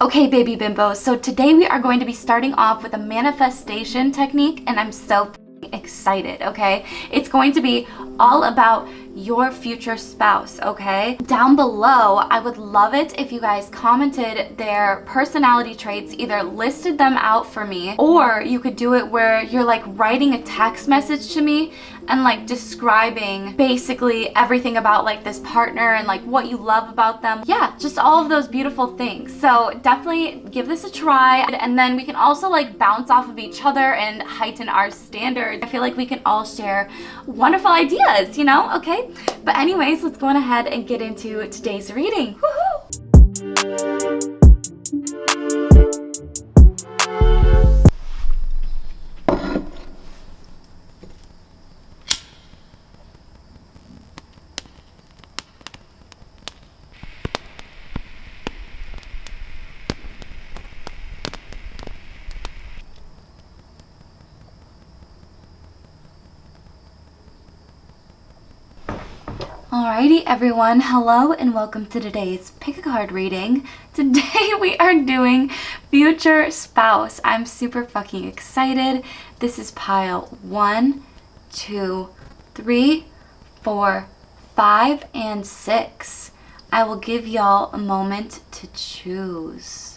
Okay, baby bimbos, so today we are going to be starting off with a manifestation technique, and I'm so excited, okay? It's going to be all about your future spouse, okay? Down below, I would love it if you guys commented their personality traits, either listed them out for me, or you could do it where you're like writing a text message to me and like describing basically everything about like this partner and like what you love about them. Yeah, just all of those beautiful things. So definitely give this a try, and then we can also like bounce off of each other and heighten our standards. I feel like we can all share wonderful ideas, you know? Okay, but anyways, let's go on ahead and get into today's reading. Woohoo! Alrighty everyone, hello and welcome to today's pick a card reading. Today we are doing future spouse. I'm super fucking excited. This is pile 1, 2, 3, 4, 5, and 6. I will give y'all a moment to choose.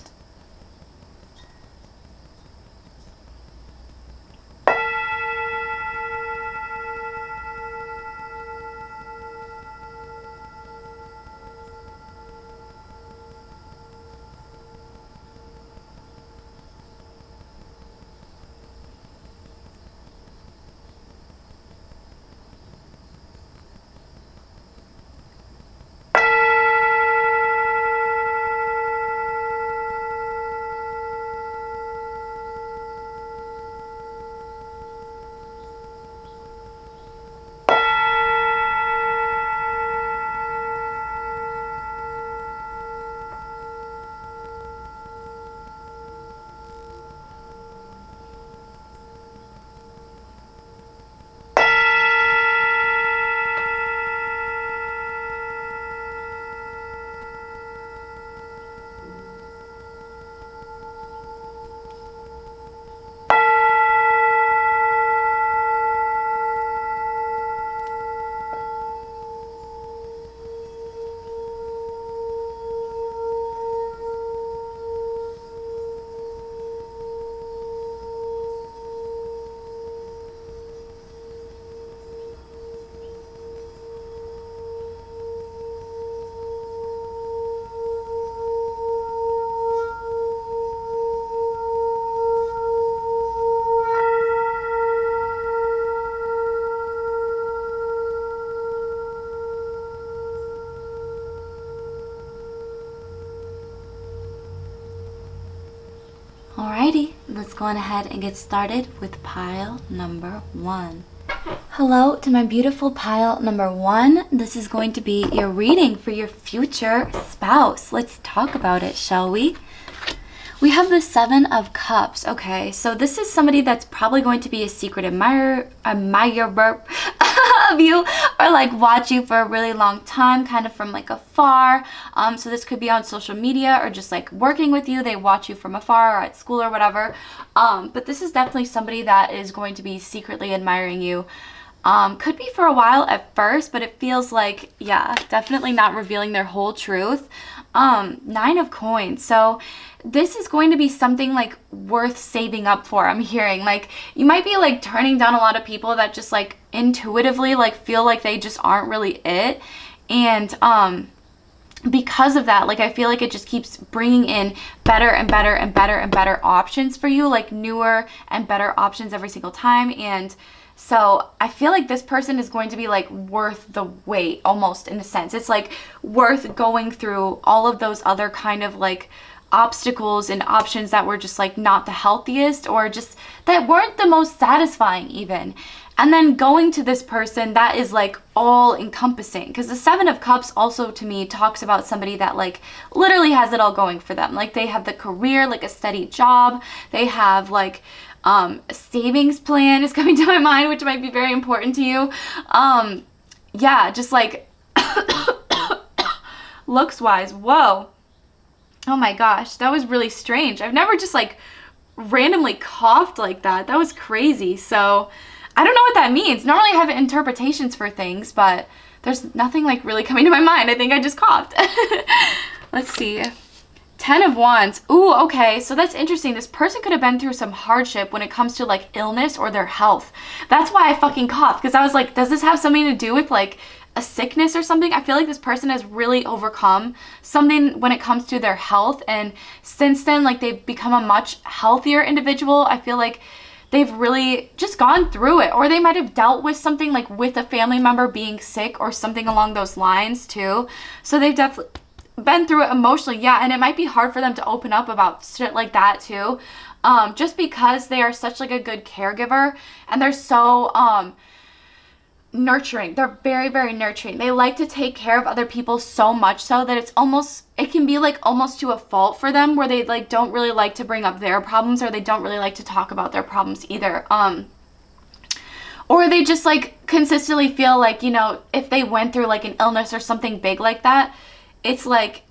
Alrighty, let's go on ahead and get started with pile number 1. Hello to my beautiful pile number 1. This is going to be your reading for your future spouse. Let's talk about it, shall we? We have the 7 of Cups. Okay, so this is somebody that's probably going to be a secret admirer of you, or like watch you for a really long time, kind of from like afar. So this could be on social media or just like working with you. They watch you from afar or at school or whatever. But this is definitely somebody that is going to be secretly admiring you. Could be for a while at first, but it feels like, yeah, definitely not revealing their whole truth. 9 of Coins. So this is going to be something like worth saving up for. I'm hearing like you might be like turning down a lot of people that just like intuitively like feel like they just aren't really it, and because of that, like I feel like it just keeps bringing in better and better and better and better options for you, like newer and better options every single time. And so I feel like this person is going to be like worth the wait, almost, in a sense. It's like worth going through all of those other kind of like obstacles and options that were just like not the healthiest, or just that weren't the most satisfying even. And then going to this person that is like all encompassing, because the 7 of Cups also to me talks about somebody that like literally has it all going for them. Like they have the career, like a steady job. They have like a savings plan is coming to my mind, which might be very important to you. Yeah, just like looks wise, whoa. Oh my gosh, that was really strange. I've never just like randomly coughed like that. That was crazy. So I don't know what that means. Normally I have interpretations for things, but there's nothing like really coming to my mind. I think I just coughed. Let's see. 10 of Wands. Ooh, okay. So that's interesting. This person could have been through some hardship when it comes to like illness or their health. That's why I fucking coughed, because I was like, does this have something to do with like a sickness or something? I feel like this person has really overcome something when it comes to their health, and since then like they've become a much healthier individual. I feel like they've really just gone through it, or they might have dealt with something like with a family member being sick or something along those lines too. So they've definitely been through it emotionally. Yeah, and it might be hard for them to open up about shit like that too, just because they are such like a good caregiver, and they're so nurturing. They're very, very nurturing. They like to take care of other people so much so that it can be like almost to a fault for them, where they like don't really like to bring up their problems, or they don't really like to talk about their problems either. Or they just like consistently feel like, you know, if they went through like an illness or something big like that, it's like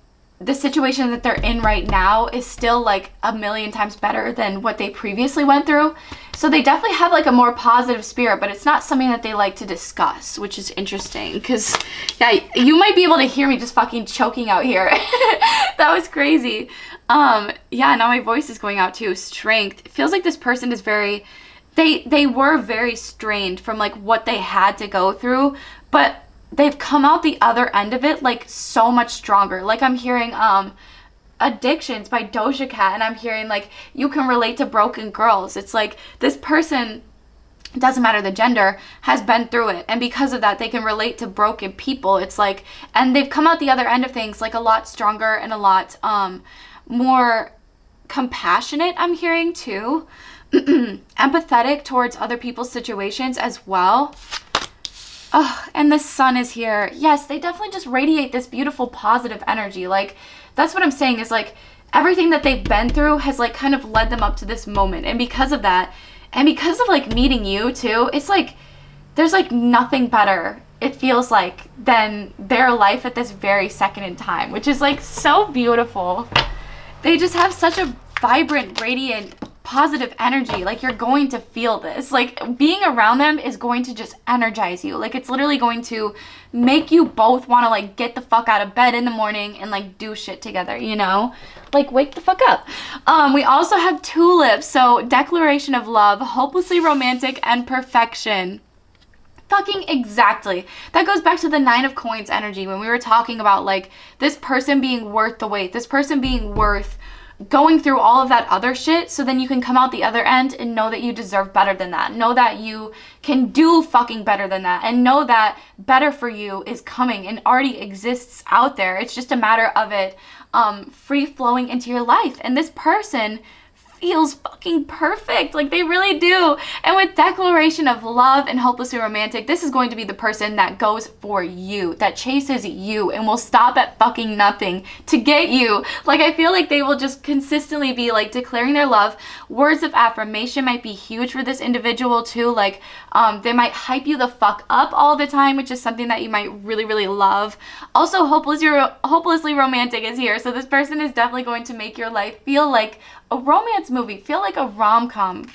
the situation that they're in right now is still like a million times better than what they previously went through. So they definitely have like a more positive spirit, but it's not something that they like to discuss, which is interesting because, yeah, you might be able to hear me just fucking choking out here. That was crazy. Yeah, now my voice is going out too. Strength. It feels like this person is very, they were very strained from like what they had to go through, but they've come out the other end of it like so much stronger. Like I'm hearing Addictions by Doja Cat, and I'm hearing like you can relate to broken girls. It's like this person, doesn't matter the gender, has been through it, and because of that they can relate to broken people. It's like, and they've come out the other end of things like a lot stronger and a lot more compassionate, I'm hearing too. Empathetic towards other people's situations as well. Oh, and the sun is here. Yes, they definitely just radiate this beautiful positive energy. Like, that's what I'm saying is like everything that they've been through has like kind of led them up to this moment. And because of that, and because of like meeting you too, it's like there's like nothing better, it feels like, than their life at this very second in time, which is like so beautiful. They just have such a vibrant, radiant, positive energy. Like you're going to feel this. Like being around them is going to just energize you. Like it's literally going to make you both want to like get the fuck out of bed in the morning and like do shit together, you know? Like wake the fuck up. We also have tulips. So declaration of love, hopelessly romantic, and perfection. Fucking exactly. That goes back to the 9 of Coins energy when we were talking about like this person being worth the wait, this person being worth going through all of that other shit, so then you can come out the other end and know that you deserve better than that. Know that you can do fucking better than that, and know that better for you is coming and already exists out there. It's just a matter of it free flowing into your life. And this person feels fucking perfect. Like they really do. And with declaration of love and hopelessly romantic, this is going to be the person that goes for you, that chases you, and will stop at fucking nothing to get you. Like I feel like they will just consistently be like declaring their love. Words of affirmation might be huge for this individual too. Like they might hype you the fuck up all the time, which is something that you might really, really love. Also, hopelessly romantic is here. So this person is definitely going to make your life feel like a romance movie, feel like a rom-com.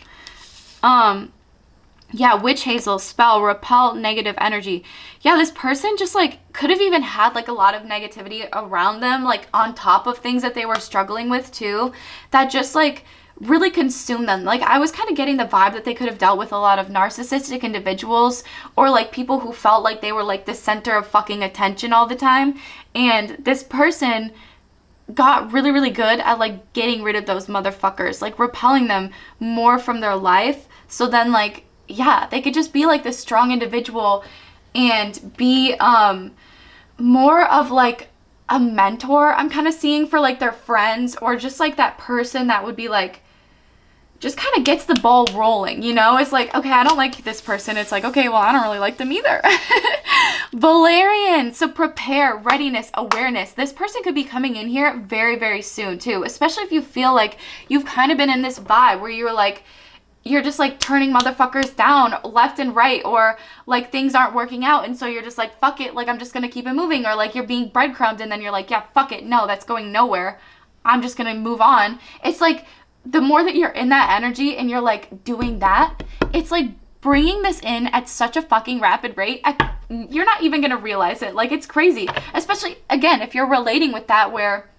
Yeah, witch hazel, spell, repel negative energy. Yeah, this person just like could have even had like a lot of negativity around them, like on top of things that they were struggling with too, that just like really consumed them. Like I was kind of getting the vibe that they could have dealt with a lot of narcissistic individuals, or like people who felt like they were like the center of fucking attention all the time. And this person got really, really good at like getting rid of those motherfuckers, like repelling them more from their life. So then like, yeah, they could just be like this strong individual and be more of like a mentor, I'm kind of seeing, for like their friends, or just like that person that would be like, just kind of gets the ball rolling, you know? It's like, okay, I don't like this person. It's like, okay, well, I don't really like them either. Valerian. So prepare, readiness, awareness. This person could be coming in here very, very soon too, especially if you feel like you've kind of been in this vibe where you're like, you're just like turning motherfuckers down left and right, or like things aren't working out, and so you're just like, fuck it, like I'm just gonna keep it moving, or like you're being breadcrumbed and then you're like, yeah, fuck it, no, that's going nowhere. I'm just gonna move on. It's like the more that you're in that energy and you're like doing that, it's like bringing this in at such a fucking rapid rate. You're not even gonna realize it. Like, it's crazy. Especially, again, if you're relating with that where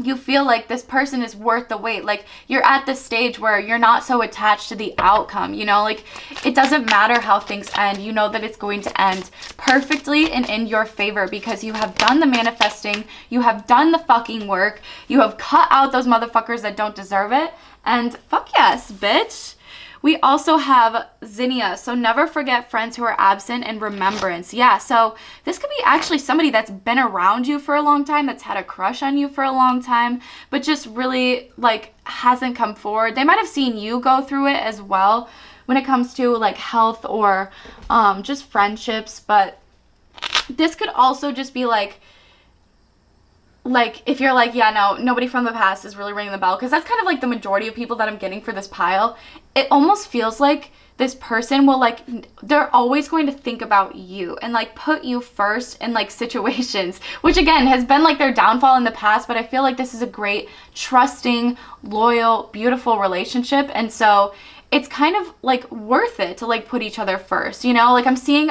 you feel like this person is worth the wait. Like, you're at this stage where you're not so attached to the outcome, you know? Like, it doesn't matter how things end. You know that it's going to end perfectly and in your favor because you have done the manifesting. You have done the fucking work. You have cut out those motherfuckers that don't deserve it. And fuck yes, bitch. We also have zinnia. So never forget friends who are absent and remembrance. Yeah, so this could be actually somebody that's been around you for a long time, that's had a crush on you for a long time, but just really like hasn't come forward. They might have seen you go through it as well when it comes to like health or just friendships. But this could also just be like if you're like, yeah, no, nobody from the past is really ringing the bell, because that's kind of like the majority of people that I'm getting for this pile. It almost feels like this person will like, they're always going to think about you and like put you first in like situations, which again has been like their downfall in the past. But I feel like this is a great, trusting, loyal, beautiful relationship. And so it's kind of like worth it to like put each other first, you know? Like, I'm seeing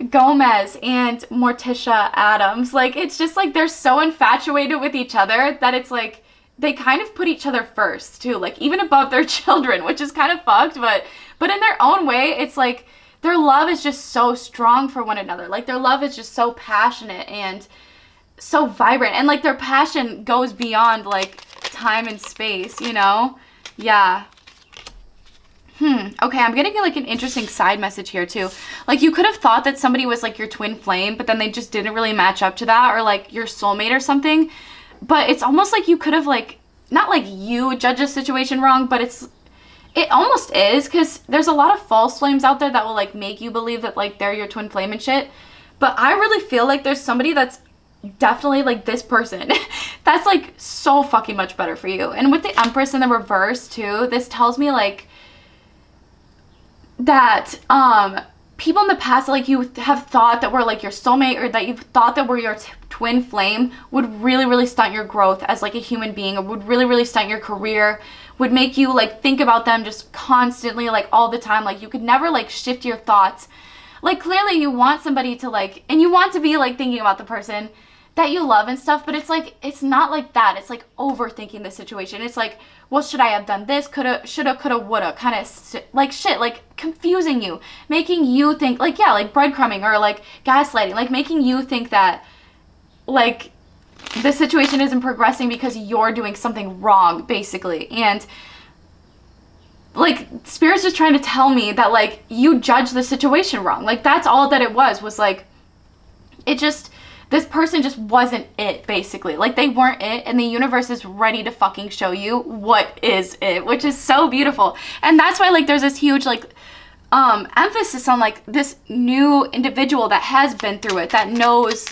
Gomez and Morticia Adams. Like, it's just like they're so infatuated with each other that it's like they kind of put each other first too, like even above their children, which is kind of fucked, but in their own way, it's like their love is just so strong for one another. Like, their love is just so passionate and so vibrant, and like their passion goes beyond like time and space, you know? Yeah. Okay, I'm getting like an interesting side message here too. Like, you could have thought that somebody was like your twin flame, but then they just didn't really match up to that, or like your soulmate or something. But it's almost like you could have like, not like you judge a situation wrong, but it almost is, because there's a lot of false flames out there that will like make you believe that like they're your twin flame and shit. But I really feel like there's somebody that's definitely like this person that's like so fucking much better for you. And with the Empress in the reverse too, this tells me like that people in the past, like you have thought that were like your soulmate, or that you've thought that were your twin flame, would really, really stunt your growth as like a human being, or would really, really stunt your career, would make you like think about them just constantly, like all the time. Like, you could never like shift your thoughts. Like, clearly you want somebody to like, and you want to be like thinking about the person that you love and stuff, but it's like, it's not like that. It's like overthinking the situation. It's like, well, should I have done this? Coulda, shoulda, coulda, woulda, kind of like shit, like confusing you, making you think like, yeah, like breadcrumbing or like gaslighting, like making you think that like the situation isn't progressing because you're doing something wrong, basically. And like, Spirit's just trying to tell me that like you judge the situation wrong. Like, that's all that it was like, it just, this person just wasn't it, basically. Like, they weren't it, and the universe is ready to fucking show you what is it, which is so beautiful. And that's why like there's this huge like emphasis on like this new individual that has been through it, that knows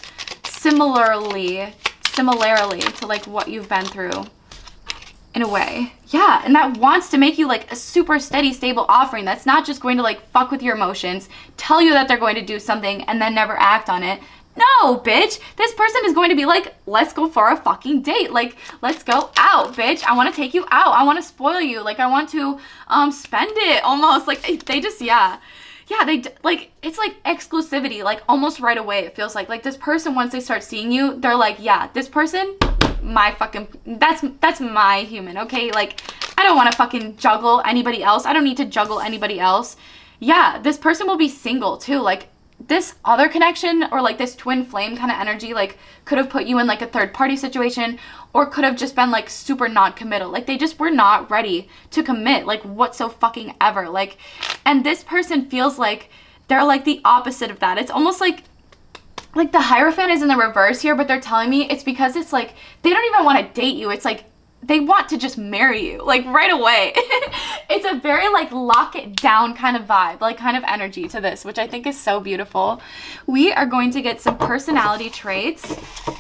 similarly to like what you've been through in a way. Yeah, and that wants to make you like a super steady, stable offering that's not just going to like fuck with your emotions, tell you that they're going to do something and then never act on it. No, bitch. This person is going to be like, let's go for a fucking date. Like, let's go out, bitch. I want to take you out. I want to spoil you. Like, I want to spend it almost. Like, they just, yeah. Yeah, they, like, it's like exclusivity, like almost right away. It feels like this person, once they start seeing you, they're like, yeah, this person, my fucking, that's my human, okay? Like, I don't want to fucking juggle anybody else. I don't need to juggle anybody else. Yeah, this person will be single too. Like, this other connection, or like this twin flame kind of energy, like could have put you in like a third party situation, or could have just been like super non-committal. Like, they just were not ready to commit, like what so fucking ever. Like, and this person feels like they're like the opposite of that. It's almost like the Hierophant is in the reverse here, but they're telling me it's because it's like they don't even want to date you. It's like they want to just marry you, like right away. It's a very like lock it down kind of vibe, like kind of energy to this, which I think is so beautiful. We are going to get some personality traits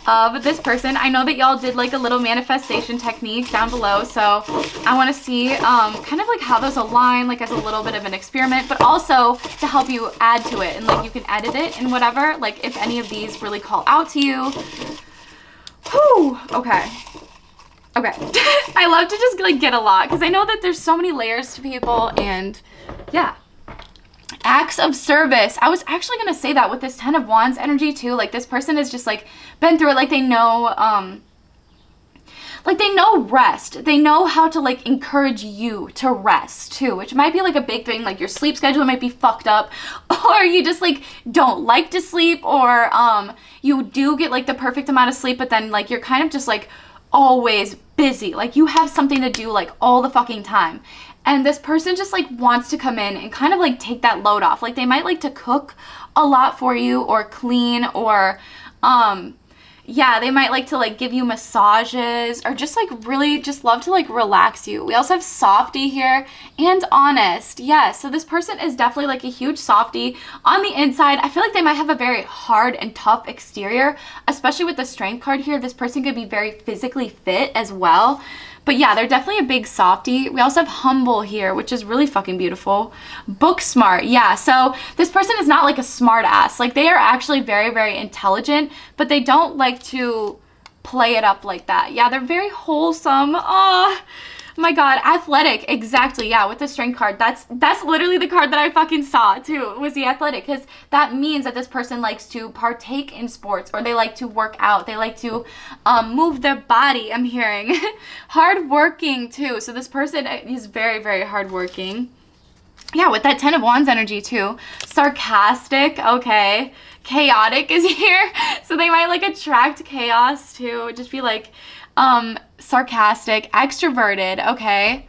of this person. I know that y'all did like a little manifestation technique down below, so I want to see kind of like how those align, like as a little bit of an experiment, but also to help you add to it, and like you can edit it and whatever, like if any of these really call out to you. Whew, okay. Okay. I love to just like get a lot because I know that there's so many layers to people, and yeah. Acts of service. I was actually going to say that with this 10 of Wands energy too. Like this person has just like been through it. Like they know rest. They know how to like encourage you to rest too, which might be like a big thing. Like your sleep schedule might be fucked up, or you just like don't like to sleep, or you do get like the perfect amount of sleep, but then like you're kind of just like always busy. Like you have something to do like all the fucking time. And this person just like wants to come in and kind of like take that load off. Like they might like to cook a lot for you, or clean, or yeah, they might like to like give you massages, or just like really just love to like relax you. We also have softy here and honest. Yes, so this person is definitely like a huge softy on the inside. I feel like they might have a very hard and tough exterior, especially with the strength card here. This person could be very physically fit as well. But yeah, they're definitely a big softie. We also have humble here, which is really fucking beautiful. Book smart. Yeah, so this person is not like a smart ass. Like they are actually very, very intelligent, but they don't like to play it up like that. Yeah, they're very wholesome. Oh my God, athletic. Exactly. Yeah, with the strength card. That's literally the card that I fucking saw too, was the athletic, because that means that this person likes to partake in sports, or they like to work out. They like to move their body, I'm hearing. Hardworking too. So this person is very, very hardworking. Yeah, with that 10 of Wands energy too. Sarcastic. Okay. Chaotic is here. So they might like attract chaos too. Just be like sarcastic, extroverted. Okay.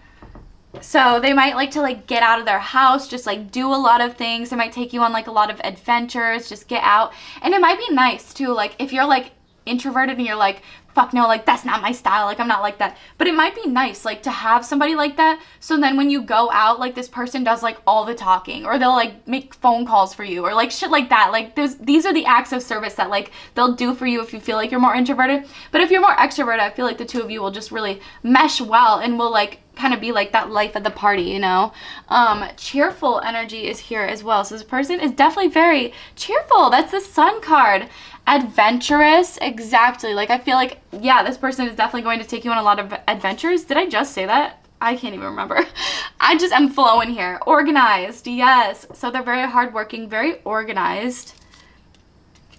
So they might like to like get out of their house, just like do a lot of things. They might take you on like a lot of adventures, just get out. And it might be nice too, like if you're like introverted and you're like, fuck no, like that's not my style, like I'm not like that. But it might be nice like to have somebody like that, so then when you go out, like this person does like all the talking, or they'll like make phone calls for you, or like shit like that. Like these are the acts of service that like they'll do for you if you feel like you're more introverted. But if you're more extroverted, I feel like the two of you will just really mesh well, and will like kind of be like that life of the party, you know. Cheerful energy is here as well. So this person is definitely very cheerful. That's the Sun card. Adventurous. Exactly. Like I feel like, yeah, this person is definitely going to take you on a lot of adventures. Did I just say that? I can't even remember. I just am flowing here. Organized. Yes. So they're very hardworking, very organized.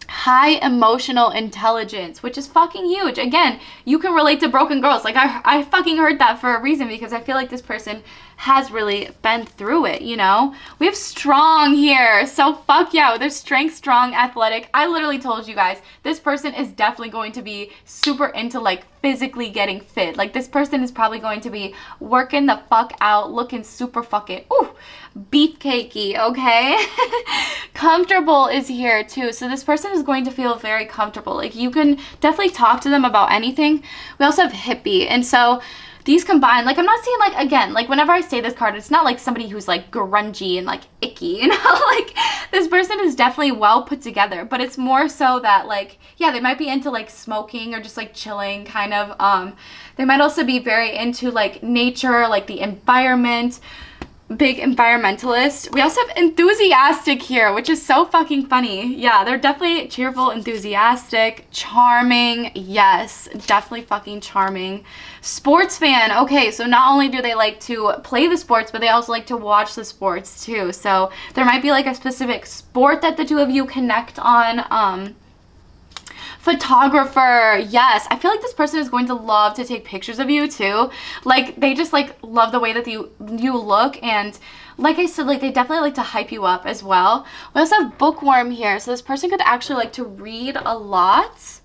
High emotional intelligence, which is fucking huge. Again, you can relate to broken girls. Like I fucking heard that for a reason, because I feel like this person has really been through it, you know. We have strong here. So fuck yeah, there's strength, strong, athletic. I literally told you guys, this person is definitely going to be super into like physically getting fit. Like this person is probably going to be working the fuck out, looking super fucking beefcakey, okay? Comfortable is here too. So this person is going to feel very comfortable. Like you can definitely talk to them about anything. We also have hippie, and so these combine, like I'm not saying like, again, like whenever I say this card, it's not like somebody who's like grungy and like icky, you know. Like this person is definitely well put together, but it's more so that like, yeah, they might be into like smoking or just like chilling kind of. They might also be very into like nature, like the environment. Big environmentalist. We also have enthusiastic here, which is so fucking funny. Yeah, they're definitely cheerful, enthusiastic, charming. Yes, definitely fucking charming. Sports fan. Okay, so not only do they like to play the sports, but they also like to watch the sports too. So there might be like a specific sport that the two of you connect on. Photographer. Yes, I feel like this person is going to love to take pictures of you too. Like they just like love the way that you look, and like I said, like they definitely like to hype you up as well. We also have bookworm here, so this person could actually like to read a lot.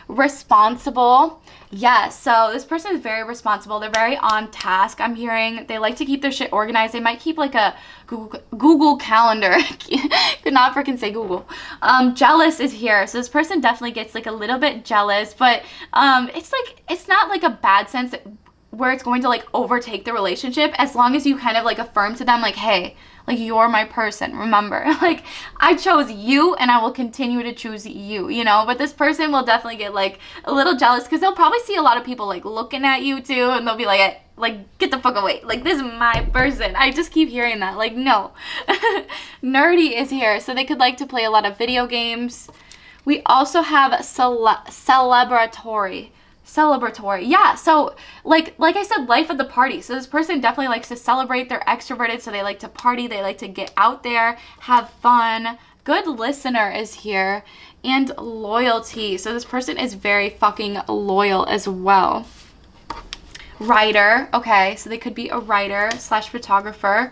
Responsible. Yes, so this person is very responsible. They're very on task, I'm hearing. They like to keep their shit organized. They might keep like a Google calendar. Could not freaking say Google. Jealous is here. So this person definitely gets like a little bit jealous, but it's like, it's not like a bad sense where it's going to like overtake the relationship, as long as you kind of like affirm to them like, hey, like you're my person, remember. Like I chose you and I will continue to choose you, you know. But this person will definitely get like a little jealous, because they'll probably see a lot of people like looking at you too, and they'll be like get the fuck away, like this is my person. I just keep hearing that, like no. Nerdy is here, so they could like to play a lot of video games. We also have celebratory. Celebratory. Yeah, so like I said, life of the party. So this person definitely likes to celebrate. They're extroverted, so they like to party. They like to get out there, have fun. Good listener is here. And loyalty. So this person is very fucking loyal as well. Writer. Okay, so they could be a writer / photographer.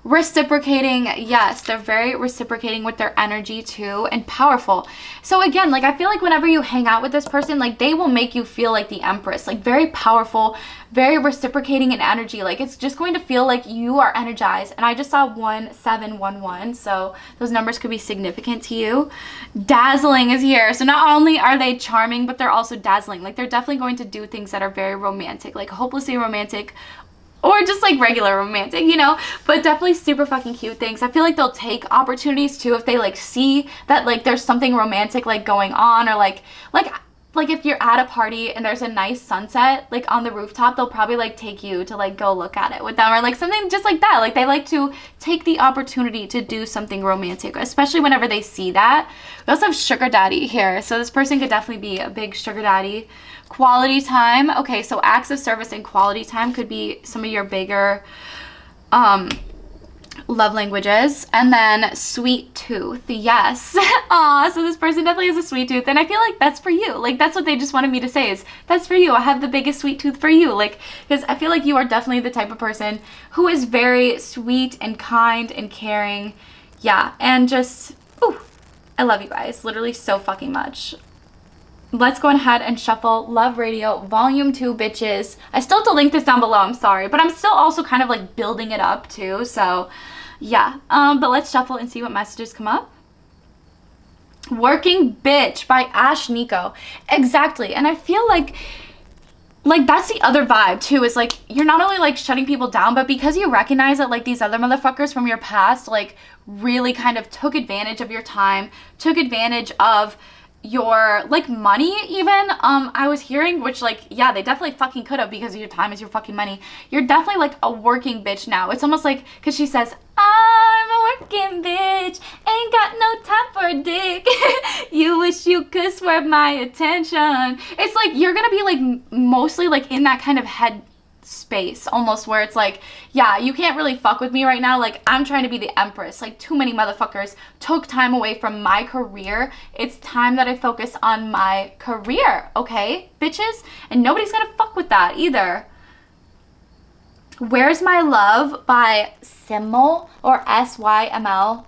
Reciprocating, yes, they're very reciprocating with their energy too, and powerful. So again, like I feel like whenever you hang out with this person, like they will make you feel like the Empress, like very powerful, very reciprocating in energy. Like it's just going to feel like you are energized. And I just saw 1711, so those numbers could be significant to you. Dazzling is here. So not only are they charming, but they're also dazzling. Like they're definitely going to do things that are very romantic, like hopelessly romantic, or just like regular romantic, you know, but definitely super fucking cute things. I feel like they'll take opportunities too if they like see that like there's something romantic like going on, or like if you're at a party and there's a nice sunset like on the rooftop, they'll probably like take you to like go look at it with them, or like something just like that. Like they like to take the opportunity to do something romantic, especially whenever they see that. We also have sugar daddy here, so this person could definitely be a big sugar daddy. Quality time. Okay, so acts of service and quality time could be some of your bigger love languages. And then sweet tooth. Yes. Aw, so this person definitely has a sweet tooth, and I feel like that's for you. Like that's what they just wanted me to say, is that's for you. I have the biggest sweet tooth for you. Like, because I feel like you are definitely the type of person who is very sweet and kind and caring. Yeah, and just, ooh, I love you guys literally so fucking much. Let's go ahead and shuffle Love Radio Volume 2, bitches. I still have to link this down below, I'm sorry, but I'm still also kind of like building it up too, so yeah. But let's shuffle and see what messages come up. Working Bitch by Ash Nico. Exactly, and I feel like that's the other vibe too, is like you're not only like shutting people down, but because you recognize that like these other motherfuckers from your past like really kind of took advantage of your time, took advantage of your like money even. I was hearing, which like, yeah, they definitely fucking could have, because your time is your fucking money. You're definitely like a working bitch now. It's almost like, because she says, I'm a working bitch, ain't got no time for a dick. You wish you could swerve my attention. It's like you're gonna be like mostly like in that kind of head space almost, where it's like, yeah, you can't really fuck with me right now. Like I'm trying to be the Empress. Like too many motherfuckers took time away from my career. It's time that I focus on my career, okay, bitches? And nobody's gonna fuck with that either. Where's My Love by Syml, or SYML.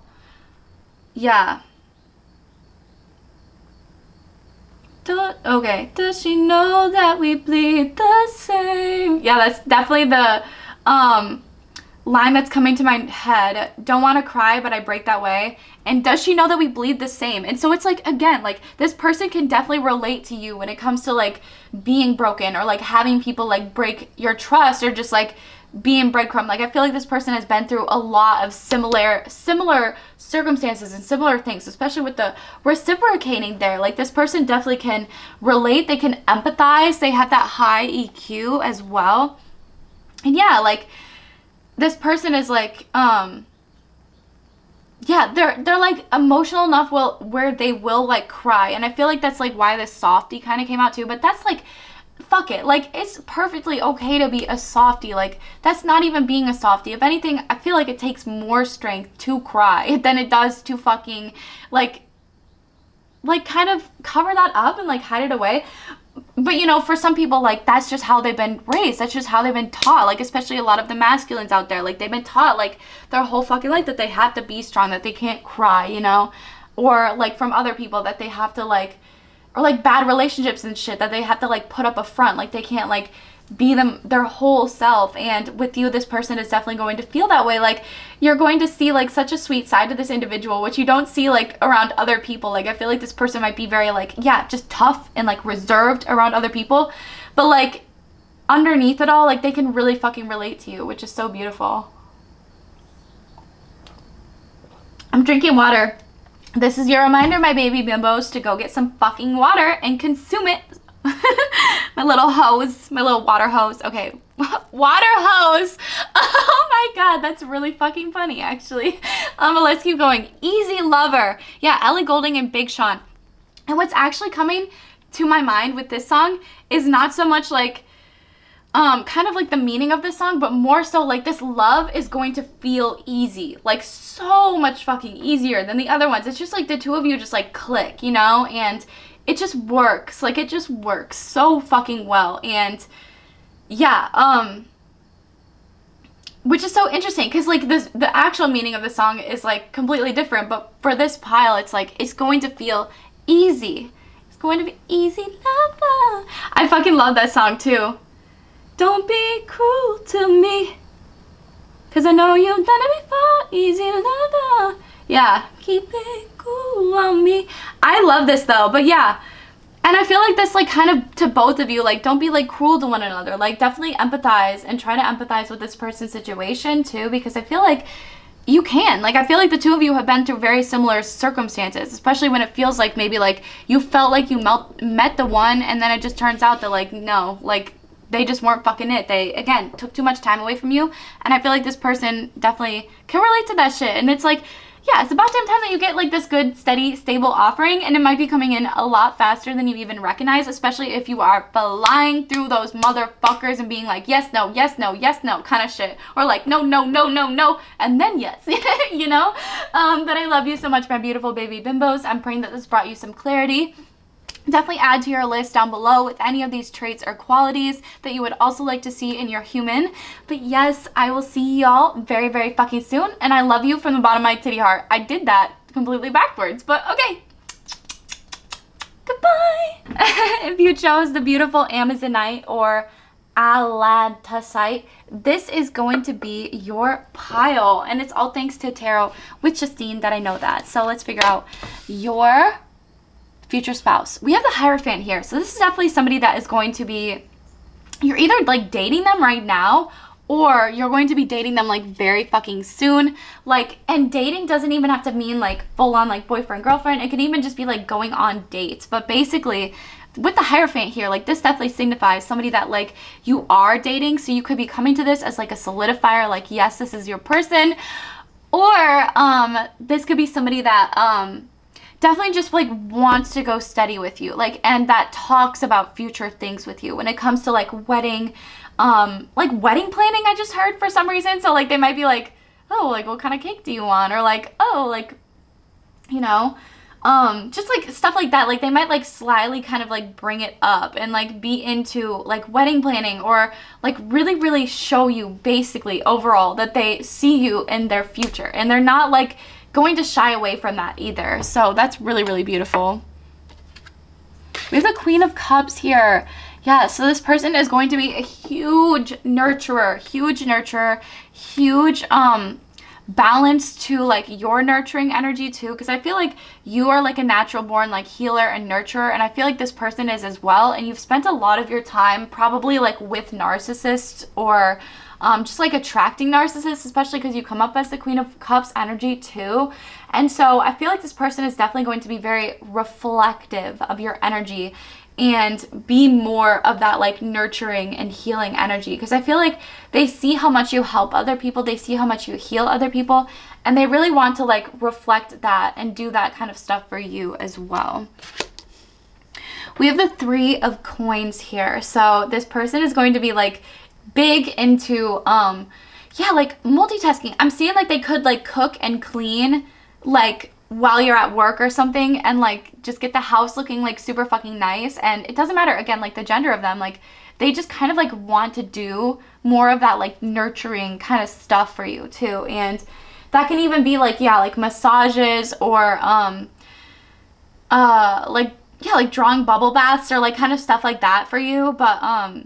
Yeah. Okay. Does she know that we bleed the same? Yeah, that's definitely the line that's coming to my head. Don't want to cry, but I break that way. And does she know that we bleed the same? And so it's like, again, like this person can definitely relate to you when it comes to like being broken, or like having people like break your trust, or just like being breadcrumb. Like I feel like this person has been through a lot of similar circumstances and similar things, especially with the reciprocating there. Like this person definitely can relate, they can empathize, they have that high EQ as well. And yeah, like this person is like yeah, they're like emotional enough where they will like cry. And I feel like that's like why this softie kind of came out too. But that's like, fuck it, like it's perfectly okay to be a softie. Like that's not even being a softie. If anything, I feel like it takes more strength to cry than it does to fucking like kind of cover that up and like hide it away. But you know, for some people, like that's just how they've been raised, that's just how they've been taught. Like especially a lot of the masculines out there, like they've been taught like their whole fucking life that they have to be strong, that they can't cry, you know. Or like from other people that they have to like, or like bad relationships and shit, that they have to like put up a front, like they can't like be their whole self. And with you, this person is definitely going to feel that way. Like you're going to see like such a sweet side to this individual, which you don't see like around other people. Like I feel like this person might be very like, yeah, just tough and like reserved around other people, but like underneath it all, like they can really fucking relate to you, which is so beautiful. I'm drinking water. This is your reminder, my baby bimbos, to go get some fucking water and consume it. My little hose, my little water hose. Okay, water hose. Oh my god, that's really fucking funny, actually. Let's keep going. Easy Lover. Yeah, Ellie Goulding and Big Sean. And what's actually coming to my mind with this song is not so much like kind of like the meaning of this song, but more so like this love is going to feel easy, like so much fucking easier than the other ones. It's just like the two of you just like click, you know, and it just works. Like it just works so fucking well. And yeah, which is so interesting because like the actual meaning of the song is like completely different, but for this pile it's like it's going to feel easy. It's going to be easy love. I fucking love that song too. Don't be cruel to me, 'cause I know you've done it before. Easy lover. Yeah, keep it cool on me. I love this though, but yeah. And I feel like this like kind of to both of you, like don't be like cruel to one another. Like definitely empathize and try to empathize with this person's situation too, because I feel like you can. Like I feel like the two of you have been through very similar circumstances, especially when it feels like maybe like you felt like you met the one and then it just turns out that like no, like they just weren't fucking it. They, again, took too much time away from you. And I feel like this person definitely can relate to that shit. And it's like, yeah, it's about damn time that you get like this good, steady, stable offering. And it might be coming in a lot faster than you even recognize, especially if you are flying through those motherfuckers and being like, yes, no, yes, no, yes, no, kind of shit. Or like, no, no, no, no, no, and then yes, you know? But I love you so much, my beautiful baby bimbos. I'm praying that this brought you some clarity. Definitely add to your list down below with any of these traits or qualities that you would also like to see in your human. But yes, I will see y'all very, very fucking soon. And I love you from the bottom of my titty heart. I did that completely backwards, but okay. Goodbye. If you chose the beautiful Amazonite or 𝙁𝙀𝙀, this is going to be your pile. And it's all thanks to Tarot with Justine that I know that. So let's figure out your future spouse. We have the Hierophant here. So this is definitely somebody that is going to be, you're either like dating them right now or you're going to be dating them like very fucking soon. Like, and dating doesn't even have to mean like full on like boyfriend, girlfriend. It can even just be like going on dates. But basically with the Hierophant here, like this definitely signifies somebody that like you are dating. So you could be coming to this as like a solidifier, like, yes, this is your person. Or this could be somebody that definitely just like wants to go steady with you, like, and that talks about future things with you when it comes to like wedding planning. I just heard for some reason. So like they might be like, oh, like what kind of cake do you want, or like, oh, like, you know, just like stuff like that. Like they might like slyly kind of like bring it up and like be into like wedding planning, or like really, really show you basically overall that they see you in their future, and they're not like going to shy away from that either. So that's really, really beautiful. We have the Queen of Cups here. Yeah, so this person is going to be a huge nurturer, huge balance to like your nurturing energy too, because I feel like you are like a natural born like healer and nurturer, and I feel like this person is as well. And you've spent a lot of your time probably like with narcissists, or just like attracting narcissists, especially because you come up as the Queen of Cups energy too. And so I feel like this person is definitely going to be very reflective of your energy and be more of that like nurturing and healing energy, because I feel like they see how much you help other people, they see how much you heal other people, and they really want to like reflect that and do that kind of stuff for you as well. We have the Three of Coins here. So this person is going to be like big into yeah, like multitasking. I'm seeing like they could like cook and clean like while you're at work or something, and like just get the house looking like super fucking nice. And it doesn't matter again like the gender of them, like they just kind of like want to do more of that like nurturing kind of stuff for you too. And that can even be like, yeah, like massages, or like, yeah, like drawing bubble baths, or like kind of stuff like that for you. But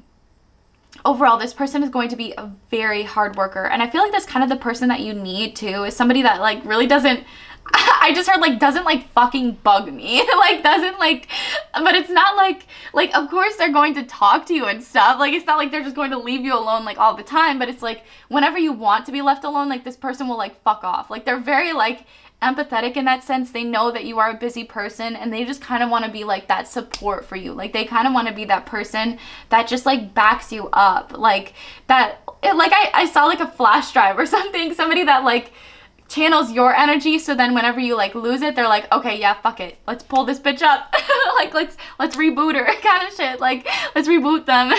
overall, this person is going to be a very hard worker, and I feel like that's kind of the person that you need too, is somebody that like really doesn't, I just heard like doesn't like fucking bug me, like doesn't like, but it's not like of course they're going to talk to you and stuff, like it's not like they're just going to leave you alone like all the time, but it's like whenever you want to be left alone, like this person will like fuck off. Like they're very like empathetic in that sense. They know that you are a busy person, and they just kind of want to be like that support for you. Like they kind of want to be that person that just like backs you up, like that. Like I saw like a flash drive or something, somebody that like channels your energy, so then whenever you like lose it, they're like, okay, yeah, fuck it, let's pull this bitch up. Like let's reboot her, kind of shit. Like, let's reboot them.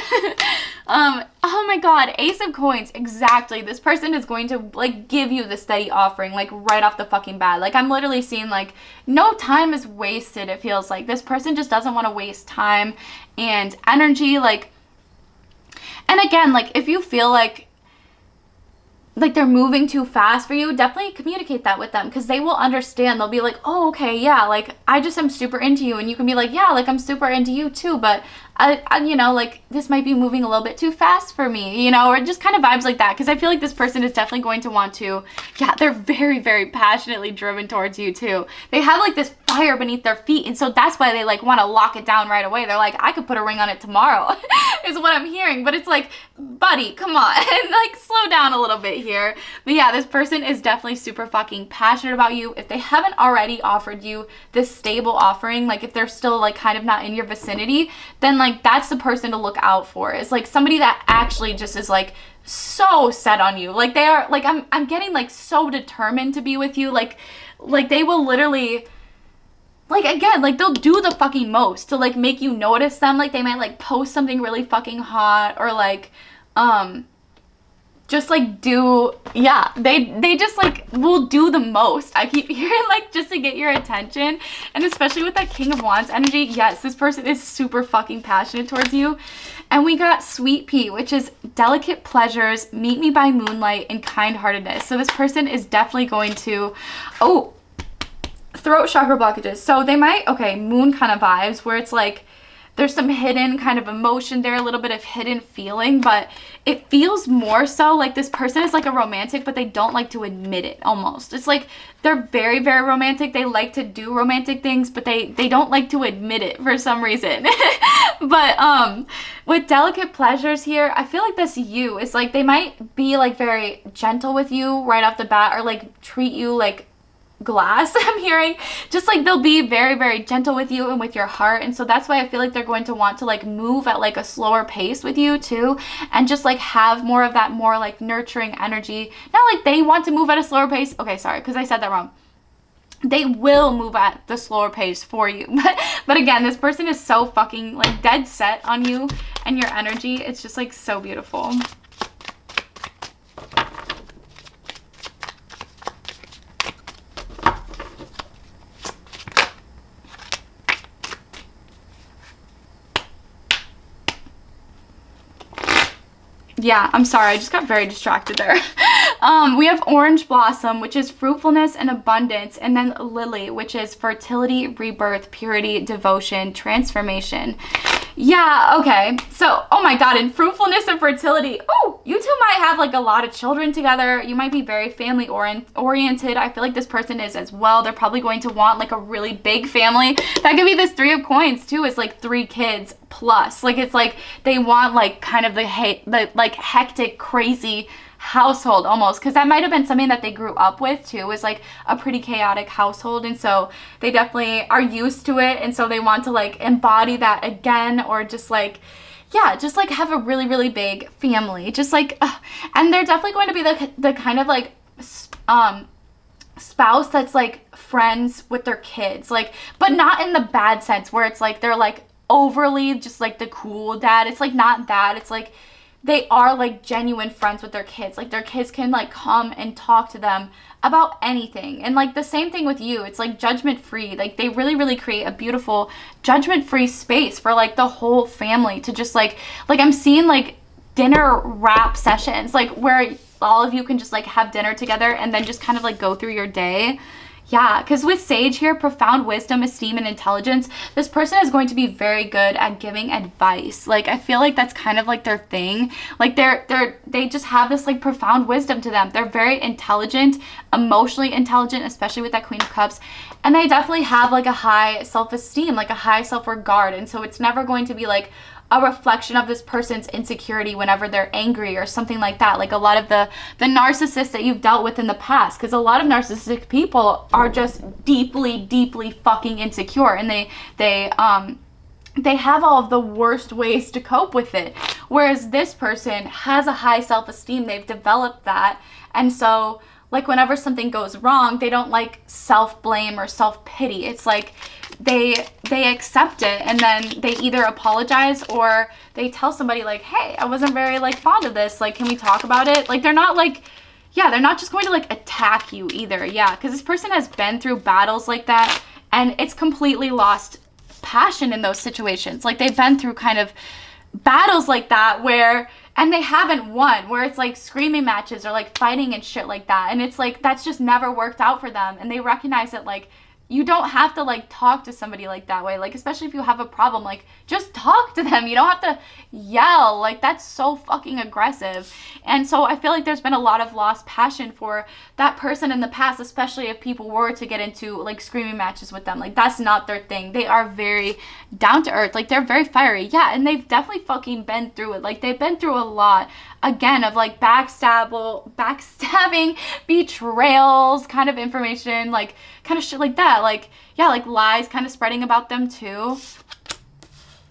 Oh my god, Ace of Coins, exactly. This person is going to like give you the steady offering like right off the fucking bat. Like, I'm literally seeing like no time is wasted. It feels like this person just doesn't want to waste time and energy. Like, and again, like if you feel like they're moving too fast for you, definitely communicate that with them, because they will understand. They'll be like, oh, okay, yeah, like I just am super into you, and you can be like, yeah, like I'm super into you too, but I you know, like this might be moving a little bit too fast for me, you know, or just kind of vibes like that, because I feel like this person is definitely going to want to, yeah, they're very, very passionately driven towards you too. They have like this fire beneath their feet, and so that's why they like want to lock it down right away. They're like, I could put a ring on it tomorrow, is what I'm hearing. But it's like, buddy, come on, like slow down a little bit here. But yeah, this person is definitely super fucking passionate about you. If they haven't already offered you this stable offering, like if they're still like kind of not in your vicinity, then like that's the person to look out for. Is like somebody that actually just is like so set on you. Like they are like, I'm getting like so determined to be with you. Like they will literally, like, again, like they'll do the fucking most to like make you notice them. Like they might like post something really fucking hot, or like just like do, yeah, they just like will do the most. I keep hearing like just to get your attention. And especially with that King of Wands energy, yes, this person is super fucking passionate towards you. And we got Sweet Pea, which is delicate pleasures, meet me by moonlight, and kind-heartedness. So this person is definitely going to, oh, throat chakra blockages. So they might, okay, moon kind of vibes, where it's like there's some hidden kind of emotion there, a little bit of hidden feeling, but it feels more so like this person is like a romantic, but they don't like to admit it almost. It's like they're very, very romantic. They like to do romantic things, but they don't like to admit it for some reason. But with delicate pleasures here, I feel like this you is like, they might be like very gentle with you right off the bat, or like treat you like glass. I'm hearing just like they'll be very, very gentle with you and with your heart. And so that's why I feel like they're going to want to like move at like a slower pace with you too, and just like have more of that more like nurturing energy. Not like they want to move at a slower pace, okay, sorry, because I said that wrong. They will move at the slower pace for you. But again, this person is so fucking like dead set on you and your energy. It's just like so beautiful. Yeah, I'm sorry, I just got very distracted there. We have Orange Blossom, which is fruitfulness and abundance, and then Lily, which is fertility, rebirth, purity, devotion, transformation. Yeah, okay. So, oh my god, in fruitfulness and fertility, oh, you two might have like a lot of children together. You might be very family oriented. I feel like this person is as well. They're probably going to want like a really big family. That could be this Three of Coins too. It's like 3 kids plus. Like it's like they want like kind of the like hectic, crazy household almost, because that might have been something that they grew up with too, is like a pretty chaotic household, and so they definitely are used to it, and so they want to like embody that again, or just like, yeah, just like have a really, really big family, just like and they're definitely going to be the kind of like spouse that's like friends with their kids, like, but not in the bad sense where it's like they're like overly just like the cool dad. It's like not that. It's like they are like genuine friends with their kids. Like their kids can like come and talk to them about anything. And like the same thing with you. It's like judgment free. Like they really, really create a beautiful judgment free space for like the whole family to just like I'm seeing like dinner wrap sessions, like where all of you can just like have dinner together and then just kind of like go through your day. Yeah, because with Sage here, profound wisdom, esteem, and intelligence, this person is going to be very good at giving advice. Like, I feel like that's kind of like their thing. Like, they just have this like profound wisdom to them. They're very intelligent, emotionally intelligent, especially with that Queen of Cups. And they definitely have like a high self-esteem, like a high self-regard. And so it's never going to be like a reflection of this person's insecurity whenever they're angry or something like that. Like a lot of the narcissists that you've dealt with in the past, because a lot of narcissistic people are just deeply, deeply fucking insecure, and they have all of the worst ways to cope with it. Whereas this person has a high self-esteem. They've developed that. And so like whenever something goes wrong, they don't like self-blame or self-pity. It's like they accept it, and then they either apologize or they tell somebody like, hey, I wasn't very like fond of this, like, can we talk about it? Like, they're not like, yeah, they're not just going to like attack you either. Yeah, because this person has been through battles like that, and it's completely lost passion in those situations. Like, they've been through kind of battles like that where, and they haven't won, where it's like screaming matches or like fighting and shit like that, and it's like that's just never worked out for them, and they recognize that like you don't have to like talk to somebody like that way, like especially if you have a problem, like just talk to them. You don't have to yell, like that's so fucking aggressive. And so I feel like there's been a lot of lost passion for that person in the past, especially if people were to get into like screaming matches with them. Like, that's not their thing. They are very down to earth, like they're very fiery, yeah, and they've definitely fucking been through it. Like, they've been through a lot, again, of like backstabbing, betrayals, kind of information, like kind of shit like that. Like, yeah, like lies kind of spreading about them too.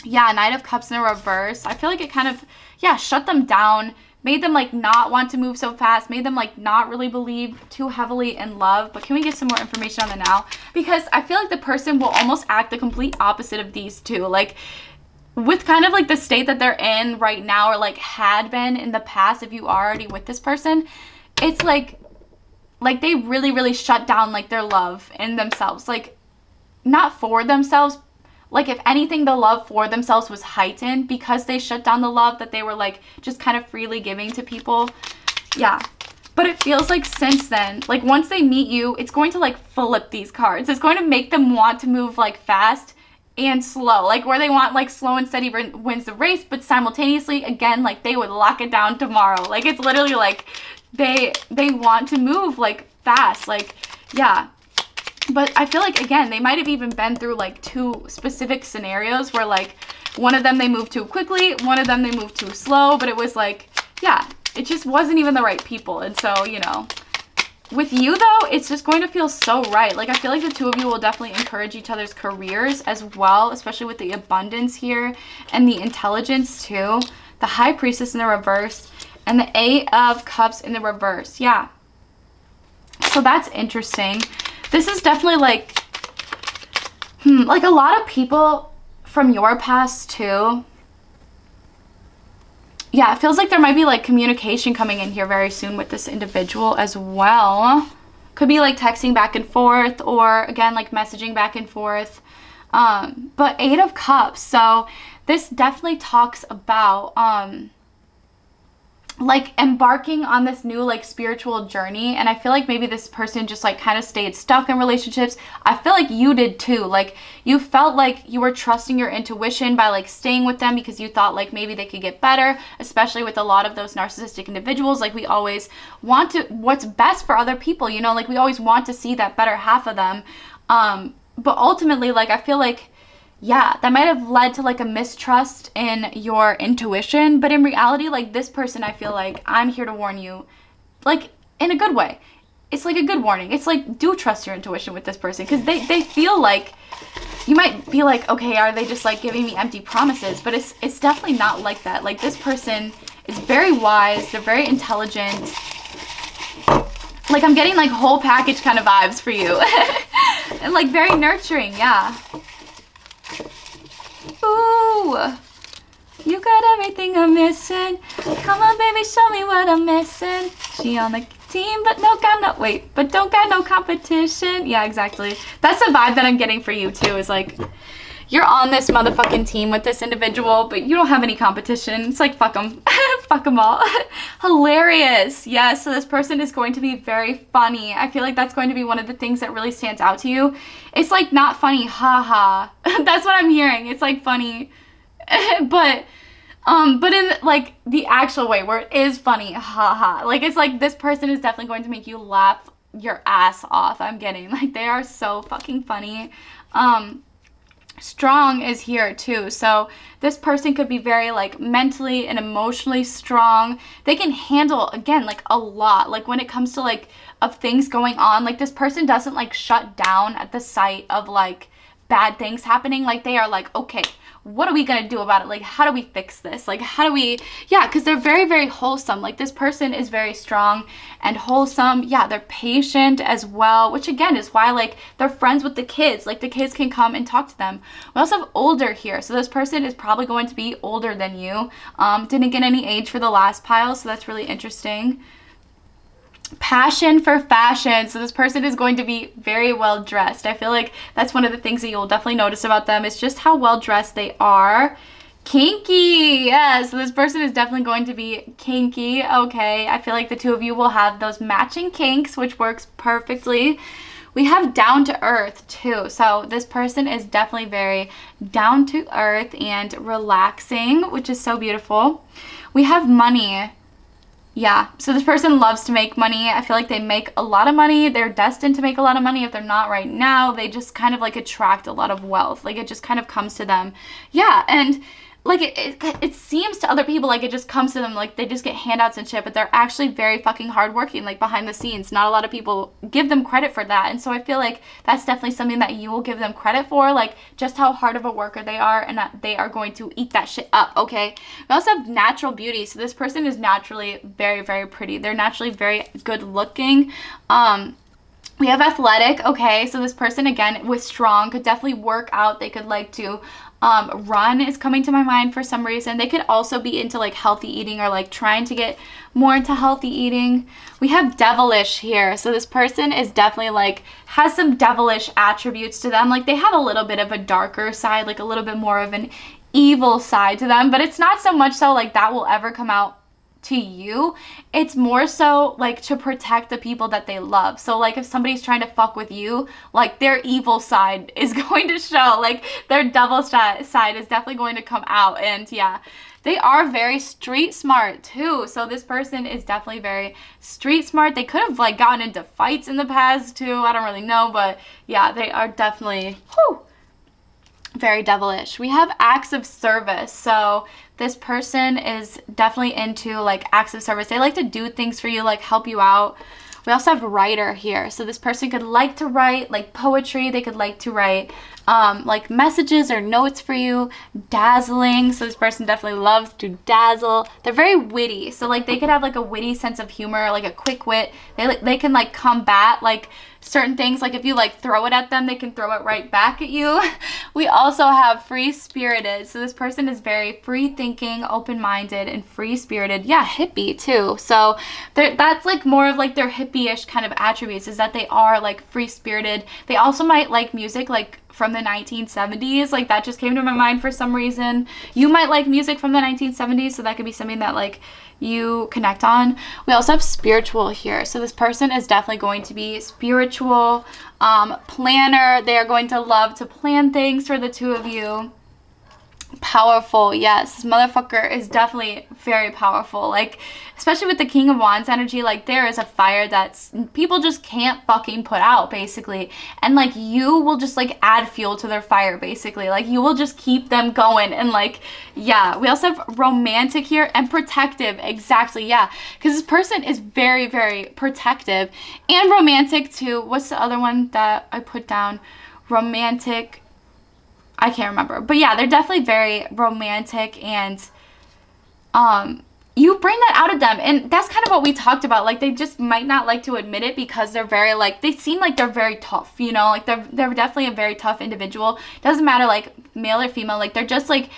Yeah, Knight of Cups in the reverse. I feel like it kind of, yeah, shut them down, made them like not want to move so fast, made them like not really believe too heavily in love. But can we get some more information on the now? Because I feel like the person will almost act the complete opposite of these two. Like, with kind of like the state that they're in right now, or like had been in the past, if you are already with this person, it's like they really shut down like their love in themselves. Like, not for themselves, like if anything, the love for themselves was heightened because they shut down the love that they were like just kind of freely giving to people. Yeah, but it feels like since then, like once they meet you, it's going to like flip these cards. It's going to make them want to move like fast and slow, like where they want like slow and steady wins the race, but simultaneously, again, like they would lock it down tomorrow. Like, it's literally like they want to move like fast, like, yeah. But I feel like, again, they might have even been through like two specific scenarios where like one of them they moved too quickly, one of them they moved too slow, but it was like, yeah, it just wasn't even the right people. And so, you know, with you though, it's just going to feel so right. Like, I feel like the two of you will definitely encourage each other's careers as well, especially with the abundance here and the intelligence too. The High Priestess in the reverse and the Eight of Cups in the reverse. Yeah. So that's interesting. This is definitely like, like a lot of people from your past too. Yeah, it feels like there might be like communication coming in here very soon with this individual as well. Could be like texting back and forth, or again, like messaging back and forth. But Eight of Cups. So this definitely talks about, like embarking on this new like spiritual journey. And I feel like maybe this person just like kind of stayed stuck in relationships. I feel like you did too. Like, you felt like you were trusting your intuition by like staying with them because you thought like maybe they could get better, especially with a lot of those narcissistic individuals. Like, we always want to what's best for other people, you know, like we always want to see that better half of them. But ultimately, like, I feel like, yeah, that might have led to like a mistrust in your intuition. But in reality, like, this person, I feel like, I'm here to warn you, like, in a good way. It's like a good warning. It's like, do trust your intuition with this person, because they feel like, you might be like, okay, are they just like giving me empty promises? But it's definitely not like that. Like, this person is very wise. They're very intelligent. Like, I'm getting like whole package kind of vibes for you. And like very nurturing, yeah. Ooh, you got everything I'm missing. Come on, baby, show me what I'm missing. She on the team, but don't got no competition. Yeah, exactly. That's the vibe that I'm getting for you too, is like, you're on this motherfucking team with this individual, but you don't have any competition. It's like, fuck them. Fuck them all. Hilarious. Yeah, so this person is going to be very funny. I feel like that's going to be one of the things that really stands out to you. It's like not funny, haha. That's what I'm hearing. It's like funny. but in like the actual way where it is funny, haha. Like, it's like this person is definitely going to make you laugh your ass off. I'm getting, like, they are so fucking funny. Strong is here too. So this person could be very like mentally and emotionally strong. They can handle, again, like a lot. Like, when it comes to like of things going on, like, this person doesn't like shut down at the sight of like bad things happening. Like, they are like, okay, what are we gonna do about it? Like, how do we fix this? Like, how do we, yeah, because they're very, very wholesome. Like, this person is very strong and wholesome. Yeah, they're patient as well, which again is why, like, they're friends with the kids. Like, the kids can come and talk to them. We also have older here. So this person is probably going to be older than you. Didn't get any age for the last pile, so that's really interesting. Passion for fashion. So this person is going to be very well dressed. I feel like that's one of the things that you'll definitely notice about them is just how well dressed they are. Kinky. Yeah, so this person is definitely going to be kinky. Okay, I feel like the two of you will have those matching kinks, which works perfectly. We have down to earth too. So this person is definitely very down to earth and relaxing, which is so beautiful. We have money. Yeah, so this person loves to make money. I feel like they make a lot of money. They're destined to make a lot of money. If they're not right now, they just kind of like attract a lot of wealth. Like, it just kind of comes to them. Yeah, and like it seems to other people like it just comes to them, like they just get handouts and shit, but they're actually very fucking hardworking, like behind the scenes. Not a lot of people give them credit for that, and so I feel like that's definitely something that you will give them credit for, like just how hard of a worker they are, and that they are going to eat that shit up. Okay, we also have natural beauty. So this person is naturally very, very pretty. They're naturally very good looking. We have athletic. Okay, so this person, again, with strong, could definitely work out. They could like to run is coming to my mind for some reason. They could also be into like healthy eating or like trying to get more into healthy eating. We have devilish here. So this person is definitely like has some devilish attributes to them. Like they have a little bit of a darker side, like a little bit more of an evil side to them, but it's not so much so like that will ever come out to you. It's more so like to protect the people that they love. So like if somebody's trying to fuck with you, like their evil side is going to show, like their devil side is definitely going to come out. And yeah, they are very street smart too. So this person is definitely very street smart. They could have like gotten into fights in the past too. I don't really know, but yeah, they are definitely very devilish. We have acts of service. So this person is definitely into like acts of service. They like to do things for you, like help you out. We also have writer here. So this person could like to write like poetry. They could like to write like messages or notes for you. Dazzling. So this person definitely loves to dazzle. They're very witty. So like they could have like a witty sense of humor, like a quick wit. They can like combat like certain things. Like if you like throw it at them, they can throw it right back at you. We also have free-spirited. So this person is very free-thinking, open-minded, and free-spirited. Yeah, hippie too. So that's like more of like their hippie-ish kind of attributes, is that they are like free-spirited. They also might like music like from the 1970s. Like that just came to my mind for some reason. You might like music from the 1970s, so that could be something that like you connect on. We also have spiritual here. So this person is definitely going to be spiritual, planner. They are going to love to plan things for the two of you. Powerful. Yes, this motherfucker is definitely very powerful. Like especially with the King of Wands energy, like there is a fire that's people just can't fucking put out basically, and like you will just like add fuel to their fire basically. Like you will just keep them going. And like yeah, we also have romantic here and protective. Exactly, yeah, because this person is very, very protective and romantic too. What's the other one that I put down? Romantic, I can't remember, but yeah, they're definitely very romantic, and you bring that out of them, and that's kind of what we talked about. Like they just might not like to admit it because they're very like, they seem like they're very tough, you know, like they're definitely a very tough individual. Doesn't matter like male or female, like they're just like,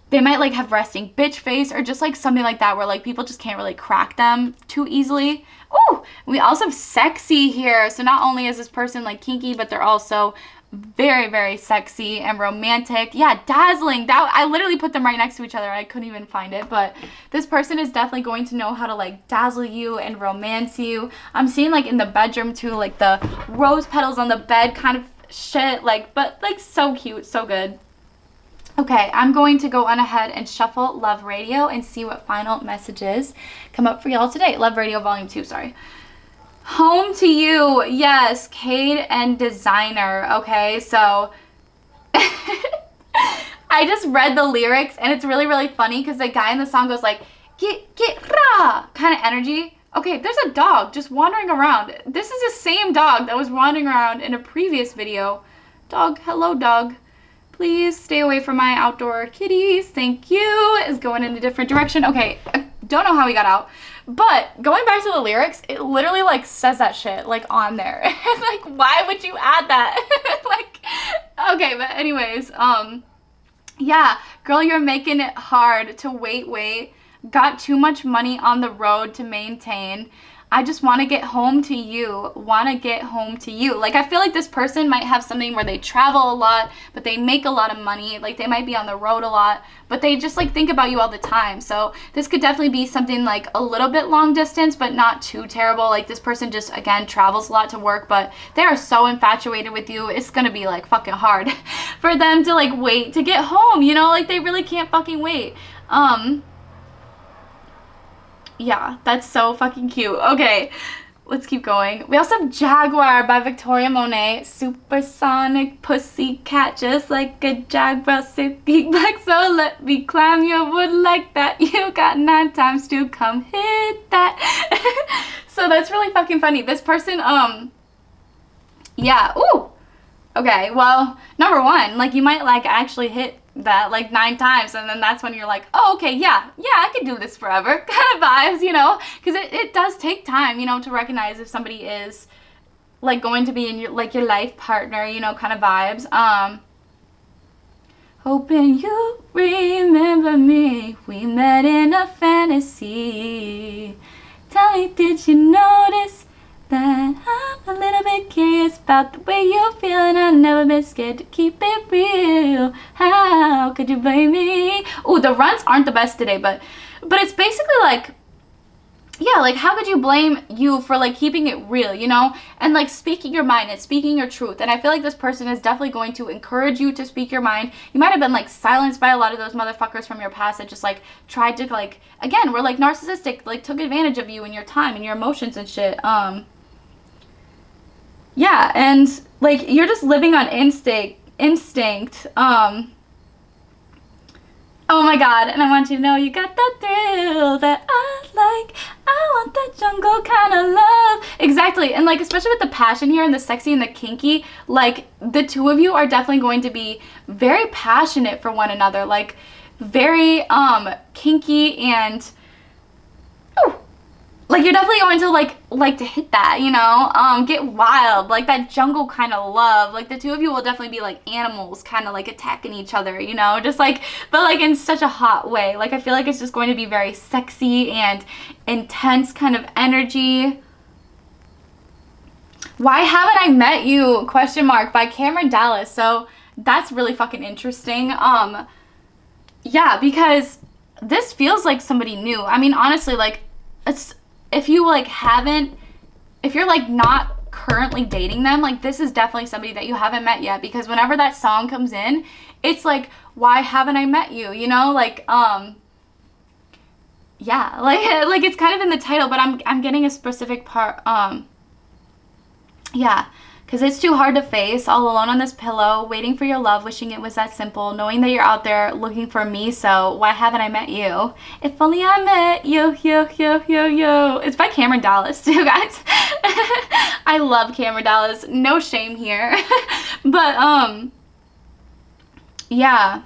they might like have resting bitch face or just like something like that where like people just can't really crack them too easily. Ooh, we also have sexy here. So not only is this person like kinky, but they're also very, very sexy and romantic. Yeah, dazzling. That I literally put them right next to each other. I couldn't even find it, but this person is definitely going to know how to like dazzle you and romance you. I'm seeing like in the bedroom too, like the rose petals on the bed kind of shit, like, but like so cute, so good. Okay, I'm going to go on ahead and shuffle Love Radio and see what final messages come up for y'all today. Love Radio Volume 2, sorry. Home to you. Yes, Cade and Designer. Okay, so I just read the lyrics and it's really, really funny because the guy in the song goes like, get rah kind of energy. Okay, there's a dog just wandering around. This is the same dog that was wandering around in a previous video. Dog, hello dog. Please stay away from my outdoor kitties. Thank you. Is going in a different direction. Okay, I don't know how we got out. But going back to the lyrics, it literally like says that shit like on there. Like, why would you add that? Like, okay, but anyways, yeah, girl, you're making it hard to wait. Got too much money on the road to maintain. I just want to get home to you. Like, I feel like this person might have something where they travel a lot, but they make a lot of money. Like, they might be on the road a lot, but they just like think about you all the time. So this could definitely be something like a little bit long distance, but not too terrible. Like, this person just, again, travels a lot to work, but they are so infatuated with you. It's gonna be like fucking hard for them to like wait to get home, you know? Like, they really can't fucking wait. Yeah, that's so fucking cute. Okay, let's keep going. We also have Jaguar by Victoria Monet. Supersonic pussycat, just like a jaguar sitting back. So let me climb your wood like that. You got 9 times to come hit that. So that's really fucking funny. This person, yeah, ooh. Okay, well, number one, like, you might like actually hit that like 9 times, and then that's when you're like, oh, okay, yeah, I could do this forever kind of vibes, you know, because it does take time, you know, to recognize if somebody is like going to be in your like your life partner, you know, kind of vibes. Hoping you remember me, we met in a fantasy. Tell me, did you notice that I'm a little bit curious about the way you feel, and I've never been scared to keep it real. How could you blame me? Oh, the runs aren't the best today, but it's basically like, yeah, like, how could you blame you for like keeping it real, you know, and like speaking your mind and speaking your truth. And I feel like this person is definitely going to encourage you to speak your mind. You might have been like silenced by a lot of those motherfuckers from your past that just like tried to like, again, were like narcissistic, like took advantage of you and your time and your emotions and shit. Yeah, and like, you're just living on instinct. Oh my god, and I want you to know you got that thrill that I like. I want that jungle kind of love. Exactly, and like, especially with the passion here and the sexy and the kinky, like, the two of you are definitely going to be very passionate for one another, like, very kinky, and like, you're definitely going to like to hit that, you know, get wild, like that jungle kind of love. Like, the two of you will definitely be like animals, kind of like attacking each other, you know, just like, but like in such a hot way. Like, I feel like it's just going to be very sexy and intense kind of energy. Why Haven't I Met You? Question mark by Cameron Dallas. So that's really fucking interesting. Yeah, because this feels like somebody new. I mean, honestly, like, it's, if you like haven't, if you're like not currently dating them, like, this is definitely somebody that you haven't met yet, because whenever that song comes in, it's like, why haven't I met you, you know, like, yeah, like it's kind of in the title, but I'm getting a specific part, yeah, because it's too hard to face, all alone on this pillow, waiting for your love, wishing it was that simple, knowing that you're out there looking for me, so why haven't I met you? If only I met you, yo. It's by Cameron Dallas too, guys. I love Cameron Dallas, no shame here. But, yeah.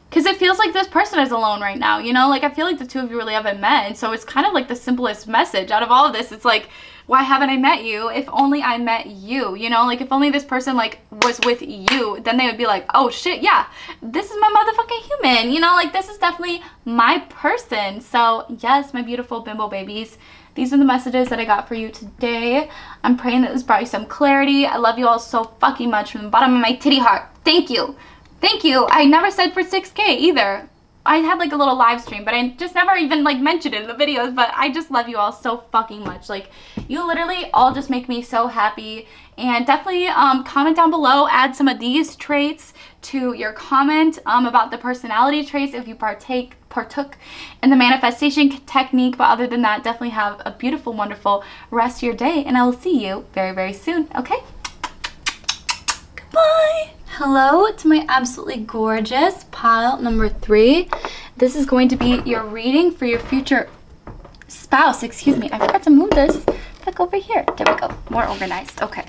Because it feels like this person is alone right now, you know? Like, I feel like the two of you really haven't met, and so it's kind of like the simplest message out of all of this. It's like, why haven't I met you? If only I met you, you know? Like, if only this person, like, was with you, then they would be like, oh, shit, yeah, this is my motherfucking human, you know? Like, this is definitely my person. So, yes, my beautiful bimbo babies, these are the messages that I got for you today. I'm praying that this brought you some clarity. I love you all so fucking much from the bottom of my titty heart. Thank you. Thank you. I never said for 6K either. I had like a little live stream, but I just never even like mentioned it in the videos, but I just love you all so fucking much. Like, you literally all just make me so happy. And definitely comment down below, add some of these traits to your comment about the personality traits if you partook in the manifestation technique. But other than that, definitely have a beautiful, wonderful rest of your day, and I will see you very, very soon. Okay? Goodbye. Hello to my absolutely gorgeous pile number 3. This is going to be your reading for your future spouse. Excuse me, I forgot to move this back over here. There we go, more organized. Okay,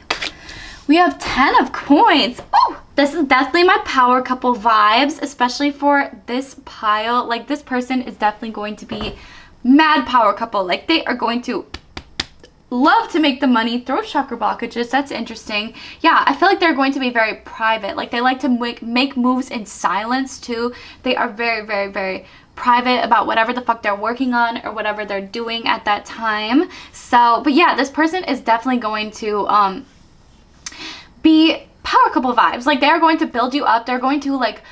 we have 10 of coins. Oh, This is definitely my power couple vibes, especially for this pile. Like, this person is definitely going to be mad power couple. Like, they are going to love to make the money, throat chakra blockages. That's interesting. Yeah, I feel like they're going to be very private. Like, they like to make moves in silence too. They are very, very, very private about whatever the fuck they're working on or whatever they're doing at that time. So, but yeah, this person is definitely going to be power couple vibes. Like, they're going to build you up. They're going to, like,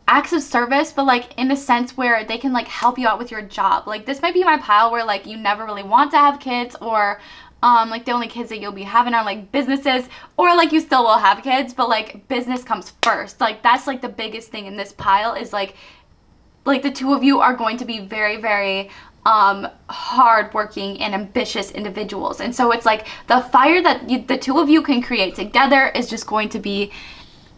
acts of service, but like in a sense where they can like help you out with your job. Like, this might be my pile where like you never really want to have kids, or like the only kids that you'll be having are like businesses, or like you still will have kids, but like business comes first. Like, that's like the biggest thing in this pile is like the two of you are going to be very, very hardworking and ambitious individuals. And so it's like the fire that the two of you can create together is just going to be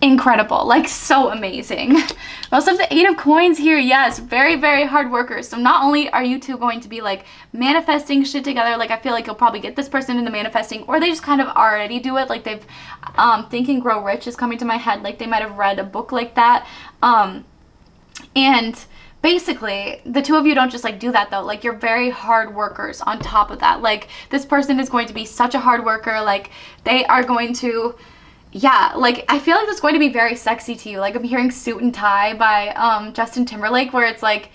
incredible, like so amazing. We also have the 8 of coins here. Yes, very, very hard workers. So not only are you two going to be like manifesting shit together, like I feel like you'll probably get this person into manifesting, or they just kind of already do it. Like, they've Think and Grow Rich is coming to my head. Like, they might have read a book like that. And basically, the two of you don't just like do that though. Like, you're very hard workers on top of that. Like, this person is going to be such a hard worker. Like, they are going to, yeah, like, I feel like that's going to be very sexy to you. Like, I'm hearing Suit and Tie by Justin Timberlake, where it's like,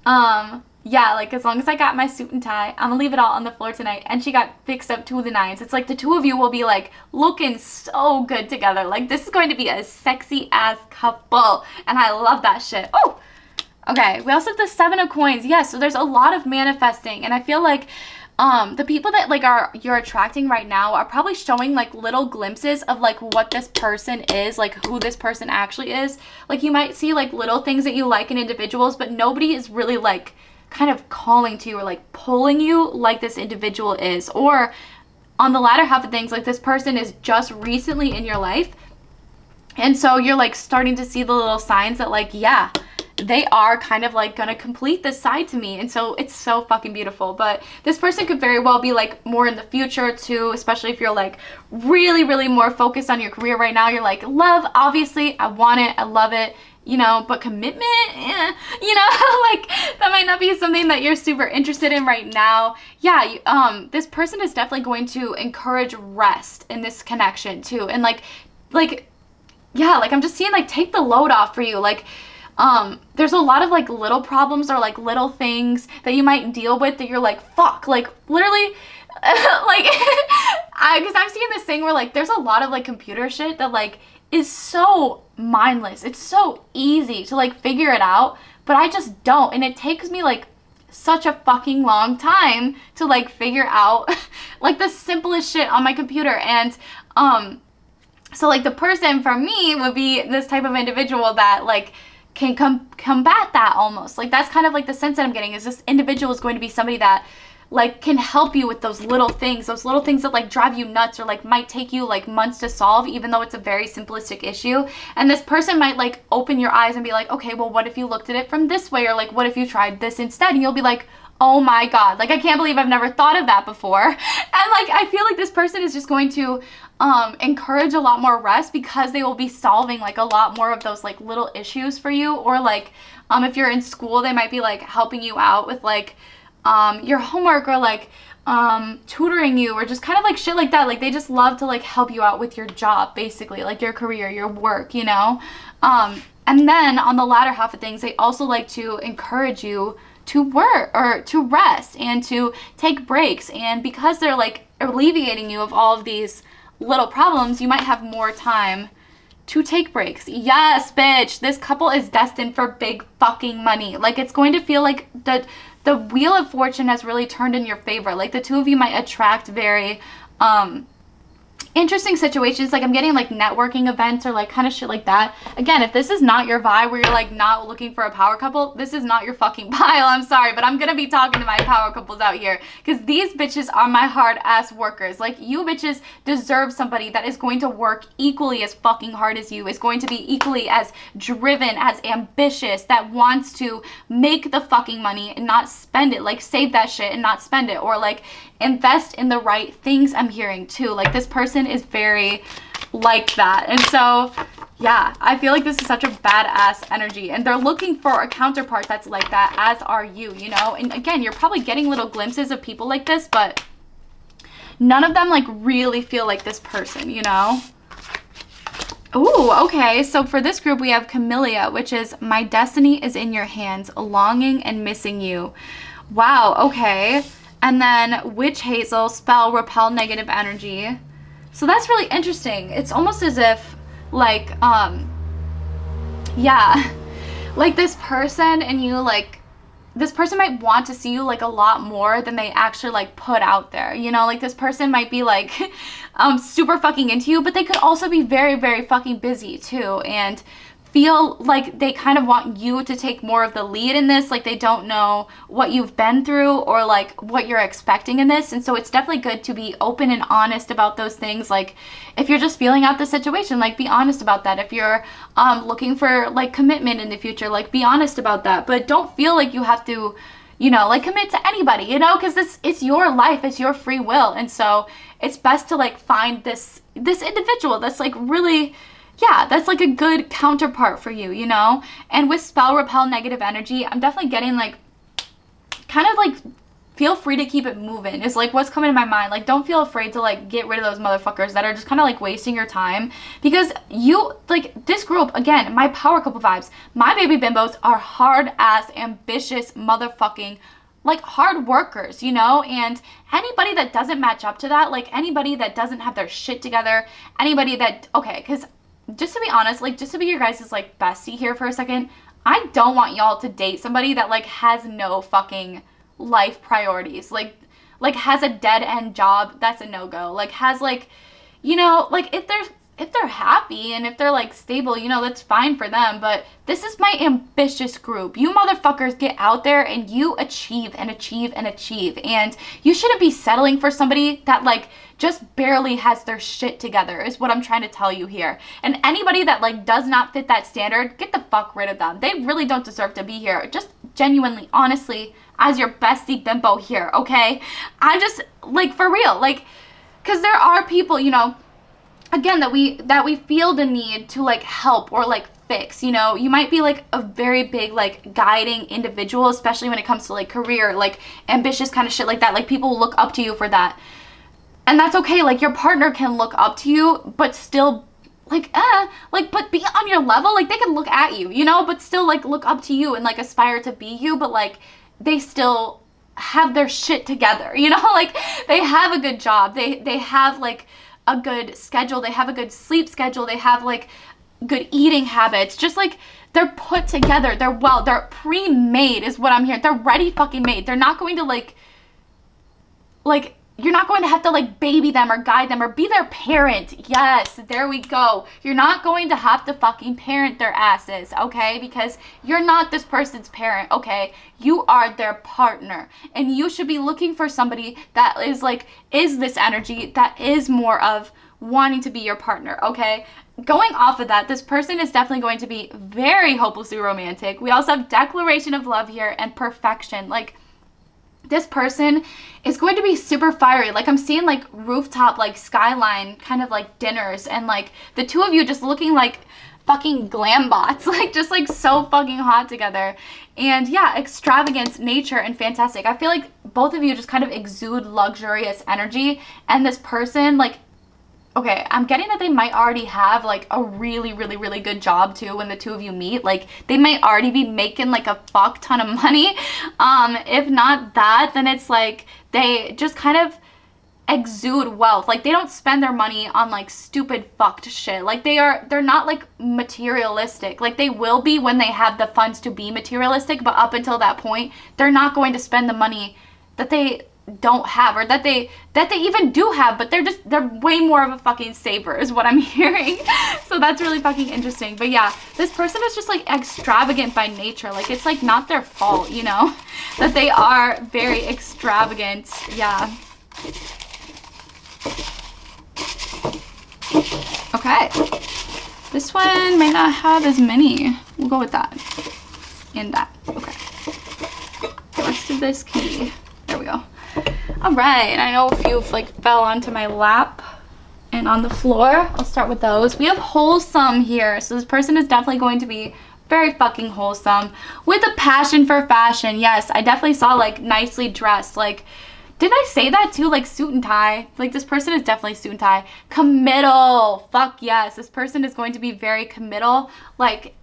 yeah, like, as long as I got my suit and tie, I'm gonna leave it all on the floor tonight. And she got fixed up to the nines. It's like the two of you will be like looking so good together. Like, this is going to be a sexy ass couple, and I love that shit. Oh, okay. We also have the 7 of coins. Yes, so there's a lot of manifesting, and I feel like the people that like you're attracting right now are probably showing like little glimpses of like what this person is, like who this person actually is. Like, you might see like little things that you like in individuals, but nobody is really like kind of calling to you or like pulling you like this individual is. Or on the latter half of things, like, this person is just recently in your life, and so you're like starting to see the little signs that like, yeah, they are kind of like gonna complete this side to me. And so it's so fucking beautiful. But this person could very well be like more in the future too, especially if you're like really, really more focused on your career right now. You're like, love, obviously, I want it, I love it, you know, but commitment, you know, like, that might not be something that you're super interested in right now. Yeah, this person is definitely going to encourage rest in this connection too. And like, yeah, like, I'm just seeing like take the load off for you. Like, there's a lot of like little problems or like little things that you might deal with that you're like, fuck, like, literally, like, because I'm seeing this thing where like there's a lot of like computer shit that like is so mindless. It's so easy to like figure it out, but I just don't. And it takes me like such a fucking long time to like figure out like the simplest shit on my computer. And, so like the person for me would be this type of individual that like can combat that almost. Like, that's kind of like the sense that I'm getting, is this individual is going to be somebody that like can help you with those little things that like drive you nuts or like might take you like months to solve, even though it's a very simplistic issue. And this person might like open your eyes and be like, okay, well, what if you looked at it from this way? Or like, what if you tried this instead? And you'll be like, oh my God, like, I can't believe I've never thought of that before. And like, I feel like this person is just going to encourage a lot more rest, because they will be solving like a lot more of those like little issues for you. Or like, if you're in school, they might be like helping you out with like your homework, or like tutoring you, or just kind of like shit like that. Like, they just love to like help you out with your job, basically, like your career, your work, you know. And then on the latter half of things, they also like to encourage you to work or to rest and to take breaks. And because they're like alleviating you of all of these little problems, you might have more time to take breaks. Yes, bitch, this couple is destined for big fucking money. Like, it's going to feel like the wheel of fortune has really turned in your favor. Like, the two of you might attract very interesting situations. Like, I'm getting like networking events or like kind of shit like that. Again, if this is not your vibe, where you're like not looking for a power couple, this is not your fucking pile. I'm sorry, but I'm gonna be talking to my power couples out here, because these bitches are my hard ass workers. Like, you bitches deserve somebody that is going to work equally as fucking hard as you, is going to be equally as driven, as ambitious, that wants to make the fucking money and not spend it. Like, save that shit and not spend it, or like invest in the right things. I'm hearing too, like, this person is very like that. And so yeah, I feel like this is such a badass energy, and they're looking for a counterpart that's like that, as are you, you know? And again, you're probably getting little glimpses of people like this, but none of them like really feel like this person, you know? Ooh, okay. So for this group, we have Camellia, which is my destiny is in your hands, longing and missing you. Wow, okay. And then Witch Hazel, spell, repel negative energy. So that's really interesting. It's almost as if like, yeah, like this person and you like, this person might want to see you like a lot more than they actually like put out there, you know? Like this person might be like super fucking into you, but they could also be very, very fucking busy too, and feel like they kind of want you to take more of the lead in this. Like they don't know what you've been through or like what you're expecting in this. And so it's definitely good to be open and honest about those things. Like if you're just feeling out the situation, like be honest about that. If you're looking for like commitment in the future, like be honest about that. But don't feel like you have to, you know, like commit to anybody, you know, because it's your life, it's your free will. And so it's best to like find this individual that's like really, yeah, that's like a good counterpart for you, you know? And with spell, repel negative energy, I'm definitely getting like, kind of like, feel free to keep it moving is like what's coming to my mind. Like don't feel afraid to like get rid of those motherfuckers that are just kind of like wasting your time, because you, like this group, again, my power couple vibes, my baby bimbos are hard ass, ambitious motherfucking like hard workers, you know? And anybody that doesn't match up to that, like anybody that doesn't have their shit together, anybody that, okay, because just to be honest, like just to be your guys' like bestie here for a second, I don't want y'all to date somebody that like has no fucking life priorities, like has a dead end job. That's a no-go. Like has like, you know, like if they're happy and if they're like stable, you know, that's fine for them. But this is my ambitious group. You motherfuckers get out there and you achieve and achieve and achieve, and you shouldn't be settling for somebody that like just barely has their shit together, is what I'm trying to tell you here. And anybody that like does not fit that standard, get the fuck rid of them. They really don't deserve to be here. Just genuinely, honestly, as your bestie bimbo here, okay? I just like, for real, like, because there are people, you know, again, that we feel the need to like help or like fix, you know. You might be like a very big like guiding individual, especially when it comes to like career, like ambitious kind of shit like that. Like people look up to you for that. And that's okay. Like your partner can look up to you, but still like, but be on your level. Like they can look at you, you know, but still like look up to you and like aspire to be you, but like they still have their shit together, you know, like they have a good job. They have like a good schedule. They have a good sleep schedule. They have like good eating habits. Just like they're put together. They're pre-made is what I'm hearing. They're ready fucking made. They're not going to like you're not going to have to like baby them or guide them or be their parent. Yes, there we go. You're not going to have to fucking parent their asses, okay? Because you're not this person's parent, okay? You are their partner. And you should be looking for somebody that is like, is this energy that is more of wanting to be your partner, okay? Going off of that, this person is definitely going to be very hopelessly romantic. We also have declaration of love here and perfection. Like, this person is going to be super fiery. Like I'm seeing like rooftop, like skyline kind of like dinners, and like the two of you just looking like fucking glam bots, like just like so fucking hot together. And yeah, extravagance, nature, and fantastic. I feel like both of you just kind of exude luxurious energy, and this person like, okay, I'm getting that they might already have like a really, really, really good job too when the two of you meet. Like they might already be making like a fuck ton of money. If not that, then it's like they just kind of exude wealth. Like they don't spend their money on like stupid fucked shit. Like they're not like materialistic. Like they will be when they have the funds to be materialistic, but up until that point, they're not going to spend the money that they don't have, or that they even do have, but they're way more of a fucking saver is what I'm hearing. So that's really fucking interesting. But yeah, this person is just like extravagant by nature. Like it's like not their fault, you know, that they are very extravagant. Yeah. Okay, this one might not have as many. We'll go with that and that. Okay, the rest of this key, there we go. All right, and I know a few like fell onto my lap. and on the floor. I'll start with those. We have wholesome here. So this person is definitely going to be very fucking wholesome with a passion for fashion. Yes, I definitely saw like nicely dressed. Like, didn't I say that too? Like suit and tie. Like this person is definitely suit and tie. Committal. Fuck yes. This person is going to be very committal. Like,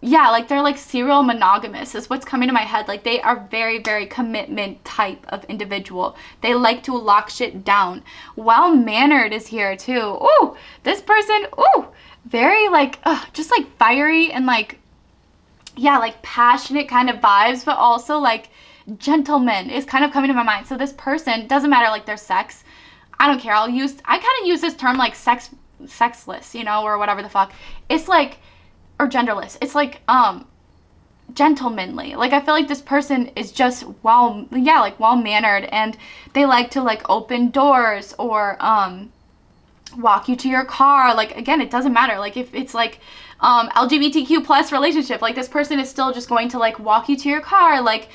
yeah, like they're like serial monogamous is what's coming to my head. Like they are very, very commitment type of individual. They like to lock shit down. Well-mannered is here too. Ooh, this person, ooh, very like, just like fiery and like, yeah, like passionate kind of vibes, but also like gentleman is kind of coming to my mind. So this person, doesn't matter like their sex. I don't care. I kind of use this term like sexless, you know, or whatever the fuck. It's like, or genderless. It's like gentlemanly. Like I feel like this person is just well-mannered, and they like to like open doors or walk you to your car. Like again, it doesn't matter. Like if it's like LGBTQ plus relationship, like this person is still just going to like walk you to your car, like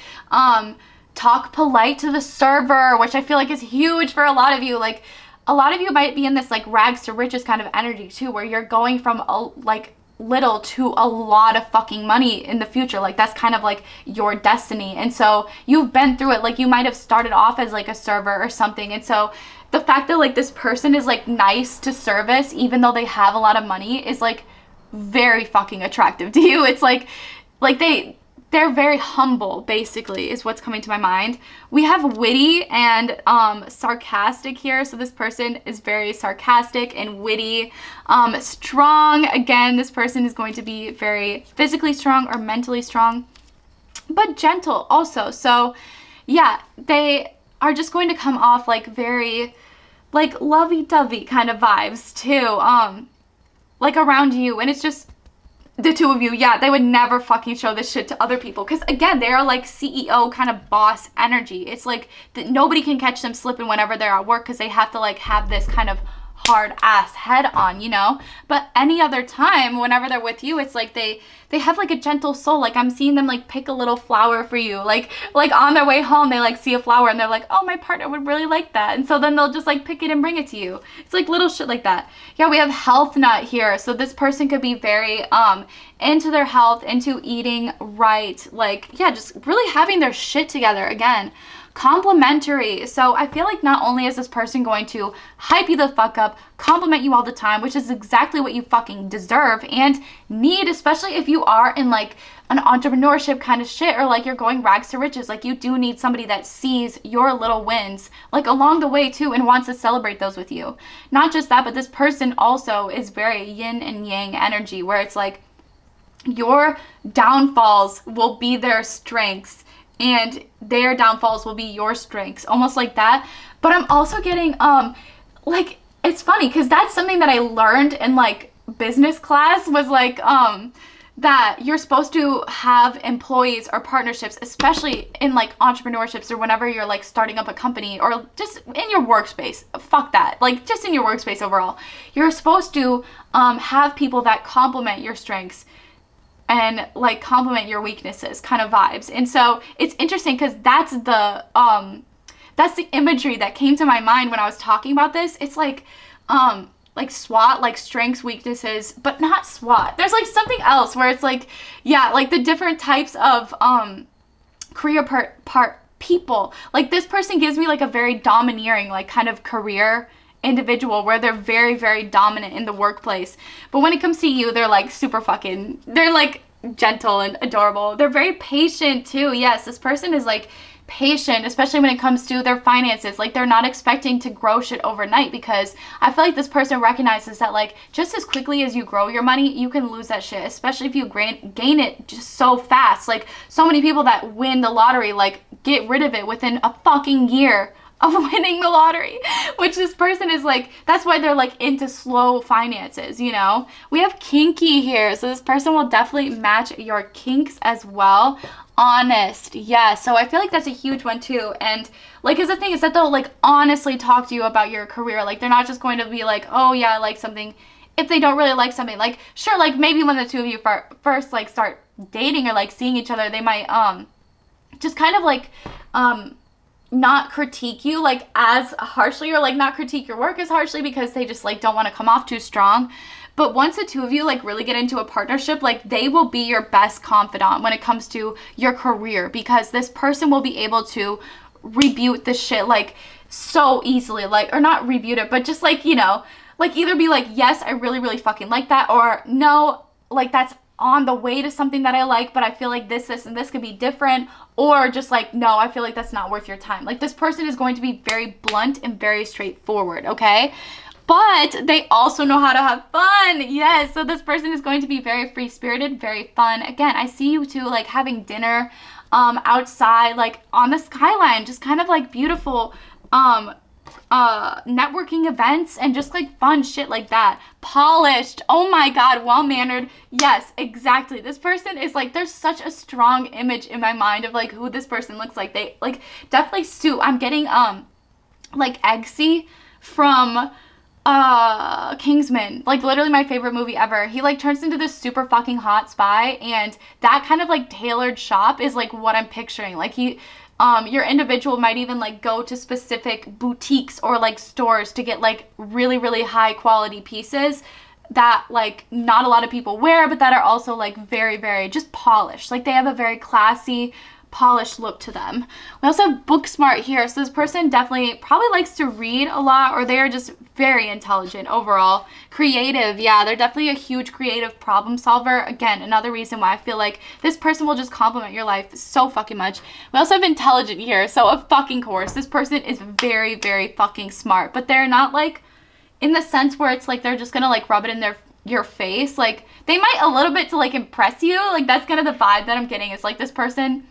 talk polite to the server, which I feel like is huge for a lot of you. Like a lot of you might be in this like rags to riches kind of energy too, where you're going from like little to a lot of fucking money in the future. Like that's kind of like your destiny, and so you've been through it. Like you might have started off as like a server or something, and so the fact that like this person is like nice to service even though they have a lot of money is like very fucking attractive to you. It's like they're very humble, basically, is what's coming to my mind. We have witty and sarcastic here. So this person is very sarcastic and witty. Strong, again, this person is going to be very physically strong or mentally strong, but gentle also. So yeah, they are just going to come off like very like lovey-dovey kind of vibes too, like around you. And it's just the two of you, yeah, they would never fucking show this shit to other people, because again, they are like CEO kind of boss energy. It's like nobody can catch them slipping whenever they're at work, because they have to like have this kind of hard ass head on, you know. But any other time whenever they're with you, it's like they have like a gentle soul. Like I'm seeing them like pick a little flower for you, like on their way home they like see a flower and they're like, oh, my partner would really like that, and so then they'll just like pick it and bring it to you. It's like little shit like that. Yeah, we have health nut here. So this person could be very into their health, into eating right, like yeah, just really having their shit together. Again, complimentary. So I feel like not only is this person going to hype you the fuck up, compliment you all the time, which is exactly what you fucking deserve and need, especially if you are in like an entrepreneurship kind of shit, or like you're going rags to riches. Like you do need somebody that sees your little wins like along the way too and wants to celebrate those with you. Not just that, but this person also is very yin and yang energy, where it's like your downfalls will be their strengths and their downfalls will be your strengths, almost like that. But I'm also getting like, it's funny because that's something that I learned in like business class, was like that you're supposed to have employees or partnerships, especially in like entrepreneurships or whenever you're like starting up a company or just in your workspace. Fuck that, like just in your workspace overall, you're supposed to have people that complement your strengths and like complement your weaknesses kind of vibes. And so it's interesting because that's the imagery that came to my mind when I was talking about this. It's like SWOT, like strengths, weaknesses, but not SWOT. There's like something else where it's like, yeah, like the different types of career part people. Like this person gives me like a very domineering like kind of career individual, where they're very, very dominant in the workplace, but when it comes to you, they're like super fucking, they're like gentle and adorable. They're very patient too. Yes, this person is like patient, especially when it comes to their finances. Like they're not expecting to grow shit overnight, because I feel like this person recognizes that like just as quickly as you grow your money, you can lose that shit, especially if you gain it just so fast. Like so many people that win the lottery like get rid of it within a fucking year of winning the lottery, which this person is like, that's why they're like into slow finances, you know. We have kinky here, so this person will definitely match your kinks as well. Honest, yeah, so I feel like that's a huge one too. And like, is the thing is that they'll like honestly talk to you about your career. Like they're not just going to be like, oh yeah, I like something, if they don't really like something. Like sure, like maybe when the two of you first like start dating or like seeing each other, they might just kind of like not critique you like as harshly, or like not critique your work as harshly, because they just like don't want to come off too strong. But once the two of you like really get into a partnership, like they will be your best confidant when it comes to your career, because this person will be able to rebuke this shit like so easily, like, or not rebuke it, but just like, you know, like either be like, yes, I really, really fucking like that, or no, like that's on the way to something that I like, but I feel like this, and this could be different, or just like, no, I feel like that's not worth your time. Like this person is going to be very blunt and very straightforward, okay? But they also know how to have fun. Yes, so this person is going to be very free-spirited, very fun. Again, I see you two like having dinner outside, like on the skyline, just kind of like beautiful networking events and just like fun shit like that. Polished, oh my god, well-mannered. Yes, exactly. This person is like, there's such a strong image in my mind of like who this person looks like. They like definitely suit. I'm getting like 𝙂𝙁𝙀𝘾𝙆 from Kingsman, like literally my favorite movie ever. He like turns into this super fucking hot spy, and that kind of like tailored shop is like what I'm picturing. Like he your individual might even like go to specific boutiques or like stores to get like really, really high quality pieces that like not a lot of people wear, but that are also like very, very just polished. Like they have a very classy, polished look to them. We also have book smart here. So this person definitely probably likes to read a lot, or they are just very intelligent overall. Creative, yeah, they're definitely a huge creative problem solver. Again, another reason why I feel like this person will just complement your life so fucking much. We also have intelligent here, so of fucking course, this person is very, very fucking smart, but they're not like in the sense where it's like they're just gonna like rub it in your face. Like they might a little bit to like impress you. Like that's kind of the vibe that I'm getting, is like this person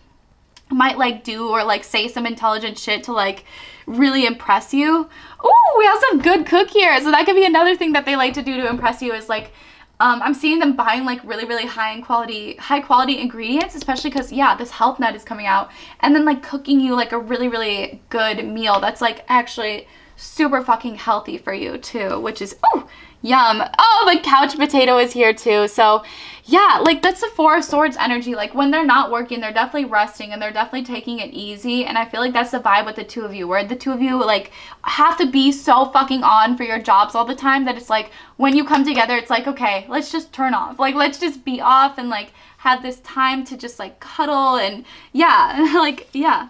might like do or like say some intelligent shit to like really impress you. Ooh, we also have good cook here, so that could be another thing that they like to do to impress you, is like I'm seeing them buying like really, really high quality ingredients, especially because yeah, this health nut is coming out, and then like cooking you like a really, really good meal that's like actually super fucking healthy for you too, which is oh yum. Oh, the couch potato is here too. So yeah, like that's the Four of Swords energy. Like when they're not working, they're definitely resting and they're definitely taking it easy. And I feel like that's the vibe with the two of you, where the two of you like have to be so fucking on for your jobs all the time that it's like when you come together, it's like, okay, let's just turn off. Like let's just be off and like have this time to just like cuddle and yeah, like yeah.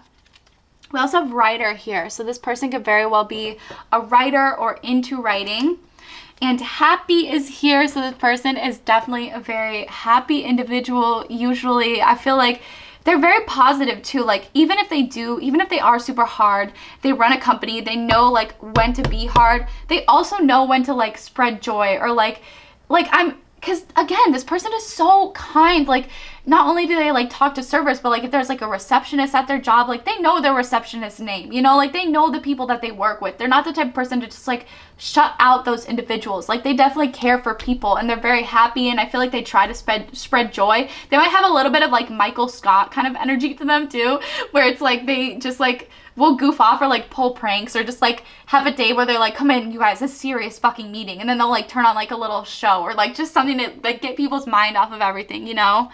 We also have writer here. So this person could very well be a writer or into writing. And happy is here, so this person is definitely a very happy individual. Usually, I feel like they're very positive too. Like even if they are super hard, they run a company, they know like when to be hard. They also know when to like spread joy, or because again, this person is so kind. Like not only do they like talk to servers, but like if there's like a receptionist at their job, like they know their receptionist's name, you know, like they know the people that they work with. They're not the type of person to just like shut out those individuals. Like they definitely care for people and they're very happy, and I feel like they try to spread joy. They might have a little bit of like Michael Scott kind of energy to them too, where it's like they just like will goof off or like pull pranks, or just like have a day where they're like, come in you guys, a serious fucking meeting, and then they'll like turn on like a little show or like just something to like get people's mind off of everything, you know.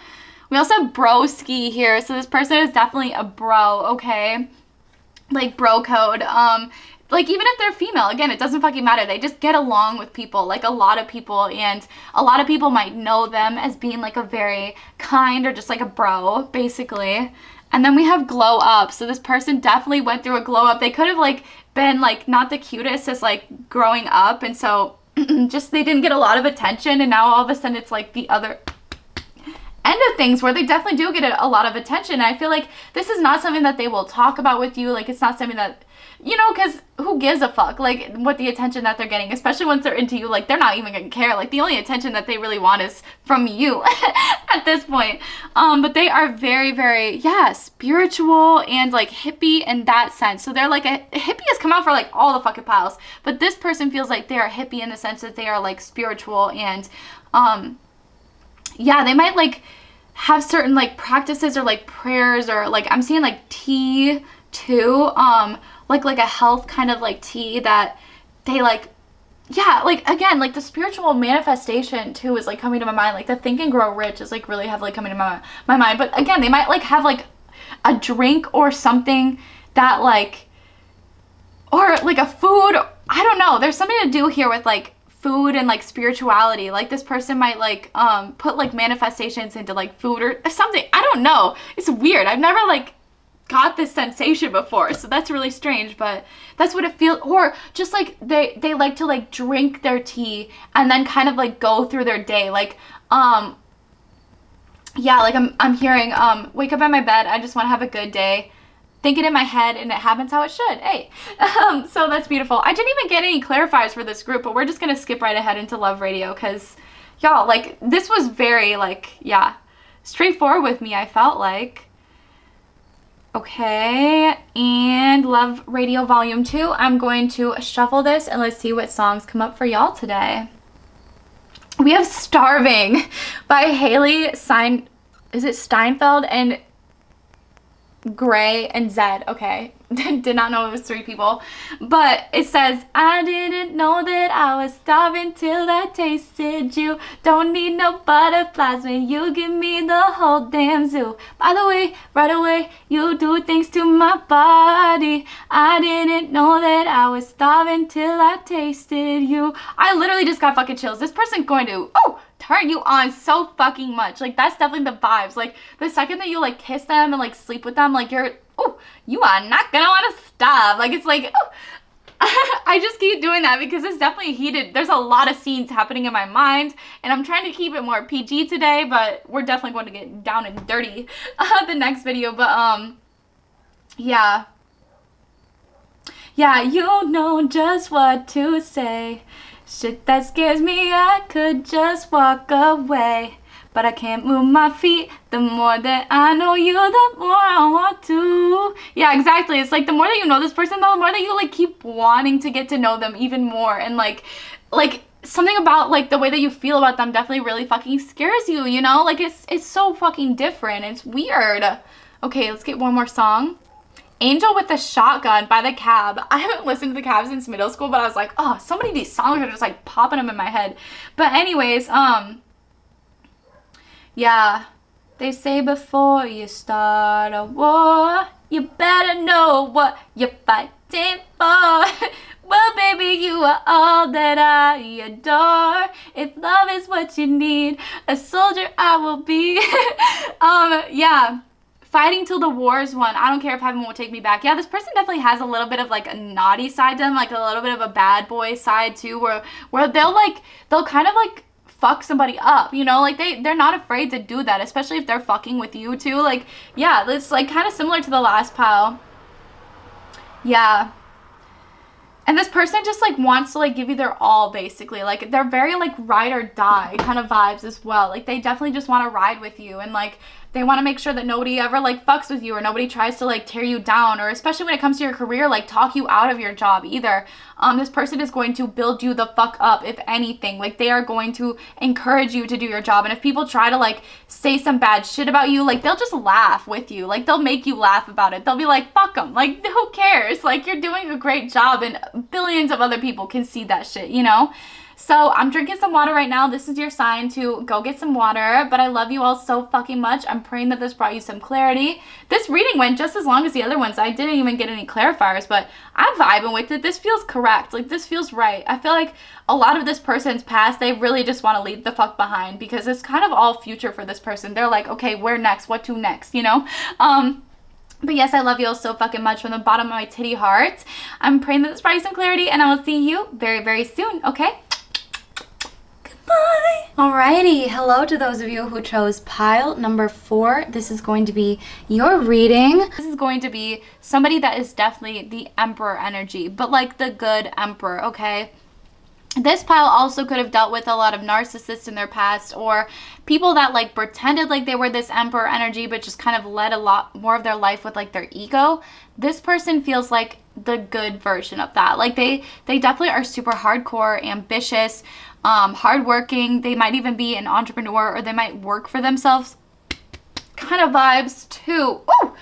We also have broski here, so this person is definitely a bro, okay, like bro code. Like even if they're female, again, it doesn't fucking matter. They just get along with people, like a lot of people, and a lot of people might know them as being like a very kind or just like a bro, basically. And then we have glow up. So this person definitely went through a glow up. They could have like been like not the cutest as like growing up, and so just they didn't get a lot of attention, and now all of a sudden it's like the other end of things where they definitely do get a lot of attention. And I feel like this is not something that they will talk about with you. Like it's not something that, you know, because who gives a fuck like what the attention that they're getting, especially once they're into you. Like they're not even gonna care. Like the only attention that they really want is from you at this point. But they are very, very spiritual and like hippie in that sense. So they're like a hippie has come out for like all the fucking piles, but this person feels like they are hippie in the sense that they are like spiritual, and yeah, they might like have certain like practices or like prayers, or like I'm seeing like tea too, like a health kind of like tea that they like, yeah, like again, like the spiritual manifestation too is like coming to my mind. Like the Think and Grow Rich is like really heavily coming to my mind. But again, they might like have like a drink or something that like or like a food, I don't know. There's something to do here with like food and like spirituality. Like this person might like put like manifestations into like food or something. I don't know. It's weird. I've never like got this sensation before, so that's really strange, but that's what it feels. Or just like they like to like drink their tea and then kind of like go through their day, like yeah, like I'm hearing wake up in my bed, I just want to have a good day, think it in my head, and it happens how it should. Hey. So that's beautiful. I didn't even get any clarifiers for this group, but we're just gonna skip right ahead into love radio, because y'all, like, this was very like, yeah, straightforward with me, I felt like. Okay, and Love Radio Volume 2. I'm going to shuffle this and let's see what songs come up for y'all today. We have Starving by Haley Steinfeld and Gray and Zed. Okay, did not know it was 3 people, but it says, I didn't know that I was starving till I tasted you. Don't need no butterflies when you give me the whole damn zoo. By the way, right away, you do things to my body. I didn't know that I was starving till I tasted you. I literally just got fucking chills. This person's going to, turn you on so fucking much. Like, that's definitely the vibes. Like, the second that you like kiss them and like sleep with them, like you are not gonna want to stop. Like, it's like, I just keep doing that because it's definitely heated. There's a lot of scenes happening in my mind, and I'm trying to keep it more PG today, but we're definitely going to get down and dirty the next video. But yeah, you know just what to say. Shit that scares me, I could just walk away, but I can't move my feet. The more that I know you, the more I want to. Yeah, exactly. It's like the more that you know this person, the more that you like keep wanting to get to know them even more. And like something about like the way that you feel about them definitely really fucking scares you, you know? Like it's so fucking different. It's weird. Okay, let's get one more song. Angel with a Shotgun by The Cab. I haven't listened to The Cab since middle school, but I was like, oh, so many of these songs are just like popping them in my head. But anyways, yeah, they say before you start a war, you better know what you're fighting for. Well, baby, you are all that I adore. If love is what you need, a soldier I will be. Yeah. Fighting till the war's won. I don't care if heaven won't take me back. Yeah, this person definitely has a little bit of like a naughty side to them, like a little bit of a bad boy side too, where they'll kind of like fuck somebody up, you know? Like they're not afraid to do that, especially if they're fucking with you too. Like, yeah, it's like kind of similar to the last pile. Yeah. And this person just like wants to like give you their all, basically. Like they're very like ride or die kind of vibes as well. Like they definitely just want to ride with you, and like they want to make sure that nobody ever like fucks with you, or nobody tries to like tear you down, or especially when it comes to your career, like talk you out of your job either. This person is going to build you the fuck up, if anything. Like they are going to encourage you to do your job, and if people try to like say some bad shit about you, like they'll just laugh with you. Like they'll make you laugh about it. They'll be like, fuck them, like who cares? Like you're doing a great job, and billions of other people can see that shit, you know? So I'm drinking some water right now. This is your sign to go get some water. But I love you all so fucking much. I'm praying that this brought you some clarity. This reading went just as long as the other ones. I didn't even get any clarifiers, but I'm vibing with it. This feels correct. Like, this feels right. I feel like a lot of this person's past, they really just want to leave the fuck behind, because it's kind of all future for this person. They're like, okay, where next? What to next? You know? But yes, I love you all so fucking much from the bottom of my titty heart. I'm praying that this brought you some clarity, and I will see you very, very soon, okay? Bye. Alrighty, hello to those of you who chose pile number 4. This is going to be your reading. This is going to be somebody that is definitely the Emperor energy, but like the good Emperor, okay? This pile also could have dealt with a lot of narcissists in their past, or people that like pretended like they were this Emperor energy but just kind of led a lot more of their life with like their ego. This person feels like the good version of that. Like they definitely are super hardcore, ambitious, hardworking. They might even be an entrepreneur, or they might work for themselves kind of vibes too. Ooh,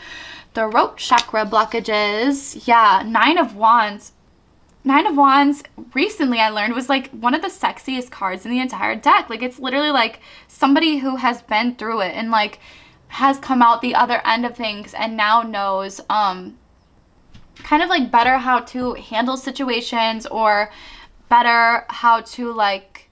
throat chakra blockages. Yeah, 9 of Wands. 9 of Wands, recently I learned, was like one of the sexiest cards in the entire deck. Like it's literally like somebody who has been through it and like has come out the other end of things and now knows kind of like better how to handle situations, or better how to like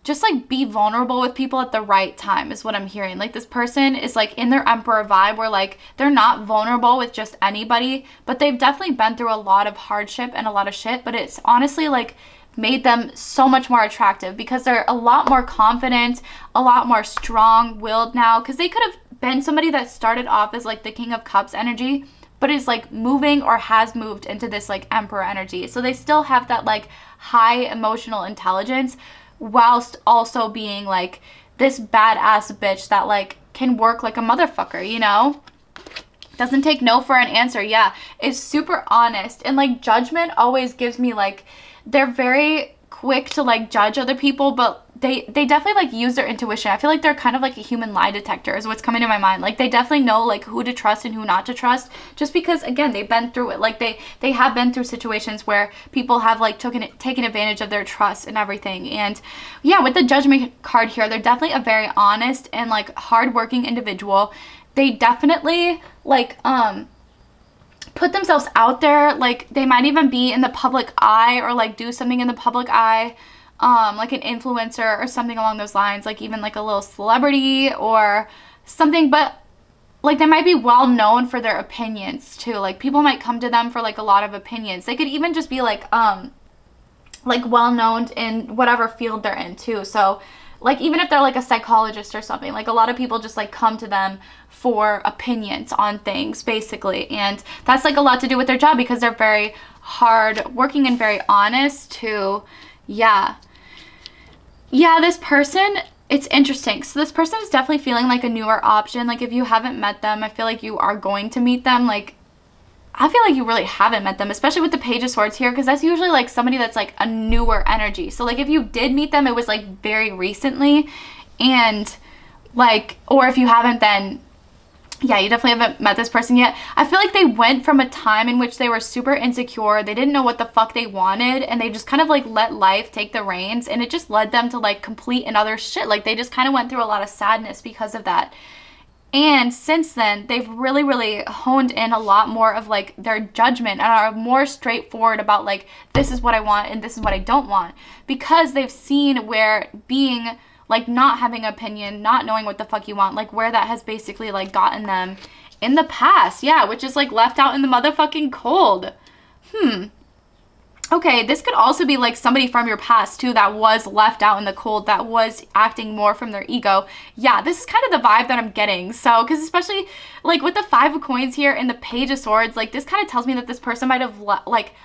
just like be vulnerable with people at the right time is what I'm hearing. Like this person is like in their emperor vibe, where like they're not vulnerable with just anybody, but they've definitely been through a lot of hardship and a lot of shit, but it's honestly like made them so much more attractive because they're a lot more confident, a lot more strong-willed now, because they could have been somebody that started off as like the King of Cups energy, but is like moving or has moved into this like Emperor energy. So they still have that like high emotional intelligence, whilst also being like this badass bitch that like can work like a motherfucker, you know? Doesn't take no for an answer. Yeah, is super honest. And like judgment always gives me like, they're very quick to like judge other people, but they definitely like use their intuition. I feel like they're kind of like a human lie detector is what's coming to my mind. Like they definitely know like who to trust and who not to trust, just because again they've been through it. Like they have been through situations where people have like taken advantage of their trust and everything. And yeah, with the Judgment card here, they're definitely a very honest and like hardworking individual. They definitely like put themselves out there. Like they might even be in the public eye, or like do something in the public eye, like an influencer or something along those lines, like even like a little celebrity or something. But like they might be well known for their opinions too. Like people might come to them for like a lot of opinions. They could even just be like well known in whatever field they're in too. So like even if they're like a psychologist or something, like a lot of people just like come to them for opinions on things basically. And that's like a lot to do with their job, because they're very hard working and very honest too. Yeah, this person, it's interesting. So this person is definitely feeling like a newer option. Like if you haven't met them, I feel like you are going to meet them. Like I feel like you really haven't met them, especially with the Page of Swords here, because that's usually like somebody that's like a newer energy. So like if you did meet them, it was like very recently, and like, or if you haven't, then yeah, you definitely haven't met this person yet. I feel like they went from a time in which they were super insecure, they didn't know what the fuck they wanted, and they just kind of like let life take the reins, and it just led them to like complete and other shit. Like they just kind of went through a lot of sadness because of that. And since then, they've really, really honed in a lot more of like their judgment, and are more straightforward about like, this is what I want and this is what I don't want, because they've seen where being like not having an opinion, not knowing what the fuck you want, like where that has basically like gotten them in the past. Yeah, which is like left out in the motherfucking cold. Okay, this could also be like somebody from your past too that was left out in the cold, that was acting more from their ego. Yeah, this is kind of the vibe that I'm getting. So, because especially like with the 5 of Coins here and the Page of Swords, like this kind of tells me that this person might have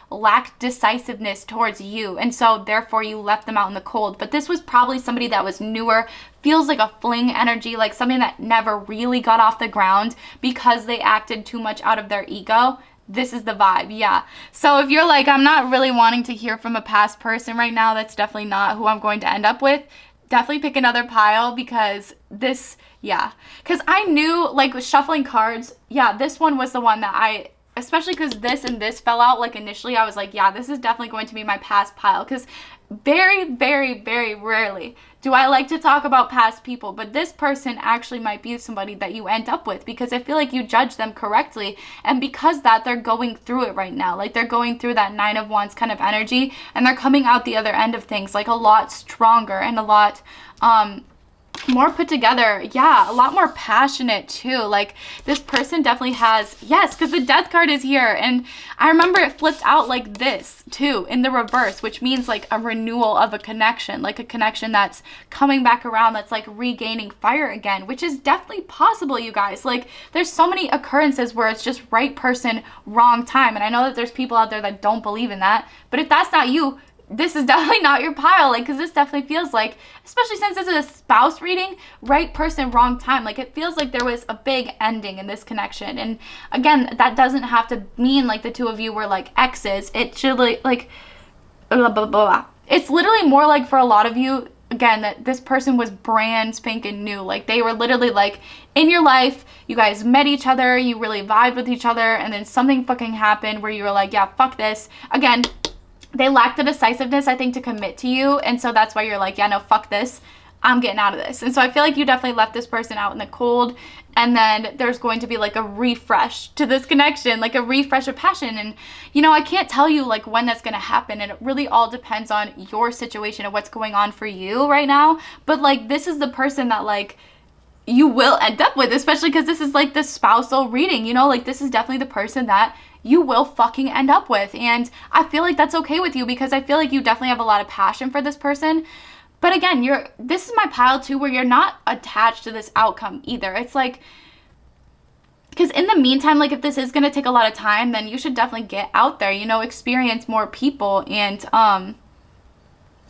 lacked decisiveness towards you, and so therefore you left them out in the cold. But this was probably somebody that was newer, feels like a fling energy, like something that never really got off the ground because they acted too much out of their ego. This is the vibe, yeah. So if you're like, I'm not really wanting to hear from a past person right now, that's definitely not who I'm going to end up with, definitely pick another pile, because this, yeah. Because I knew, like, with shuffling cards, yeah, this one was the one that I, especially because this and this fell out, like, initially, I was like, yeah, this is definitely going to be my past pile, because very, very, very rarely do I like to talk about past people, but this person actually might be somebody that you end up with, because I feel like you judge them correctly, and because that they're going through it right now. Like they're going through that 9 of Wands kind of energy, and they're coming out the other end of things like a lot stronger and a lot more put together. Yeah, a lot more passionate too. Like this person definitely has, yes, because the Death card is here, and I remember it flipped out like this too in the reverse, which means like a renewal of a connection, like a connection that's coming back around, that's like regaining fire again, which is definitely possible, you guys. Like there's so many occurrences where it's just right person, wrong time, and I know that there's people out there that don't believe in that, but if that's not you, this is definitely not your pile, like, because this definitely feels like, especially since this is a spouse reading, right person, wrong time. Like, it feels like there was a big ending in this connection. And again, that doesn't have to mean like the two of you were like exes. It should like blah, blah, blah. It's literally more like for a lot of you, again, that this person was brand spanking new. Like they were literally like in your life, you guys met each other, you really vibed with each other, and then something fucking happened where you were like, yeah, fuck this. Again, they lack the decisiveness, I think, to commit to you, and so that's why you're like, yeah, no, fuck this. I'm getting out of this. And so I feel like you definitely left this person out in the cold, and then there's going to be like a refresh to this connection, like a refresh of passion. And you know, I can't tell you like when that's going to happen, and it really all depends on your situation and what's going on for you right now. But like, this is the person that like you will end up with, especially because this is like the spousal reading, you know, like this is definitely the person that you will fucking end up with. And I feel like that's okay with you, because I feel like you definitely have a lot of passion for this person. But again, this is my pile too, where you're not attached to this outcome either. It's like, because in the meantime, like if this is going to take a lot of time, then you should definitely get out there, you know, experience more people, and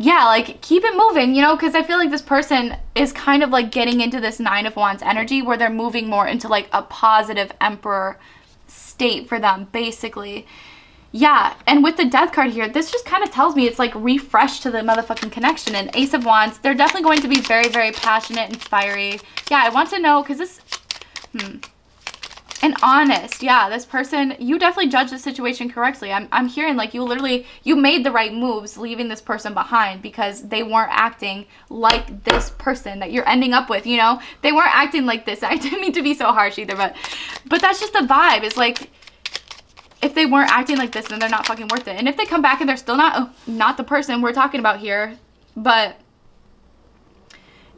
yeah, like keep it moving, you know, because I feel like this person is kind of like getting into this Nine of Wands energy, where they're moving more into like a positive Emperor state for them, basically. Yeah, and with the Death card here, this just kind of tells me it's like refresh to the motherfucking connection. And Ace of Wands, they're definitely going to be very, very passionate and fiery. Yeah, I want to know, because this, and honest. Yeah, this person, you definitely judged the situation correctly. I'm hearing like you made the right moves leaving this person behind, because they weren't acting like this person that you're ending up with, you know? They weren't acting like this. I didn't mean to be so harsh either, but that's just the vibe. It's like, if they weren't acting like this, then they're not fucking worth it. And if they come back and they're still not the person we're talking about here, but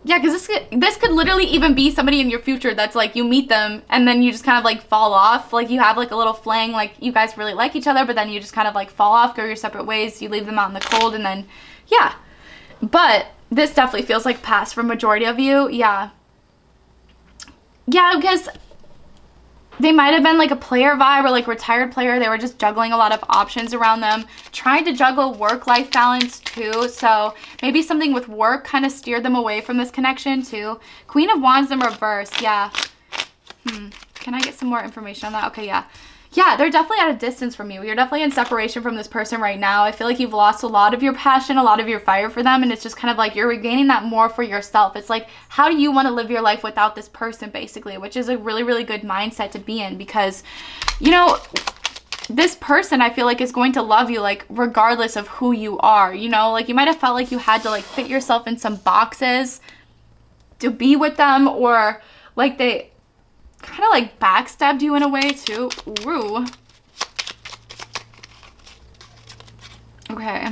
yeah, because this could literally even be somebody in your future that's like, you meet them and then you just kind of like fall off. Like you have like a little fling, like you guys really like each other, but then you just kind of like fall off, go your separate ways, you leave them out in the cold, and then yeah. But this definitely feels like past for majority of you. Yeah, because they might have been like a player vibe, or like retired player. They were just juggling a lot of options around them, trying to juggle work-life balance too. So maybe something with work kind of steered them away from this connection too. Queen of Wands in reverse. Yeah. Can I get some more information on that? Okay, yeah. Yeah, they're definitely at a distance from you. You're definitely in separation from this person right now. I feel like you've lost a lot of your passion, a lot of your fire for them, and it's just kind of like you're regaining that more for yourself. It's like, how do you want to live your life without this person, basically, which is a really, really good mindset to be in, because, you know, this person, I feel like, is going to love you, like, regardless of who you are, you know? Like, you might have felt like you had to, like, fit yourself in some boxes to be with them, or, like, they kind of like backstabbed you in a way too. Ooh. Okay.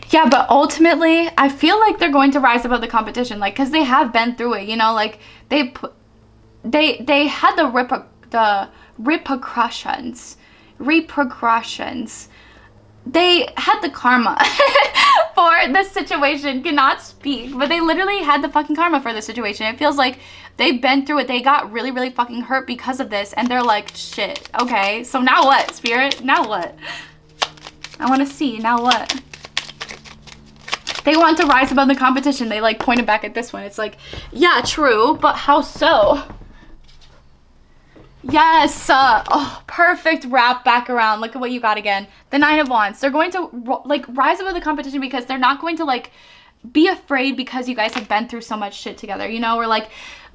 Yeah, but ultimately, I feel like they're going to rise above the competition, like, because they have been through it, you know, like, they had the repercussions. They had the karma for this situation. Cannot speak, but they literally had the fucking karma for this situation. It feels like they've been through it. They got really, really fucking hurt because of this, and they're like, shit, okay, so now what, Spirit? Now what? I want to see, now what? They want to rise above the competition. They like pointed back at this one. It's like, yeah, true, but how so? Yes, oh, perfect wrap back around. Look at what you got again. The Nine of Wands. They're going to like rise above the competition, because they're not going to like be afraid because you guys have been through so much shit together, you know, or like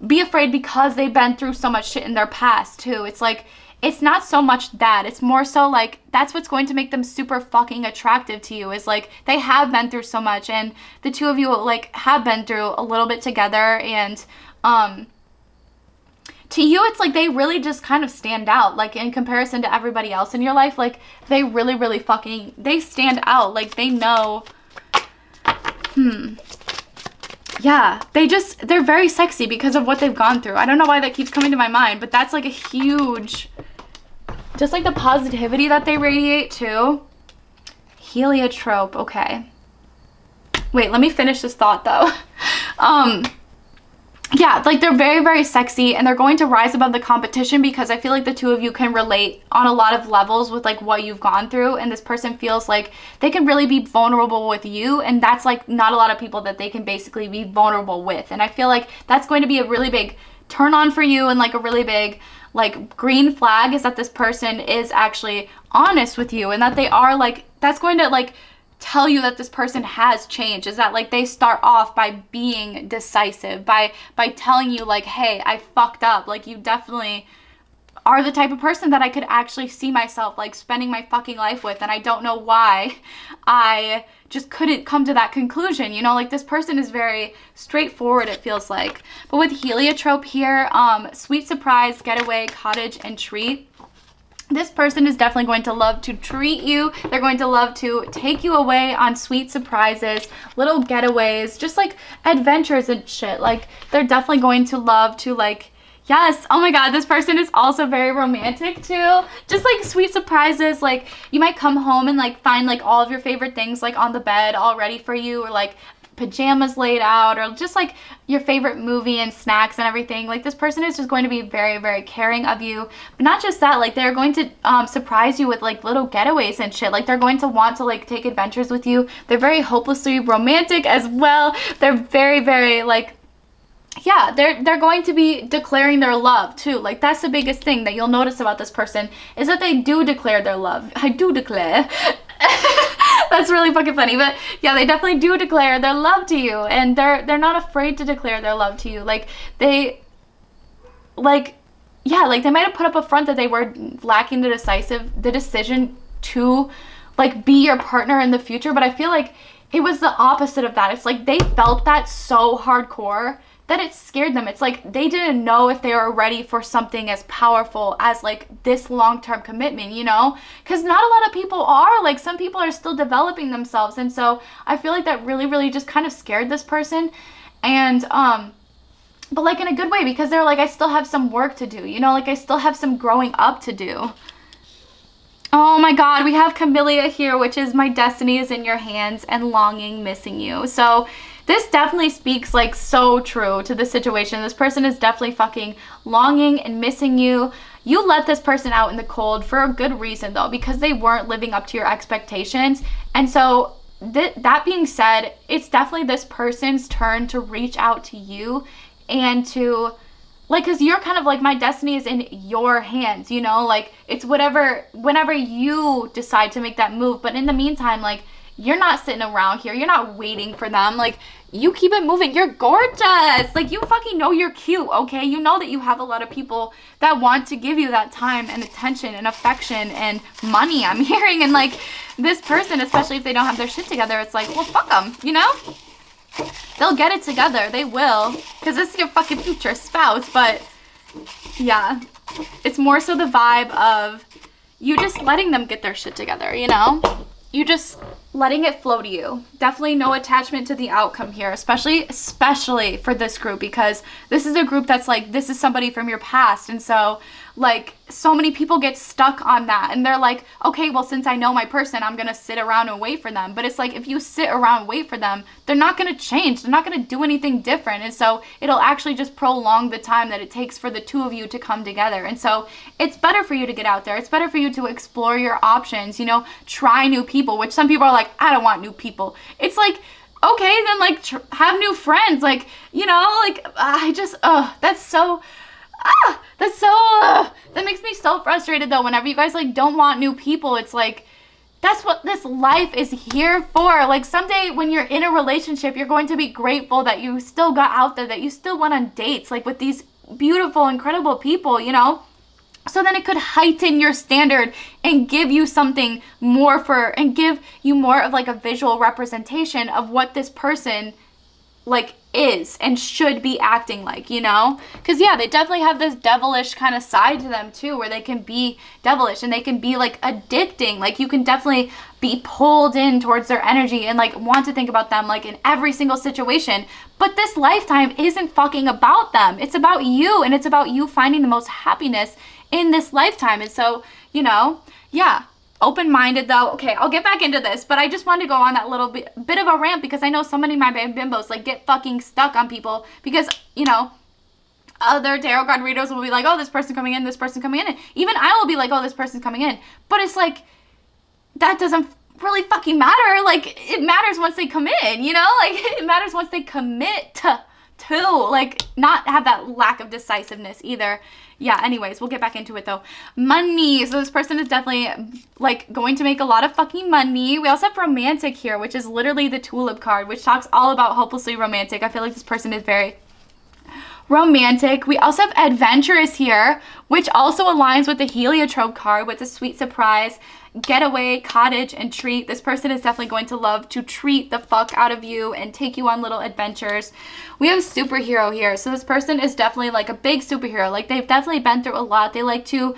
be afraid because they've been through so much shit in their past too. It's like, it's not so much that, it's more so like, that's what's going to make them super fucking attractive to you, is like, they have been through so much, and the two of you like have been through a little bit together, and to you, it's like they really just kind of stand out, like in comparison to everybody else in your life. Like they really, really fucking, they stand out. Like they know, yeah, they're very sexy because of what they've gone through. I don't know why that keeps coming to my mind, but that's like a huge, just like the positivity that they radiate too. Heliotrope, okay. Wait, let me finish this thought though. Yeah, like they're very, very sexy, and they're going to rise above the competition, because I feel like the two of you can relate on a lot of levels with like what you've gone through, and this person feels like they can really be vulnerable with you, and that's like not a lot of people that they can basically be vulnerable with. And I feel like that's going to be a really big turn on for you, and like a really big like green flag is that this person is actually honest with you, and that they are like, that's going to like tell you that this person has changed, is that like they start off by being decisive, by telling you like, hey, I fucked up, like you definitely are the type of person that I could actually see myself like spending my fucking life with, and I don't know why I just couldn't come to that conclusion. You know, like this person is very straightforward, it feels like. But with heliotrope here, sweet surprise, getaway, cottage, and treat. This person is definitely going to love to treat you. They're going to love to take you away on sweet surprises, little getaways, just like adventures and shit. Like they're definitely going to love to like, yes, oh my god, this person is also very romantic too. Just like sweet surprises, like you might come home and like find like all of your favorite things like on the bed all ready for you, or like pajamas laid out, or just like your favorite movie and snacks and everything. Like this person is just going to be very, very caring of you. But not just that, like they're going to surprise you with like little getaways and shit. Like they're going to want to like take adventures with you. They're very hopelessly romantic as well. They're very, very like, yeah, they're going to be declaring their love too. Like that's the biggest thing that you'll notice about this person, is that they do declare their love. I do declare. That's really fucking funny. But yeah, they definitely do declare their love to you, and they're not afraid to declare their love to you. Like they, like, yeah, like they might have put up a front that they were lacking the decision to like be your partner in the future, but I feel like it was the opposite of that. It's like they felt that so hardcore that it scared them. It's like they didn't know if they were ready for something as powerful as like this long-term commitment, you know? Because not a lot of people are. Like some people are still developing themselves, and so I feel like that really, really just kind of scared this person. And but like in a good way, because they're like, I still have some work to do, you know? Like I still have some growing up to do. Oh my god, we have Camellia here, which is my destiny is in your hands and longing, missing you. So this definitely speaks like so true to the situation. This person is definitely fucking longing and missing you. You let this person out in the cold for a good reason though, because they weren't living up to your expectations. And so that being said, it's definitely this person's turn to reach out to you and to like, because you're kind of like, my destiny is in your hands, you know? Like it's whenever you decide to make that move. But in the meantime, like, you're not sitting around here. You're not waiting for them. Like, you keep it moving. You're gorgeous. Like, you fucking know you're cute, okay? You know that you have a lot of people that want to give you that time and attention and affection and money, I'm hearing. And, like, this person, especially if they don't have their shit together, it's like, well, fuck them, you know? They'll get it together. They will. Because this is your fucking future spouse. But, yeah. It's more so the vibe of you just letting them get their shit together, you know? You just letting it flow to you. Definitely no attachment to the outcome here, especially for this group, because this is a group that's like, this is somebody from your past. And so like so many people get stuck on that, and they're like, okay, well, since I know my person, I'm gonna sit around and wait for them. But it's like, if you sit around and wait for them, they're not gonna change. They're not gonna do anything different. And so it'll actually just prolong the time that it takes for the two of you to come together. And so it's better for you to get out there. It's better for you to explore your options, you know, try new people, which some people are like, I don't want new people. It's like, okay, then like have new friends. Like, you know, like that makes me so frustrated though. Whenever you guys like don't want new people, it's like, that's what this life is here for. Like someday when you're in a relationship, you're going to be grateful that you still got out there, that you still went on dates like with these beautiful, incredible people, you know? So then it could heighten your standard and give you something more and give you more of like a visual representation of what this person like is and should be acting like, you know? Because yeah, they definitely have this devilish kind of side to them too, where they can be devilish and they can be like addicting. Like you can definitely be pulled in towards their energy and like want to think about them like in every single situation. But this lifetime isn't fucking about them. It's about you, and it's about you finding the most happiness in this lifetime. And so, you know, yeah, open-minded though. Okay, I'll get back into this, but I just wanted to go on that little bit of a rant, because I know so many of my bimbos like get fucking stuck on people because, you know, other tarot card readers will be like, oh, this person coming in, this person coming in. And even I will be like, oh, this person's coming in. But it's like, that doesn't really fucking matter. Like, it matters once they come in, you know? Like, it matters once they commit to like not have that lack of decisiveness either. Yeah, anyways, we'll get back into it though. Money. So this person is definitely like going to make a lot of fucking money. We also have romantic here, which is literally the tulip card, which talks all about hopelessly romantic. I feel like this person is very romantic. We also have adventurous here, which also aligns with the heliotrope card with the sweet surprise, getaway, cottage, and treat. This person is definitely going to love to treat the fuck out of you and take you on little adventures. We have superhero here. So this person is definitely like a big superhero. Like they've definitely been through a lot. They like to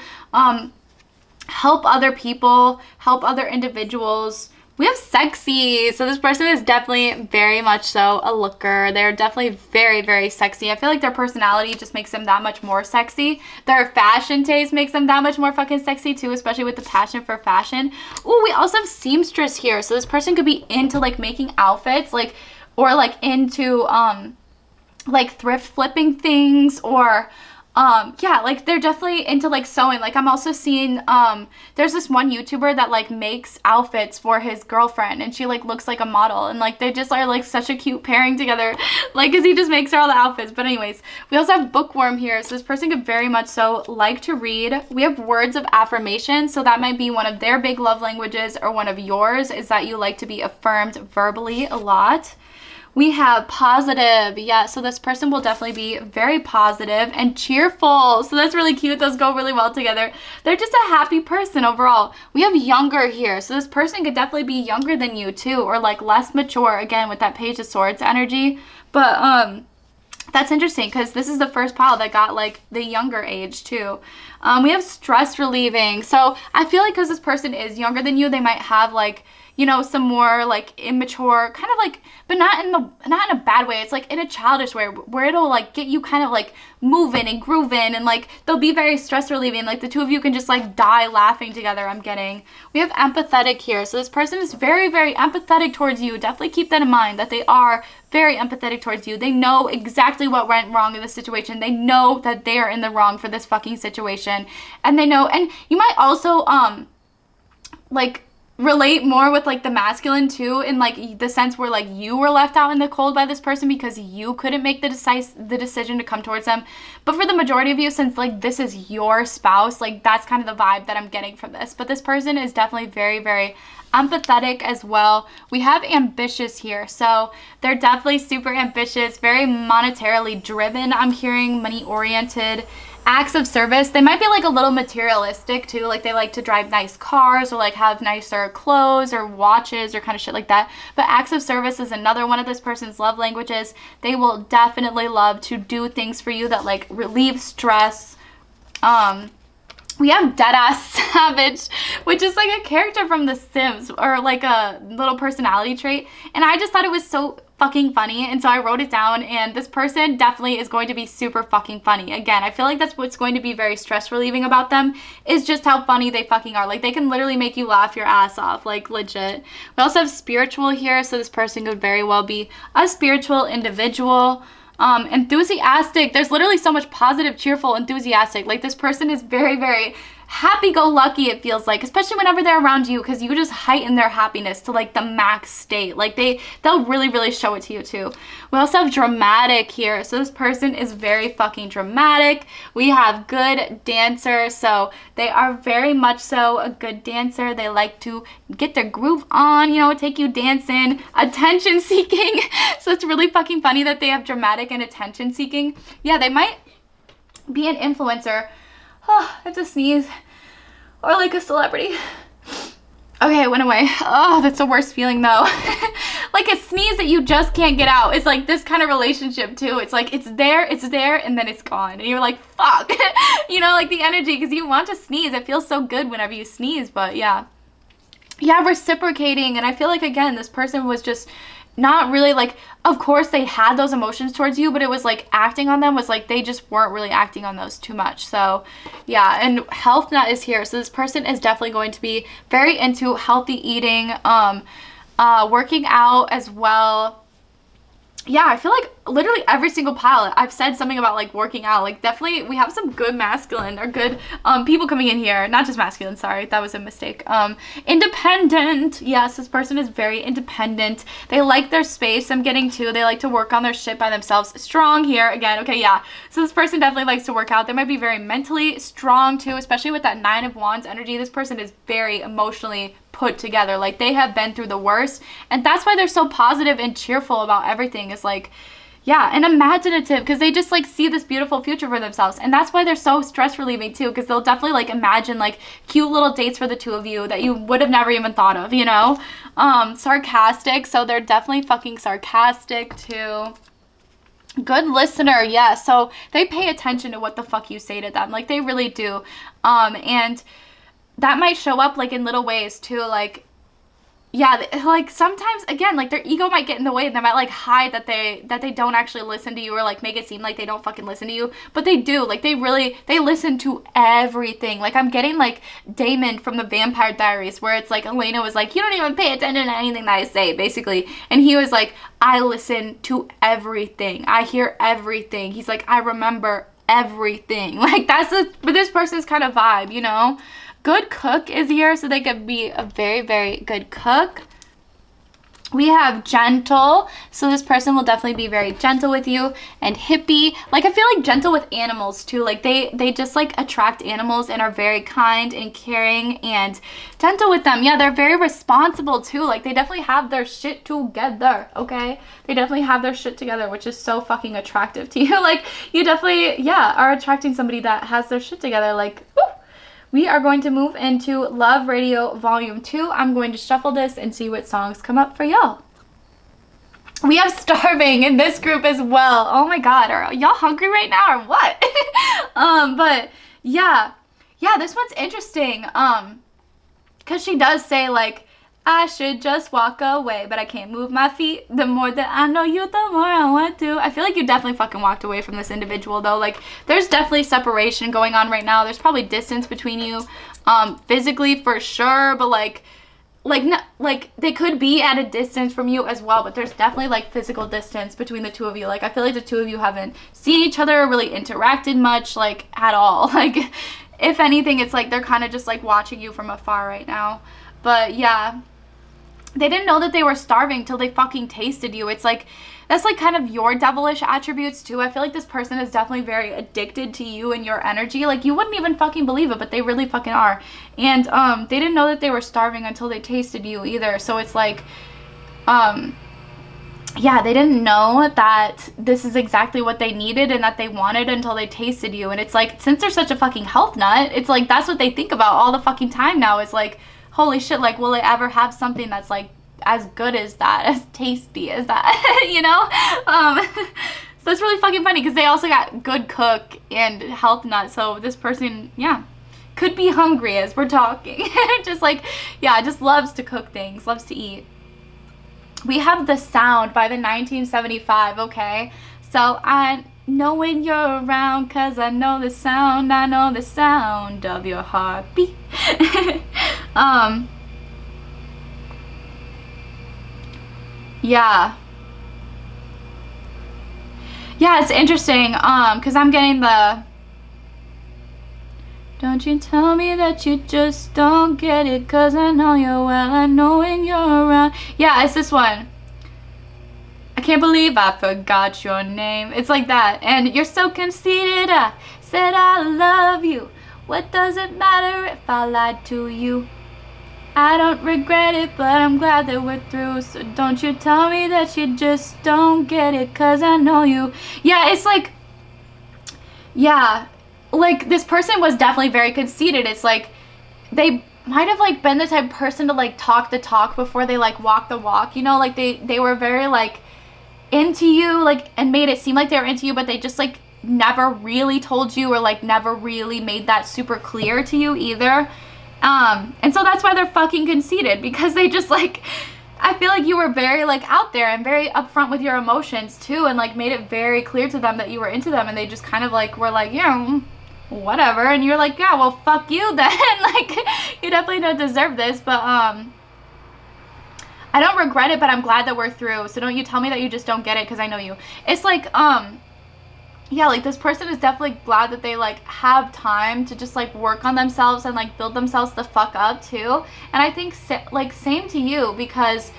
help other people, help other individuals. We have sexy. So this person is definitely very much so a looker. They're definitely very, very sexy. I feel like their personality just makes them that much more sexy. Their fashion taste makes them that much more fucking sexy too, especially with the passion for fashion. Ooh, we also have seamstress here. So this person could be into like making outfits, like, or like into like thrift flipping things, or yeah, like they're definitely into like sewing. Like I'm also seeing there's this one YouTuber that like makes outfits for his girlfriend, and she like looks like a model, and like they just are like such a cute pairing together, like because he just makes her all the outfits. But anyways, we also have bookworm here. So this person could very much so like to read. We have words of affirmation, so that might be one of their big love languages, or one of yours is that you like to be affirmed verbally a lot. We have positive. Yeah, so this person will definitely be very positive and cheerful. So that's really cute. Those go really well together. They're just a happy person overall. We have younger here. So this person could definitely be younger than you too, or like less mature, again with that Page of Swords energy. But that's interesting because this is the first pile that got like the younger age too. We have stress relieving. So I feel like because this person is younger than you, they might have like, you know, some more like immature kind of like, but not in a bad way. It's like in a childish way where it'll like get you kind of like moving and grooving, and like they'll be very stress relieving. Like the two of you can just like die laughing together. I'm getting. We have empathetic here. So this person is very, very empathetic towards you. Definitely keep that in mind, that they are very empathetic towards you. They know exactly what went wrong in this situation. They know that they are in the wrong for this fucking situation. And they know, and you might also like relate more with like the masculine too, in like the sense where like you were left out in the cold by this person because you couldn't make the decision to come towards them. But for the majority of you, since like this is your spouse, like that's kind of the vibe that I'm getting from this. But this person is definitely very, very empathetic as well. We have ambitious here. So they're definitely super ambitious, very monetarily driven. I'm hearing money oriented. Acts of service, they might be like a little materialistic too, like they like to drive nice cars or like have nicer clothes or watches or kind of shit like that. But acts of service is another one of this person's love languages. They will definitely love to do things for you that like relieve stress. We have Deadass Savage, which is like a character from The Sims, or like a little personality trait, and I just thought it was so fucking funny, and so I wrote it down. And this person definitely is going to be super fucking funny. Again, I feel like that's what's going to be very stress relieving about them, is just how funny they fucking are. Like they can literally make you laugh your ass off, like legit. We also have spiritual here, so this person could very well be a spiritual individual. Enthusiastic, there's literally so much positive, cheerful, enthusiastic. Like this person is very, very happy-go-lucky, it feels like, especially whenever they're around you, because you just heighten their happiness to like the max state. Like they'll really, really show it to you too. We also have dramatic here, so this person is very fucking dramatic. We have good dancer, so they are very much so a good dancer. They like to get their groove on, you know, take you dancing. Attention seeking, so it's really fucking funny that they have dramatic and attention seeking. Yeah, they might be an influencer. Oh, I have to sneeze. Or like a celebrity. Okay, it went away. Oh, that's the worst feeling though. Like a sneeze that you just can't get out. It's like this kind of relationship too. It's like it's there, and then it's gone. And you're like, fuck. You know, like the energy, because you want to sneeze. It feels so good whenever you sneeze, but yeah. Yeah, reciprocating. And I feel like, again, this person was just not really like, of course they had those emotions towards you, but it was like acting on them was like they just weren't really acting on those too much. So yeah, and health nut is here, so this person is definitely going to be very into healthy eating, working out as well. Yeah, I feel like literally every single pile I've said something about like working out. Like definitely we have some good masculine or good people coming in here. Not just masculine, sorry, that was a mistake. Independent. Yes, this person is very independent. They like their space. I'm getting too. They like to work on their shit by themselves. Strong here again. Okay, yeah. So this person definitely likes to work out. They might be very mentally strong too, especially with that 9 of Wands energy. This person is very emotionally put together. Like they have been through the worst, and that's why they're so positive and cheerful about everything. Is like, Yeah, and imaginative, because they just like see this beautiful future for themselves. And that's why they're so stress relieving too, because they'll definitely like imagine like cute little dates for the two of you that you would have never even thought of, you know? Sarcastic, so they're definitely fucking sarcastic too. Good listener, yeah, so they pay attention to what the fuck you say to them, like they really do. And that might show up like in little ways too, like, yeah, like sometimes again, like their ego might get in the way and they might like hide that they don't actually listen to you, or like make it seem like they don't fucking listen to you, but they do. Like they listen to everything. Like I'm getting like Damon from the Vampire Diaries, where it's like Elena was like, you don't even pay attention to anything that I say, basically, and he was like, I listen to everything, I hear everything. He's like, I remember everything. Like that's this person's kind of vibe, you know. Good cook is here, so they could be a very, very good cook. We have gentle, so this person will definitely be very gentle with you. And hippie, like I feel like gentle with animals too. Like they just like attract animals and are very kind and caring and gentle with them. Yeah, they're very responsible too. Like they definitely have their shit together, okay? They definitely have their shit together, which is so fucking attractive to you. Like you definitely, yeah, are attracting somebody that has their shit together. Like, woo! We are going to move into Love Radio Volume 2. I'm going to shuffle this and see what songs come up for y'all. We have Starving in this group as well. Oh my god, are y'all hungry right now or what? But yeah, this one's interesting. Cause she does say like, I should just walk away, but I can't move my feet. The more that I know you, the more I want to. I feel like you definitely fucking walked away from this individual though. Like there's definitely separation going on right now. There's probably distance between you, physically for sure, but like they could be at a distance from you as well, but there's definitely like physical distance between the two of you. Like I feel like the two of you haven't seen each other or really interacted much, like at all. Like if anything, it's like they're kind of just like watching you from afar right now. But yeah, they didn't know that they were starving till they fucking tasted you. It's like, that's like kind of your devilish attributes too. I feel like this person is definitely very addicted to you and your energy. Like you wouldn't even fucking believe it, but they really fucking are. And they didn't know that they were starving until they tasted you either. So it's like, yeah, they didn't know that this is exactly what they needed and that they wanted until they tasted you. And it's like, since they're such a fucking health nut, it's like that's what they think about all the fucking time now. It's like, holy shit, like, will I ever have something that's, like, as good as that, as tasty as that, you know? So it's really fucking funny, because they also got good cook and health nut, so this person, yeah, could be hungry as we're talking. Just, like, yeah, just loves to cook things, loves to eat. We have The Sound by the 1975, okay? So, I know when you're around, because I know the sound of your heartbeat. Yeah, it's interesting, because I'm getting the, don't you tell me that you just don't get it, because I know you well, I know when you're around. Yeah, it's this one. I can't believe I forgot your name. It's like that. And you're so conceited, I said I love you. What does it matter if I lied to you? I don't regret it, but I'm glad that we're through. So don't you tell me that you just don't get it, cause I know you. Yeah, it's like, yeah, like this person was definitely very conceited. It's like, they might have like been the type of person to like talk the talk before they like walk the walk, you know, like they were very like into you, like, and made it seem like they were into you, but they just like never really told you, or like never really made that super clear to you either. And so that's why they're fucking conceited, because they just like, I feel like you were very like out there and very upfront with your emotions too, and like made it very clear to them that you were into them, and they just kind of like were like, yeah, whatever, and you're like, yeah, well, fuck you then. Like, you definitely don't deserve this. But I don't regret it, but I'm glad that we're through. So don't you tell me that you just don't get it, because I know you. It's like, yeah, like this person is definitely glad that they like have time to just like work on themselves and like build themselves the fuck up too. And I think like same to you, because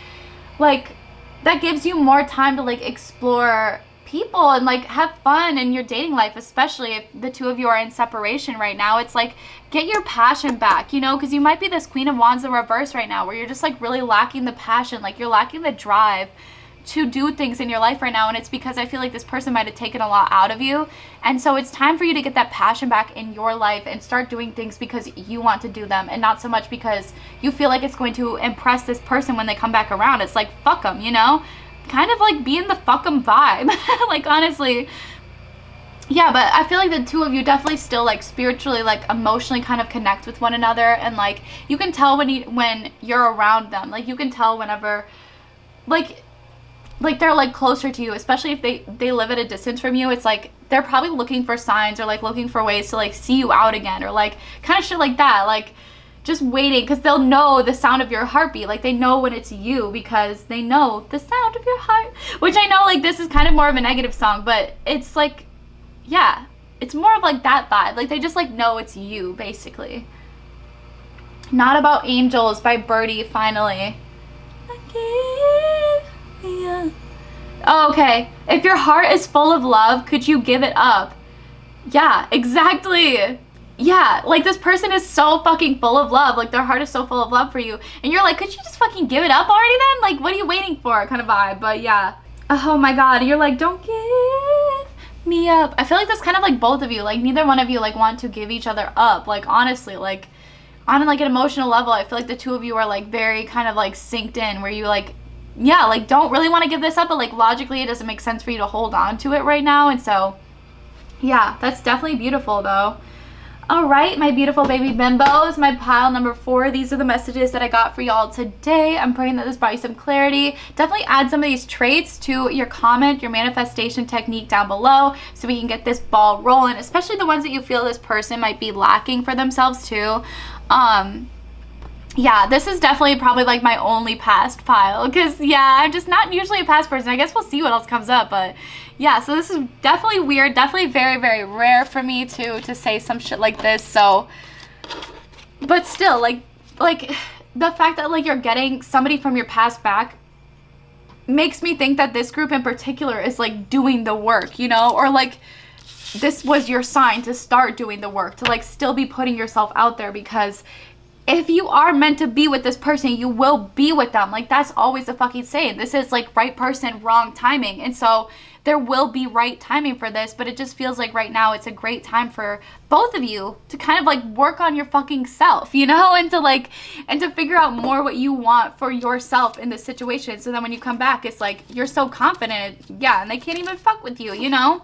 like that gives you more time to like explore people and like have fun in your dating life, especially if the two of you are in separation right now. It's like, get your passion back, you know, because you might be this Queen of Wands in reverse right now, where you're just like really lacking the passion, like you're lacking the drive to do things in your life right now, and it's because I feel like this person might have taken a lot out of you. And so it's time for you to get that passion back in your life and start doing things because you want to do them and not so much because you feel like it's going to impress this person when they come back around. It's like, fuck them, you know? Kind of like be in the fuck them vibe. Like, honestly. Yeah, but I feel like the two of you definitely still, like, spiritually, like, emotionally kind of connect with one another. And, like, you can tell when you're around them. Like, you can tell whenever, like they're, like, closer to you, especially if they live at a distance from you. It's like they're probably looking for signs or, like, looking for ways to, like, see you out again or, like, kind of shit like that. Like, just waiting, because they'll know the sound of your heartbeat. Like, they know when it's you because they know the sound of your heart. Which I know, like, this is kind of more of a negative song, but it's, like, yeah, it's more of, like, that vibe. Like, they just, like, know it's you, basically. Not About Angels by Birdie, finally. Oh, okay. If your heart is full of love, could you give it up? Yeah, exactly. Yeah, like, this person is so fucking full of love. Like, their heart is so full of love for you. And you're like, could you just fucking give it up already then? Like, what are you waiting for? Kind of vibe. But yeah. Oh my god. You're like, don't give me up. I feel like that's kind of like both of you. Like, neither one of you, like, want to give each other up. Like, honestly, like, on, like, an emotional level, I feel like the two of you are, like, very kind of, like, synced in, where you, like, yeah, like, don't really want to give this up, but, like, logically it doesn't make sense for you to hold on to it right now. And so, yeah, that's definitely beautiful, though. All right, my beautiful baby bimbos, my pile number 4. These are the messages that I got for y'all today. I'm praying that this brought you some clarity. Definitely add some of these traits to your comment, your manifestation technique down below, so we can get this ball rolling, especially the ones that you feel this person might be lacking for themselves too. Yeah, this is definitely probably, like, my only past pile, because, yeah, I'm just not usually a past person. I guess we'll see what else comes up, but, yeah, so this is definitely weird, definitely very, very rare for me to say some shit like this, so, but still, like, the fact that, like, you're getting somebody from your past back makes me think that this group in particular is, like, doing the work, you know, or, like, this was your sign to start doing the work, to, like, still be putting yourself out there, because if you are meant to be with this person, you will be with them. Like, that's always the fucking saying. This is, like, right person, wrong timing. And so there will be right timing for this, but it just feels like right now it's a great time for both of you to kind of, like, work on your fucking self, you know, and to figure out more what you want for yourself in this situation. So then when you come back, it's like you're so confident, yeah, and they can't even fuck with you, you know?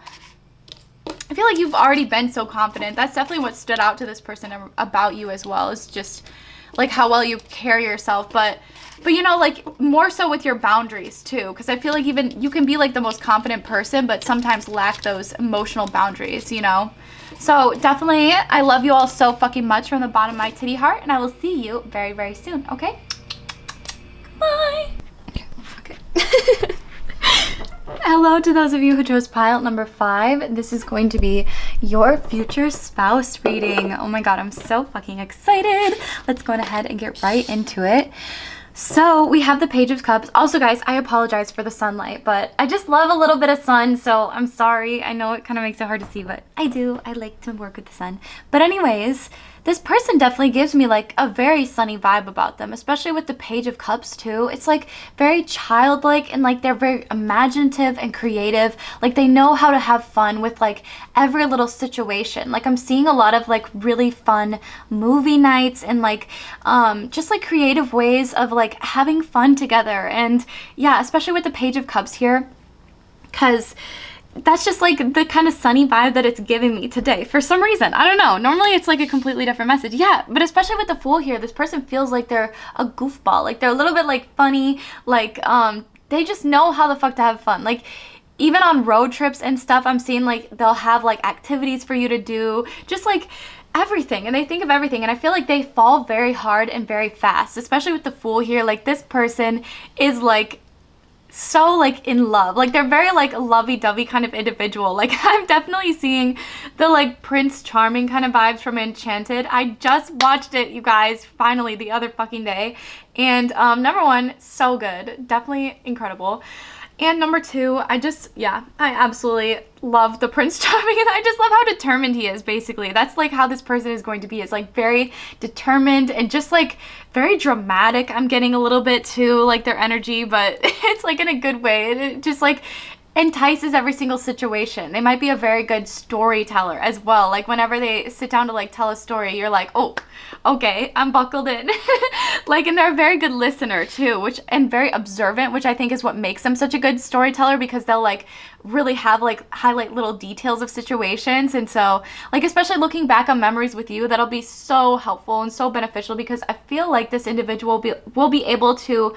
I feel like you've already been so confident. That's definitely what stood out to this person about you as well, is just, like, how well you carry yourself. But you know, like, more so with your boundaries too, because I feel like even you can be, like, the most confident person, but sometimes lack those emotional boundaries, you know? So definitely, I love you all so fucking much from the bottom of my titty heart, and I will see you very, very soon, okay? Bye! Okay, well, fuck it. Hello to those of you who chose pile number 5. This is going to be your future spouse reading. Oh my god, I'm so fucking excited. Let's go ahead and get right into it. So we have the Page of Cups. Also, guys, I apologize for the sunlight, but I just love a little bit of sun, so I'm sorry. I know it kind of makes it hard to see, but I do. I like to work with the sun. But anyways, this person definitely gives me, like, a very sunny vibe about them, especially with the Page of Cups too. It's, like, very childlike, and, like, they're very imaginative and creative. Like, they know how to have fun with, like, every little situation. Like, I'm seeing a lot of, like, really fun movie nights and, like, just, like, creative ways of, like, having fun together. And yeah, especially with the Page of Cups here, because that's just, like, the kind of sunny vibe that it's giving me today for some reason. I don't know. Normally it's, like, a completely different message. Yeah, but especially with the Fool here, this person feels like they're a goofball. Like, they're a little bit, like, funny. Like, they just know how the fuck to have fun. Like, even on road trips and stuff, I'm seeing, like, they'll have, like, activities for you to do. Just, like, everything. And they think of everything. And I feel like they fall very hard and very fast. Especially with the Fool here. Like, this person is, like, so, like, in love. Like, they're very, like, lovey-dovey kind of individual. Like, I'm definitely seeing the, like, Prince Charming kind of vibes from Enchanted. I just watched it, you guys, finally, the other fucking day. And number one, so good. Definitely incredible. And number 2, I absolutely love the Prince Charming, and I just love how determined he is, basically. That's like how this person is going to be. It's like very determined and just like very dramatic. I'm getting a little bit too, like, their energy, but it's like in a good way. It just like entices every single situation. They might be a very good storyteller as well. Like, whenever they sit down to like tell a story, you're like, oh, okay, I'm buckled in. Like, and they're a very good listener too, and very observant, which I think is what makes them such a good storyteller, because they'll like really have like highlight little details of situations. And so, like, especially looking back on memories with you, that'll be so helpful and so beneficial, because I feel like this individual will be able to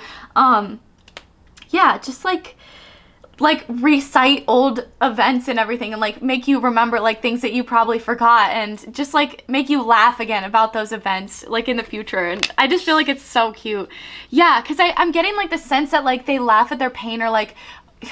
just like recite old events and everything, and like make you remember like things that you probably forgot, and just like make you laugh again about those events like in the future. And I just feel like it's so cute. Yeah, because I'm getting like the sense that like they laugh at their pain, or like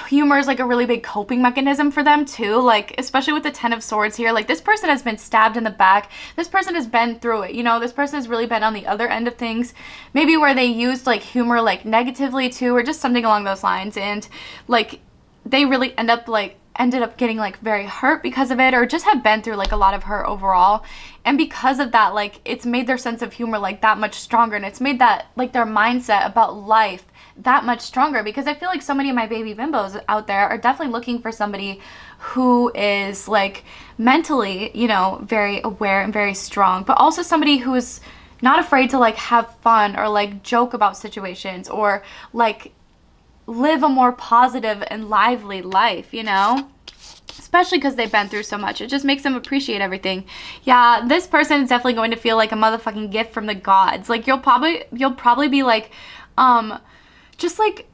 humor is like a really big coping mechanism for them too. Like, especially with the 10 of Swords here, like this person has been stabbed in the back. This person has been through it, you know. This person has really been on the other end of things, maybe where they used like humor like negatively too, or just something along those lines, and like they really ended up getting like very hurt because of it, or just have been through like a lot of hurt overall. And because of that, like, it's made their sense of humor like that much stronger, and it's made that like their mindset about life that much stronger. Because I feel like so many of my baby bimbos out there are definitely looking for somebody who is like mentally, you know, very aware and very strong, but also somebody who is not afraid to like have fun, or like joke about situations, or like live a more positive and lively life, you know, especially because they've been through so much. It just makes them appreciate everything. Yeah, this person is definitely going to feel like a motherfucking gift from the gods. Like, you'll probably be like, just like,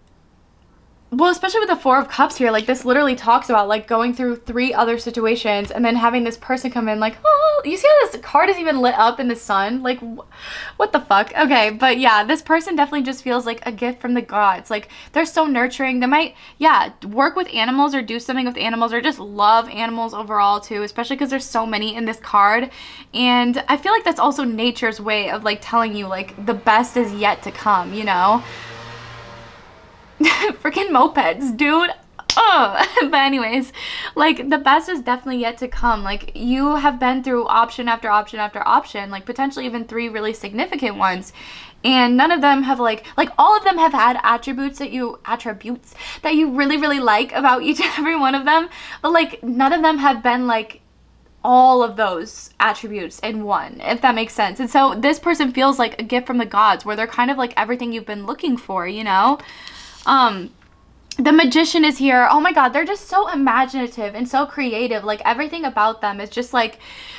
well, especially with the 4 of Cups here, like this literally talks about like going through 3 other situations, and then having this person come in like, oh, you see how this card is even lit up in the sun? Like, what the fuck? Okay, but yeah, this person definitely just feels like a gift from the gods. Like, they're so nurturing. They might, work with animals, or do something with animals, or just love animals overall too, especially because there's so many in this card. And I feel like that's also nature's way of like telling you like the best is yet to come, you know? Freaking mopeds, dude. But anyways, like, the best is definitely yet to come. Like, you have been through option after option after option, like potentially even 3 really significant ones, and none of them have like all of them have had attributes that you really like about each and every one of them, but like none of them have been like all of those attributes in one, if that makes sense. And so this person feels like a gift from the gods, where they're kind of like everything you've been looking for, you know. The Magician is here. Oh my god, they're just so imaginative and so creative. Like, everything about them is just like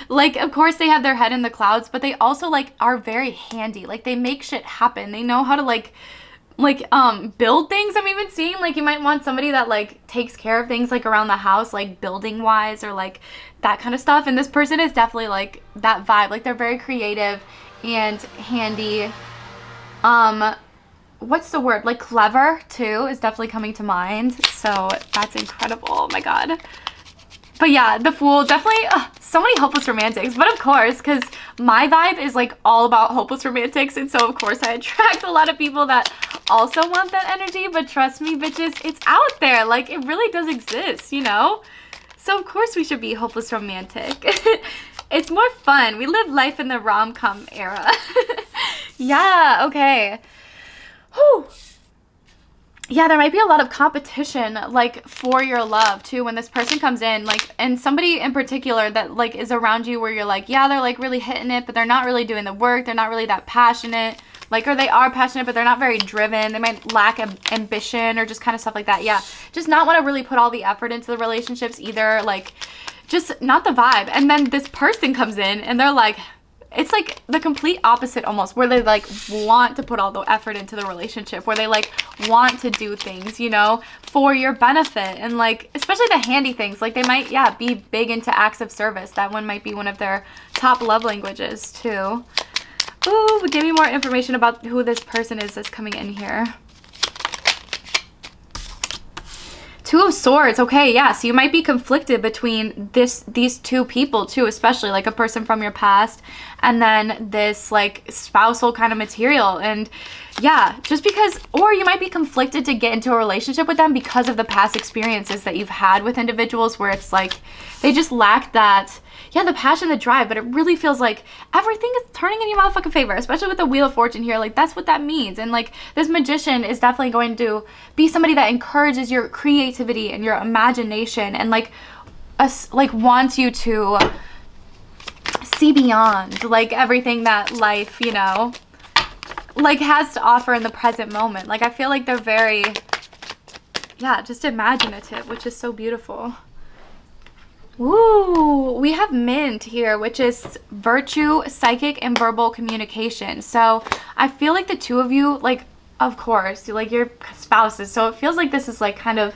of course they have their head in the clouds, but they also like are very handy. Like, they make shit happen. They know how to like build things. I'm even seeing like you might want somebody that like takes care of things like around the house, like building wise, or like that kind of stuff. And this person is definitely like that vibe. Like, they're very creative and handy. What's the word? Like, clever too is definitely coming to mind. So that's incredible. Oh my god. But yeah, the Fool, definitely so many hopeless romantics. But of course, because my vibe is like all about hopeless romantics, and so of course I attract a lot of people that also want that energy. But trust me, bitches, it's out there. Like, it really does exist, you know? So of course we should be hopeless romantic. It's more fun. We live life in the rom-com era. Yeah, okay. Whew. Yeah, there might be a lot of competition, like, for your love too when this person comes in, like, and somebody in particular that like is around you where you're like, yeah, they're like really hitting it, but they're not really doing the work. They're not really that passionate, like, or they are passionate, but they're not very driven. They might lack ambition, or just kind of stuff like that. Yeah, just not want to really put all the effort into the relationships either, like, just not the vibe. And then this person comes in and they're like, it's like the complete opposite almost, where they like want to put all the effort into the relationship, where they like want to do things, you know, for your benefit. And like, especially the handy things, like they might, be big into acts of service. That one might be one of their top love languages too. Ooh, give me more information about who this person is that's coming in here. 2 of Swords. Okay, yeah, so you might be conflicted between these 2 people too, especially like a person from your past and then this like spousal kind of material. And yeah, just because, or you might be conflicted to get into a relationship with them because of the past experiences that you've had with individuals where it's like they just lack that, yeah, the passion, the drive, but it really feels like everything is turning in your motherfucking favor, especially with the Wheel of Fortune here. Like, that's what that means. And like, this magician is definitely going to be somebody that encourages your creativity and your imagination, and like wants you to see beyond like everything that life, you know, like has to offer in the present moment. Like, I feel like they're very, yeah, just imaginative, which is so beautiful. Ooh, we have Mint here, which is virtue, psychic, and verbal communication. So I feel like the two of you, like, of course, like your spouses. So it feels like this is like kind of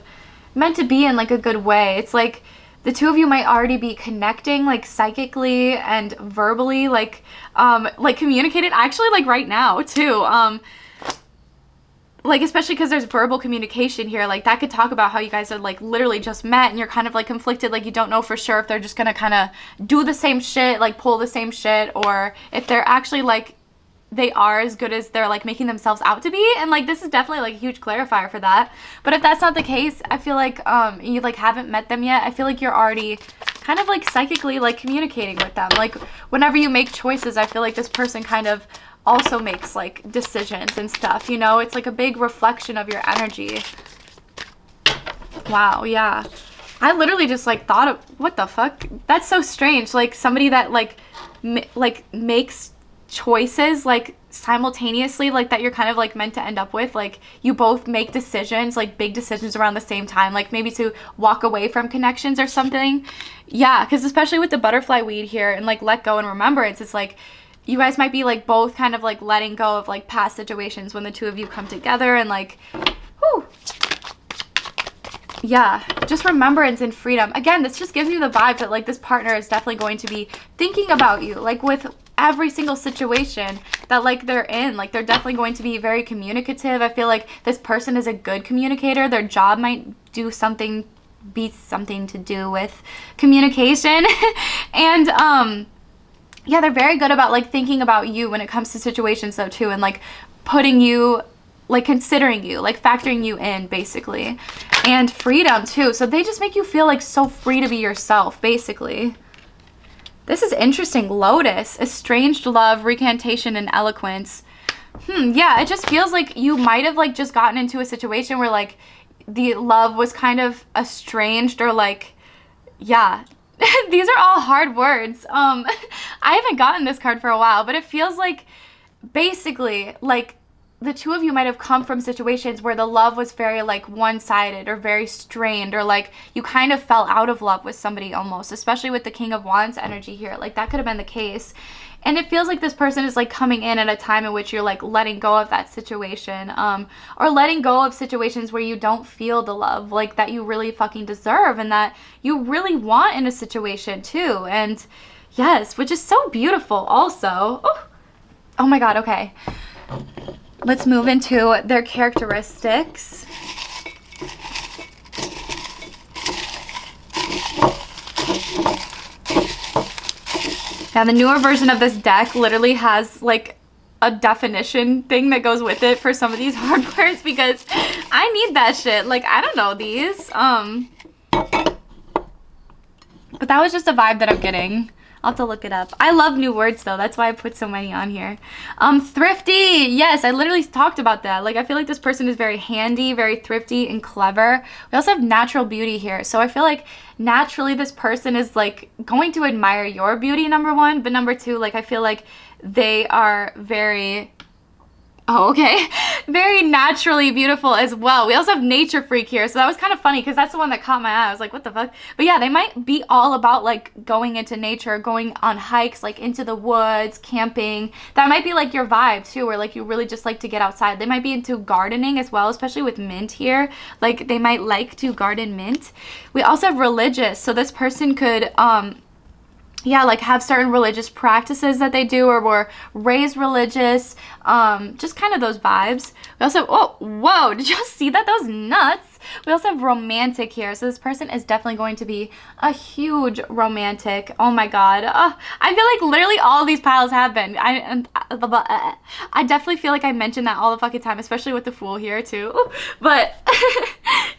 meant to be in like a good way. It's like the two of you might already be connecting like psychically and verbally, like communicated actually like right now too. Like, especially because there's verbal communication here, like that could talk about how you guys are like literally just met and you're kind of like conflicted, like you don't know for sure if they're just gonna kind of do the same shit, like pull the same shit, or if they're actually like they are as good as they're like making themselves out to be. And like, this is definitely like a huge clarifier for that. But if that's not the case, I feel like you like haven't met them yet, I feel like you're already kind of like psychically like communicating with them. Like, whenever you make choices, I feel like this person kind of also makes like decisions and stuff, you know. It's like a big reflection of your energy. Wow, yeah, I literally just like thought of, what the fuck, that's so strange. Like, somebody that like makes choices like simultaneously, like that you're kind of like meant to end up with. Like, you both make decisions, like big decisions around the same time, like maybe to walk away from connections or something. Yeah, because especially with the butterfly weed here and like let go and remembrance, it's like you guys might be like both kind of like letting go of like past situations when the two of you come together, and like, whew, yeah, just remembrance and freedom. Again, this just gives you the vibe that like this partner is definitely going to be thinking about you, like with every single situation that like they're in. Like, they're definitely going to be very communicative. I feel like this person is a good communicator. Their job might be something to do with communication. And yeah, they're very good about like thinking about you when it comes to situations though too, and like putting you, like considering you, like factoring you in basically. And freedom too. So they just make you feel like so free to be yourself basically. This is interesting. Lotus, estranged love, recantation, and eloquence. Yeah, it just feels like you might have like just gotten into a situation where like the love was kind of estranged, or like, yeah. These are all hard words. I haven't gotten this card for a while, but it feels like basically like the two of you might have come from situations where the love was very like one-sided or very strained, or like you kind of fell out of love with somebody almost, especially with the King of Wands energy here. Like, that could have been the case. And it feels like this person is like coming in at a time in which you're like letting go of that situation, or letting go of situations where you don't feel the love like that you really fucking deserve and that you really want in a situation too. And yes, which is so beautiful also. Oh my God. Okay, let's move into their characteristics. Now, the newer version of this deck literally has like a definition thing that goes with it for some of these hard words, because I need that shit. Like, I don't know these. But that was just a vibe that I'm getting. I'll have to look it up. I love new words though. That's why I put so many on here. Thrifty. Yes, I literally talked about that. Like, I feel like this person is very handy, very thrifty, and clever. We also have natural beauty here. So I feel like naturally this person is like going to admire your beauty, number one. But number two, like, I feel like they are very... Oh, okay. Very naturally beautiful as well. We also have nature freak here. So that was kind of funny because that's the one that caught my eye. I was like, what the fuck? But yeah, they might be all about like going into nature, going on hikes, like into the woods, camping. That might be like your vibe too, where like you really just like to get outside. They might be into gardening as well, especially with mint here. Like, they might like to garden mint. We also have religious. So this person could, yeah, like have certain religious practices that they do or were raised religious, just kind of those vibes. We also, oh, whoa, did y'all see that? That was nuts. We also have romantic here. So this person is definitely going to be a huge romantic. Oh my God. I feel like literally all these piles have been. I definitely feel like I mentioned that all the fucking time, especially with the Fool here too. But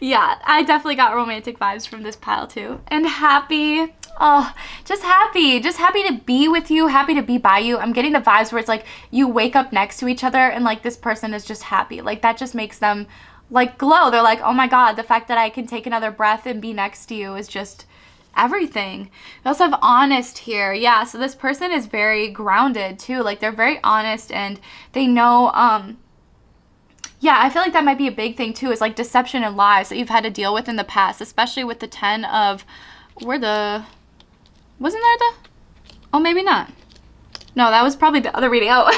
yeah, I definitely got romantic vibes from this pile too. And happy. Oh, just happy to be with you, happy to be by you. I'm getting the vibes where it's like you wake up next to each other and like this person is just happy. Like that just makes them like glow. They're like, oh my God, the fact that I can take another breath and be next to you is just everything. We also have honest here. Yeah, so this person is very grounded too. Like they're very honest and they know, yeah, I feel like that might be a big thing too, is like deception and lies that you've had to deal with in the past, especially with the 10 of, wasn't there oh, maybe not. No, that was probably the other reading. Oh,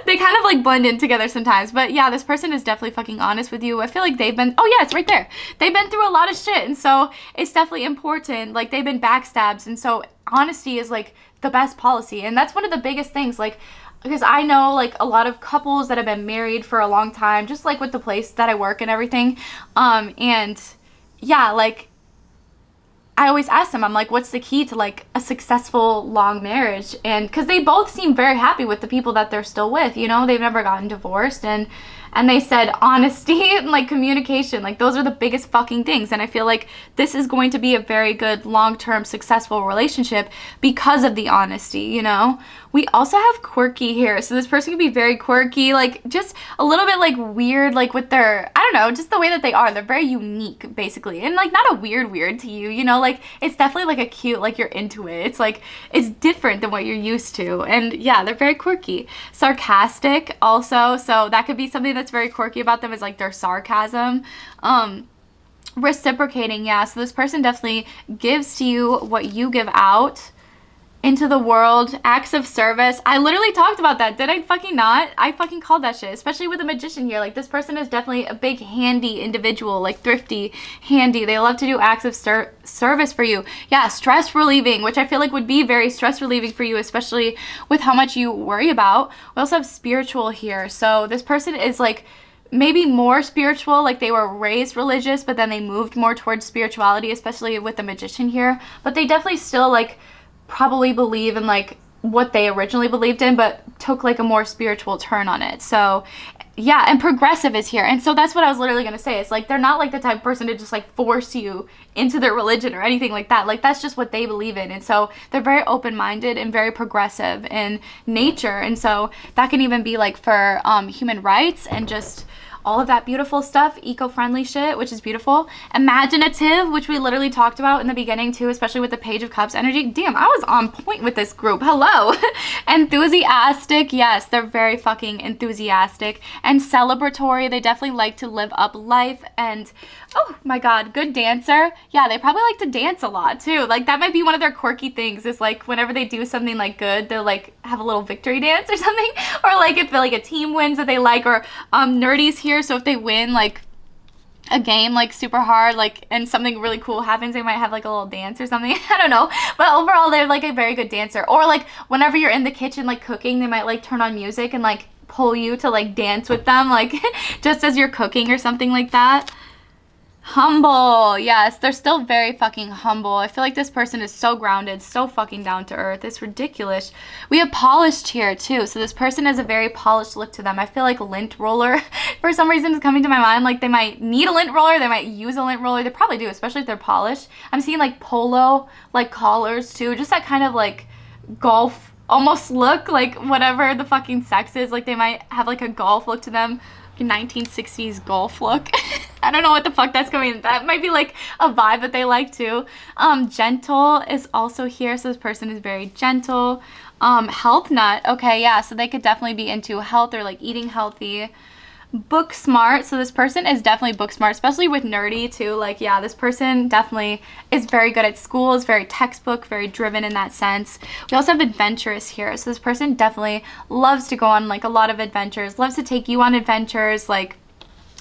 they kind of like blend in together sometimes. But yeah, this person is definitely fucking honest with you. I feel like they've been, oh yeah, it's right there. They've been through a lot of shit. And so it's definitely important. Like they've been backstabs. And so honesty is like the best policy. And that's one of the biggest things. Like, because I know like a lot of couples that have been married for a long time, just like with the place that I work and everything. And yeah, like, I always ask them, I'm like, what's the key to like a successful long marriage? And because they both seem very happy with the people that they're still with, you know, they've never gotten divorced. And they said honesty and like communication, like those are the biggest fucking things. And I feel like this is going to be a very good long-term successful relationship because of the honesty, you know? We also have quirky here. So this person can be very quirky, like just a little bit like weird, like with their, I don't know, just the way that they are. They're very unique basically. And like not a weird to you, you know, like it's definitely like a cute, like you're into it. It's like, it's different than what you're used to. And yeah, they're very quirky. Sarcastic also. So that could be something that's very quirky about them, is like their sarcasm. Reciprocating, yeah. So this person definitely gives to you what you give out into the world. Acts of service. I literally talked about that. Did I fucking not? I fucking called that shit, especially with the magician here. Like this person is definitely a big handy individual, like thrifty, handy. They love to do acts of service for you. Yeah, stress relieving, which I feel like would be very stress relieving for you, especially with how much you worry about. We also have spiritual here. So this person is like maybe more spiritual, like they were raised religious, but then they moved more towards spirituality, especially with the magician here. But they definitely still like probably believe in like what they originally believed in, but took like a more spiritual turn on it. So yeah, and progressive is here. And so that's what I was literally gonna say. It's like they're not like the type of person to just like force you into their religion or anything like that. Like that's just what they believe in. And so they're very open-minded and very progressive in nature. And so that can even be like for human rights and just all of that beautiful stuff, eco-friendly shit, which is beautiful. Imaginative, which we literally talked about in the beginning too, especially with the Page of Cups energy. Damn, I was on point with this group. Hello. Enthusiastic, yes, they're very fucking enthusiastic. And celebratory, they definitely like to live up life. And oh my God, good dancer. Yeah, they probably like to dance a lot too. Like that might be one of their quirky things, is like whenever they do something like good, they'll like have a little victory dance or something. Or like if like a team wins that they like, or nerdies here. So if they win like a game like super hard, like, and something really cool happens, they might have like a little dance or something. I don't know, but overall they're like a very good dancer. Or like whenever you're in the kitchen like cooking, they might like turn on music and like pull you to like dance with them, like just as you're cooking or something like that. Humble, yes, they're still very fucking humble. I feel like this person is so grounded, so fucking down to earth. It's ridiculous. We have polished here too. So this person has a very polished look to them. I feel like lint roller for some reason is coming to my mind. Like they might need a lint roller, they might use a lint roller. They probably do, especially if they're polished. I'm seeing like polo, like collars too. Just that kind of like golf almost look, like whatever the fucking sex is. Like they might have like a golf look to them. 1960s golf look. I don't know what the fuck that's coming. That might be like a vibe that they like too. Gentle is also here. So this person is very gentle. Health nut. Okay, yeah. So they could definitely be into health or like eating healthy. Book smart. So this person is definitely book smart, especially with nerdy too. Like, yeah, this person definitely is very good at school, is very textbook, very driven in that sense. We also have adventurous here. So this person definitely loves to go on like a lot of adventures, loves to take you on adventures, like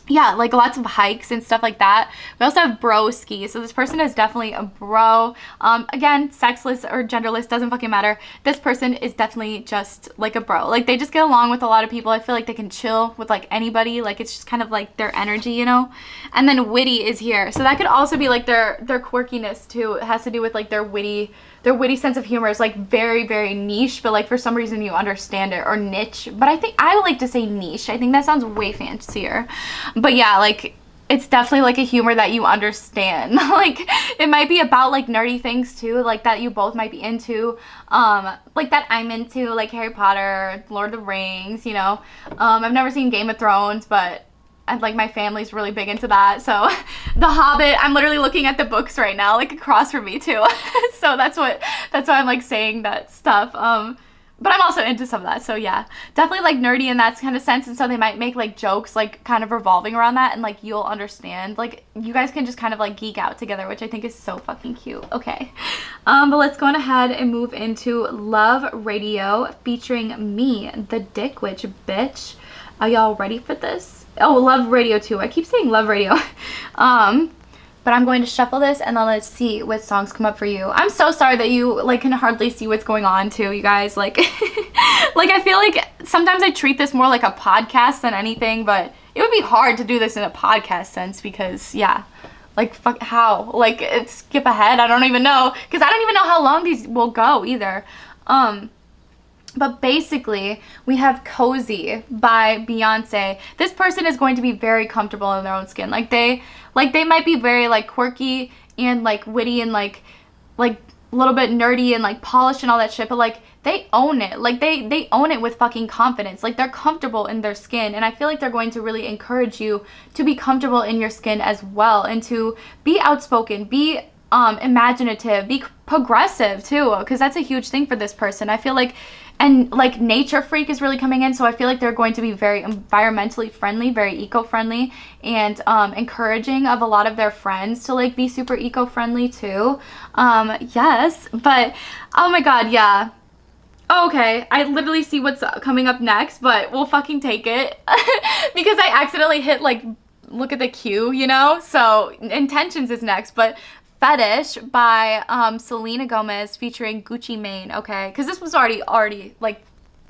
yeah, like lots of hikes and stuff like that. We also have broski. So this person is definitely a bro. Again, sexless or genderless, doesn't fucking matter. This person is definitely just like a bro. Like they just get along with a lot of people. I feel like they can chill with like anybody. Like it's just kind of like their energy, you know? And then witty is here. So that could also be like their quirkiness too. It has to do with like their witty sense of humor is like very, very niche, but like for some reason you understand it, or niche. But I think I would like to say niche. I think that sounds way fancier. But yeah, like it's definitely like a humor that you understand. Like it might be about like nerdy things too, like that you both might be into, like that I'm into, like Harry Potter, Lord of the Rings, you know. I've never seen Game of Thrones, but like my family's really big into that. So The Hobbit, I'm literally looking at the books right now, like across from me too. So that's why I'm like saying that stuff. But I'm also into some of that. So yeah, definitely like nerdy in that kind of sense. And so they might make like jokes like kind of revolving around that, and like you'll understand. Like you guys can just kind of like geek out together, which I think is so fucking cute. Okay. But let's go on ahead and move into Love Radio featuring me, the dick witch bitch. Are y'all ready for this? Oh, Love Radio too. I keep saying Love Radio. But I'm going to shuffle this and then let's see what songs come up for you. I'm so sorry that you like can hardly see what's going on too, you guys. Like, like I feel like sometimes I treat this more like a podcast than anything, but it would be hard to do this in a podcast sense because yeah, like fuck how? Like skip ahead? I don't even know, because I don't even know how long these will go either. But basically, we have Cozy by Beyonce. This person is going to be very comfortable in their own skin. Like they might be very like quirky and like witty and like a little bit nerdy and like polished and all that shit, but like they own it. Like they own it with fucking confidence. Like they're comfortable in their skin, and I feel like they're going to really encourage you to be comfortable in your skin as well, and to be outspoken, be imaginative, be progressive too, because that's a huge thing for this person. I feel like, and like nature freak is really coming in, so I feel like they're going to be very environmentally friendly, very eco-friendly, and encouraging of a lot of their friends to like be super eco-friendly too. Yes, but oh my god, yeah. Okay, I literally see what's coming up next, but we'll fucking take it because I accidentally hit like look at the queue, you know? So Intentions is next, but Fetish by Selena Gomez featuring Gucci Mane, okay? Because this was already like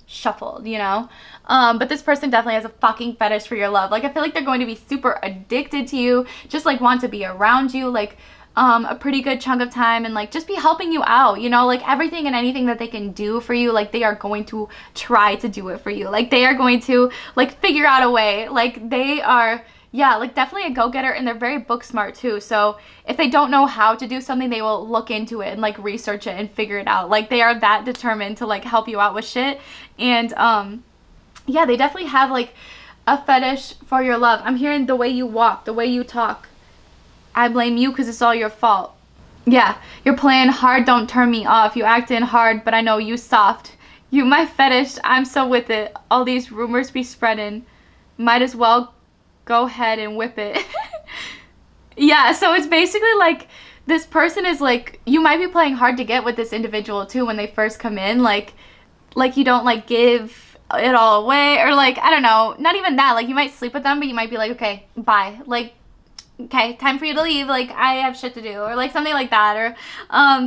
shuffled, you know? But this person definitely has a fucking fetish for your love. Like I feel like they're going to be super addicted to you, just like want to be around you like a pretty good chunk of time, and like just be helping you out, you know? Like everything and anything that they can do for you, like they are going to try to do it for you. Like they are going to like figure out a way. Like they are, yeah, like definitely a go-getter, and they're very book smart too. So if they don't know how to do something, they will look into it and like research it and figure it out. Like they are that determined to like help you out with shit. And yeah, they definitely have like a fetish for your love. I'm hearing the way you walk, the way you talk. I blame you because it's all your fault. Yeah, you're playing hard, don't turn me off. You acting hard, but I know you soft. You my fetish, I'm so with it. All these rumors be spreading. Might as well go ahead and whip it. Yeah, so it's basically like this person is like, you might be playing hard to get with this individual too when they first come in. Like you don't like give it all away, or like, I don't know, not even that. Like you might sleep with them, but you might be like, okay, bye. Like, okay, time for you to leave, like I have shit to do, or like something like that. Or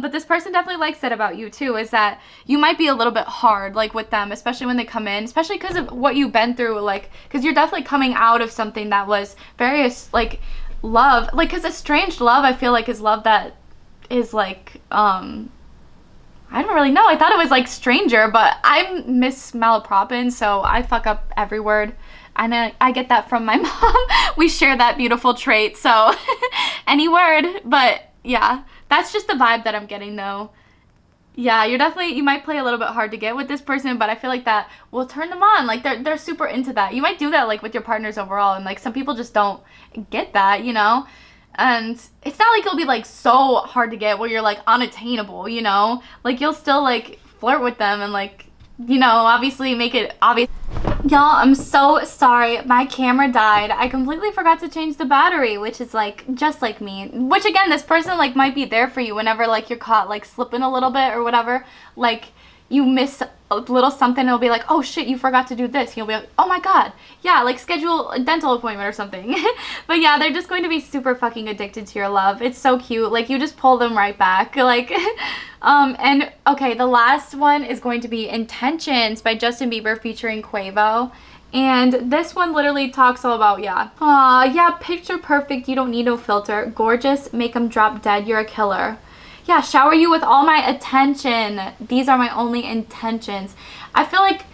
but this person definitely likes it about you too, is that you might be a little bit hard like with them, especially when they come in, especially because of what you've been through, like because you're definitely coming out of something that was very like love, like because estranged love I feel like is love that is like I don't really know. I thought it was like stranger, but I'm Miss Malaproppin, so I fuck up every word. And I get that from my mom. We share that beautiful trait, so any word. But yeah, that's just the vibe that I'm getting though. Yeah, you might play a little bit hard to get with this person, but I feel like that will turn them on. Like they're super into that. You might do that like with your partners overall, and like some people just don't get that, you know? And it's not like it'll be like so hard to get where you're like unattainable, you know? Like you'll still like flirt with them and like, you know, obviously make it obvious. Y'all, I'm so sorry. My camera died. I completely forgot to change the battery, which is like just like me. Which again, this person like might be there for you whenever like you're caught like slipping a little bit or whatever. Like, you miss a little something, it'll be like, oh shit, you forgot to do this. You'll be like, oh my god, yeah, like schedule a dental appointment or something. But yeah, they're just going to be super fucking addicted to your love. It's so cute. Like, you just pull them right back. Like, and okay, the last one is going to be Intentions by Justin Bieber featuring 𝙂𝙆. And this one literally talks all about, yeah. Yeah, picture perfect, you don't need no filter. Gorgeous, make them drop dead, you're a killer. Yeah, shower you with all my attention. These are my only intentions. I feel like,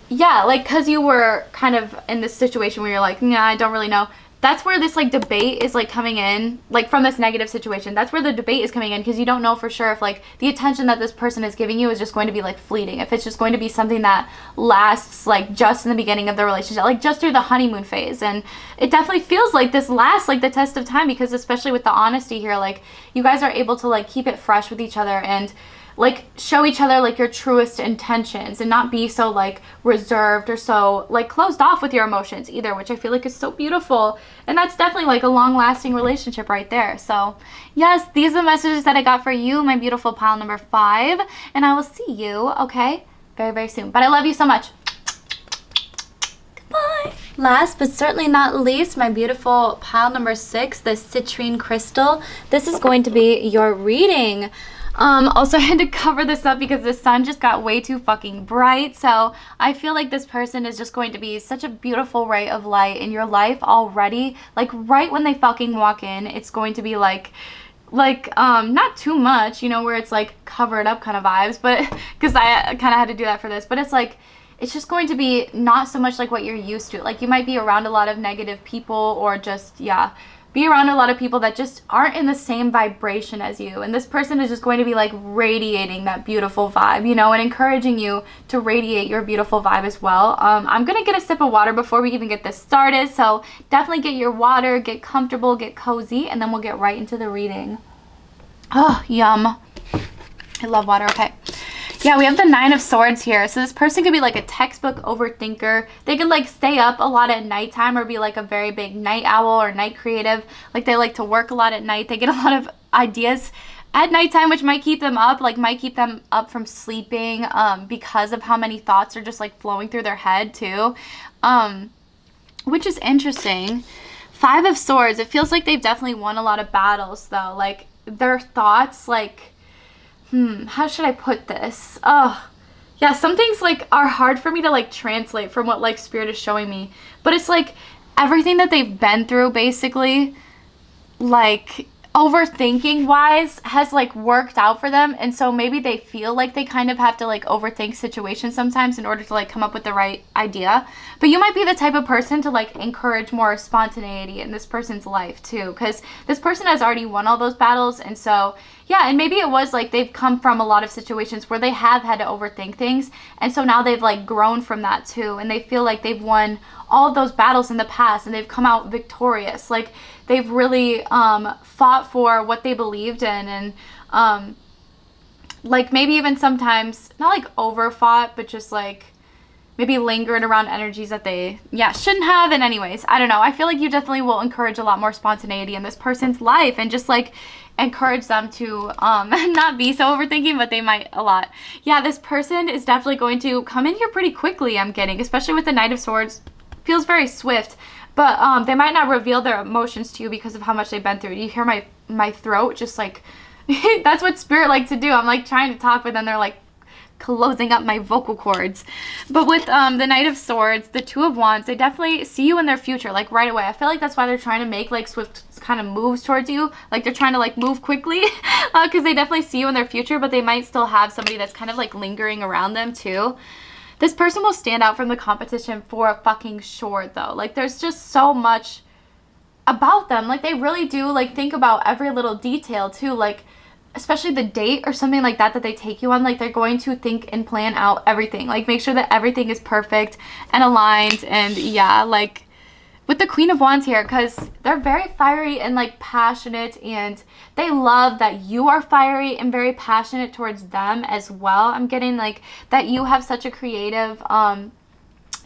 yeah, like, because you were kind of in this situation where you're like, nah, I don't really know. That's where this, like, debate is, like, coming in, like, from this negative situation. That's where the debate is coming in, because you don't know for sure if, like, the attention that this person is giving you is just going to be, like, fleeting. If it's just going to be something that lasts, like, just in the beginning of the relationship, like, just through the honeymoon phase. And it definitely feels like this lasts, like, the test of time, because especially with the honesty here, like, you guys are able to, like, keep it fresh with each other and, like, show each other, like, your truest intentions and not be so, like, reserved or so, like, closed off with your emotions either, which I feel like is so beautiful. And that's definitely, like, a long-lasting relationship right there. So, yes, these are the messages that I got for you, my beautiful pile number 5. And I will see you, okay, very, very soon. But I love you so much. Goodbye. Last but certainly not least, my beautiful pile number 6, the citrine crystal. This is going to be your reading. Also, I had to cover this up because the sun just got way too fucking bright. So I feel like this person is just going to be such a beautiful ray of light in your life already. Like, right when they fucking walk in, it's going to be like not too much, you know, where it's like covered up kind of vibes, but because I kind of had to do that for this, but it's like, it's just going to be not so much like what you're used to. Like, you might be around a lot of negative people, or just, yeah, be around a lot of people that just aren't in the same vibration as you. And this person is just going to be, like, radiating that beautiful vibe, you know, and encouraging you to radiate your beautiful vibe as well. I'm going to get a sip of water before we even get this started. So definitely get your water, get comfortable, get cozy, and then we'll get right into the reading. Oh, yum. I love water. Okay. Yeah, we have the 9 of Swords here. So this person could be like a textbook overthinker. They could, like, stay up a lot at nighttime or be like a very big night owl or night creative. Like, they like to work a lot at night. They get a lot of ideas at nighttime, which might keep them up, like, might keep them up from sleeping, because of how many thoughts are just, like, flowing through their head too, which is interesting. 5 of Swords, it feels like they've definitely won a lot of battles though. Like, their thoughts, like, how should I put this? Oh, yeah, some things, like, are hard for me to, like, translate from what, like, Spirit is showing me. But it's, like, everything that they've been through, basically, like, overthinking wise has, like, worked out for them. And so maybe they feel like they kind of have to, like, overthink situations sometimes in order to, like, come up with the right idea. But you might be the type of person to, like, encourage more spontaneity in this person's life too, because this person has already won all those battles. And so, yeah, and maybe it was like they've come from a lot of situations where they have had to overthink things, and so now they've, like, grown from that too, and they feel like they've won all of those battles in the past and they've come out victorious. Like, they've really fought for what they believed in, and like, maybe even sometimes not like over fought, but just like maybe lingered around energies that they, yeah, shouldn't have. And anyways, I don't know, I feel like you definitely will encourage a lot more spontaneity in this person's life, and just, like, encourage them to not be so overthinking, but they might a lot. Yeah, this person is definitely going to come in here pretty quickly, I'm getting, especially with the Knight of Swords. Feels very swift, but they might not reveal their emotions to you because of how much they've been through. You hear my throat just, like, that's what Spirit likes to do. I'm, like, trying to talk, but then they're, like, closing up my vocal cords. But with the Knight of Swords, the 2 of Wands, they definitely see you in their future, like, right away. I feel like that's why they're trying to make, like, swift kind of moves towards you. Like, they're trying to, like, move quickly because they definitely see you in their future, but they might still have somebody that's kind of, like, lingering around them too. This person will stand out from the competition for fucking sure though. Like, there's just so much about them. Like, they really do, like, think about every little detail too. Like, especially the date or something like that they take you on. Like, they're going to think and plan out everything. Like, make sure that everything is perfect and aligned. And yeah, like, with the Queen of Wands here, because they're very fiery and, like, passionate, and they love that you are fiery and very passionate towards them as well. I'm getting, like, that you have such a creative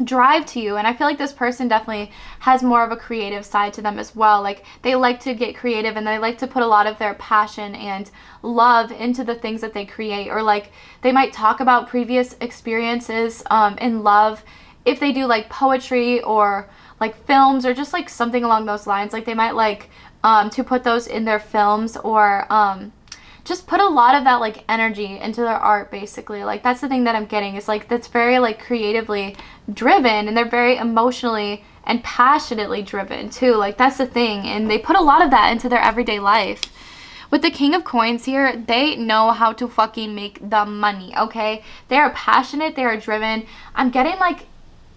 drive to you. And I feel like this person definitely has more of a creative side to them as well. Like they like to get creative and they like to put a lot of their passion and love into the things that they create. Or like they might talk about previous experiences in love if they do like poetry or like films or just like something along those lines. Like they might like to put those in their films or just put a lot of that like energy into their art, basically. Like that's the thing that I'm getting, is like that's very like creatively driven, and they're very emotionally and passionately driven too. Like that's the thing, and they put a lot of that into their everyday life. With the King of Coins here, they know how to fucking make the money, okay? They are passionate, they are driven. I'm getting like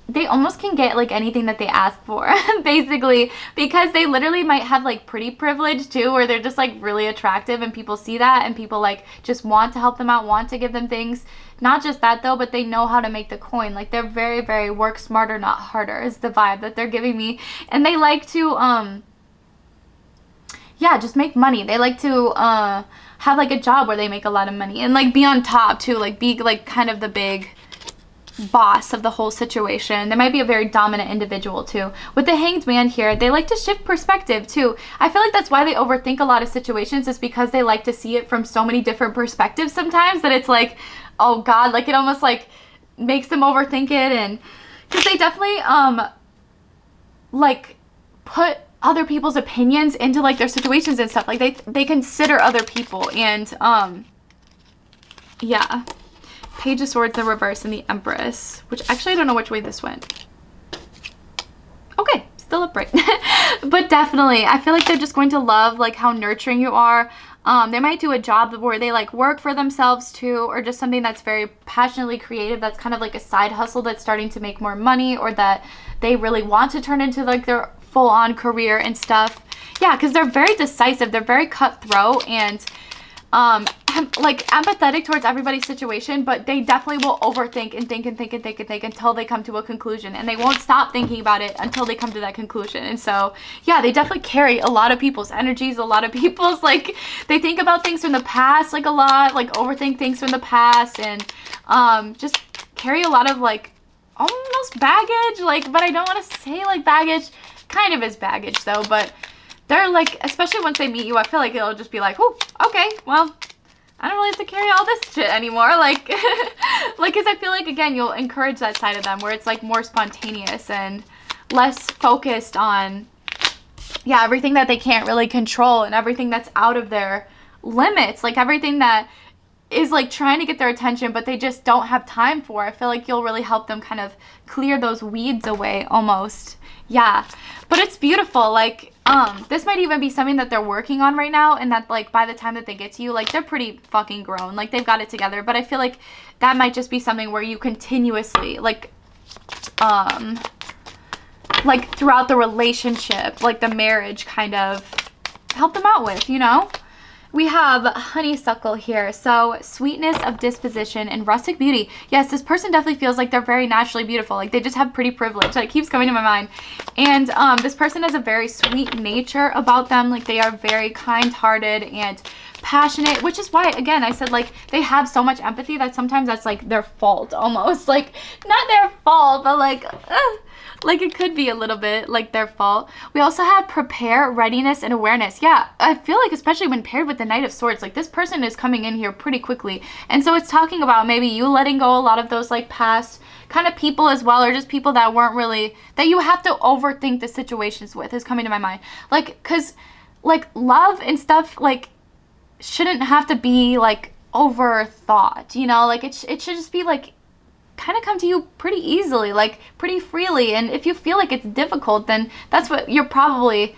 they almost can get like anything that they ask for basically, because they literally might have like pretty privilege too, where they're just like really attractive and people see that and people like just want to help them out, want to give them things. Not just that though, but they know how to make the coin. Like they're very, very work smarter, not harder is the vibe that they're giving me. And they like to yeah, just make money. They like to have like a job where they make a lot of money and like be on top too, like be like kind of the big boss of the whole situation. They might be a very dominant individual too. With the Hanged Man here, they like to shift perspective too. I feel like that's why they overthink a lot of situations, is because they like to see it from so many different perspectives sometimes that it's like, oh god, like it almost like makes them overthink it. And because they definitely like put other people's opinions into like their situations and stuff. Like they consider other people. And yeah, Page of Swords, the reverse, and the Empress, which actually I don't know which way this went. Okay, still upright. But definitely, I feel like they're just going to love like how nurturing you are. They might do a job where they like work for themselves too, or just something that's very passionately creative, that's kind of like a side hustle that's starting to make more money, or that they really want to turn into like their full-on career and stuff. Yeah, because they're very decisive, they're very cutthroat, and like empathetic towards everybody's situation, but they definitely will overthink and think and think and think and think until they come to a conclusion, and they won't stop thinking about it until they come to that conclusion. And so yeah, they definitely carry a lot of people's energies, a lot of people's like, they think about things from the past like a lot, like overthink things from the past, and just carry a lot of like almost baggage, like, but I don't want to say like baggage, kind of is baggage though, but they're like, especially once they meet you, I feel like it'll just be like, oh, okay, well, I don't really have to carry all this shit anymore. Like, like, because I feel like, again, you'll encourage that side of them where it's like more spontaneous and less focused on, yeah, everything that they can't really control and everything that's out of their limits. Like everything that is like trying to get their attention, but they just don't have time for. I feel like you'll really help them kind of clear those weeds away almost. Yeah, but it's beautiful. Like, this might even be something that they're working on right now, and that like by the time that they get to you, like they're pretty fucking grown, like they've got it together. But I feel like that might just be something where you continuously like throughout the relationship, like the marriage, kind of help them out with, you know. We have honeysuckle here. So sweetness of disposition and rustic beauty. Yes, this person definitely feels like they're very naturally beautiful. Like they just have pretty privilege. That keeps coming to my mind. And this person has a very sweet nature about them. Like they are very kind-hearted and passionate, which is why, again, I said like they have so much empathy that sometimes that's like their fault almost. Like not their fault, but like it could be a little bit like their fault. We also have prepare, readiness, and awareness. Yeah, I feel like especially when paired with the Knight of Swords, like this person is coming in here pretty quickly. And so it's talking about maybe you letting go a lot of those like past kind of people as well, or just people that weren't really, that you have to overthink the situations with, is coming to my mind. Like, cause like love and stuff like shouldn't have to be like overthought, you know, like it should just be like kind of come to you pretty easily, like pretty freely. And if you feel like it's difficult, then that's what you're probably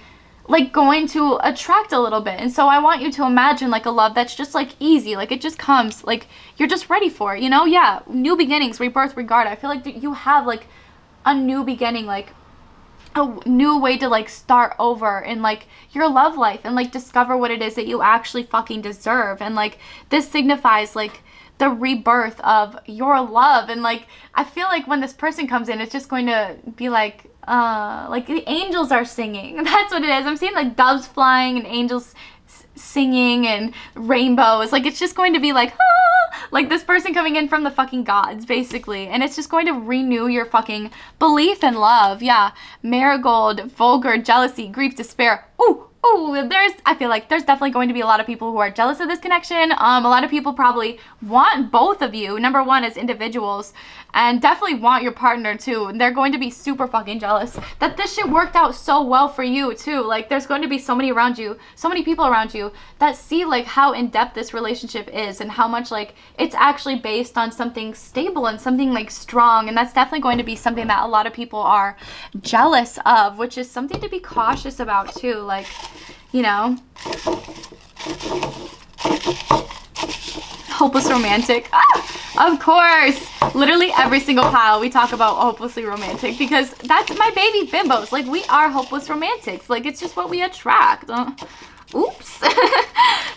like going to attract a little bit. And so I want you to imagine like a love that's just like easy, like it just comes, like you're just ready for it, you know. Yeah, new beginnings, rebirth, regard. I feel like that you have like a new beginning, like a new way to like start over in like your love life and like discover what it is that you actually fucking deserve. And like this signifies like the rebirth of your love. And like I feel like when this person comes in, it's just going to be like the angels are singing. That's what it is. I'm seeing like doves flying and angels singing and rainbows. Like it's just going to be like, ah! Like this person coming in from the fucking gods, basically. And it's just going to renew your fucking belief in love. Yeah. Marigold, vulgar, jealousy, grief, despair. Ooh. Oh, I feel like there's definitely going to be a lot of people who are jealous of this connection. A lot of people probably want both of you, number one, as individuals, and definitely want your partner too. And they're going to be super fucking jealous that this shit worked out so well for you too. Like there's going to be so many around you, so many people around you that see like how in depth this relationship is and how much like it's actually based on something stable and something like strong. And that's definitely going to be something that a lot of people are jealous of, which is something to be cautious about too. Like, you know, hopeless romantic. Ah, of course. Literally every single pile we talk about hopelessly romantic because that's my baby bimbos. Like we are hopeless romantics. Like it's just what we attract. Oops.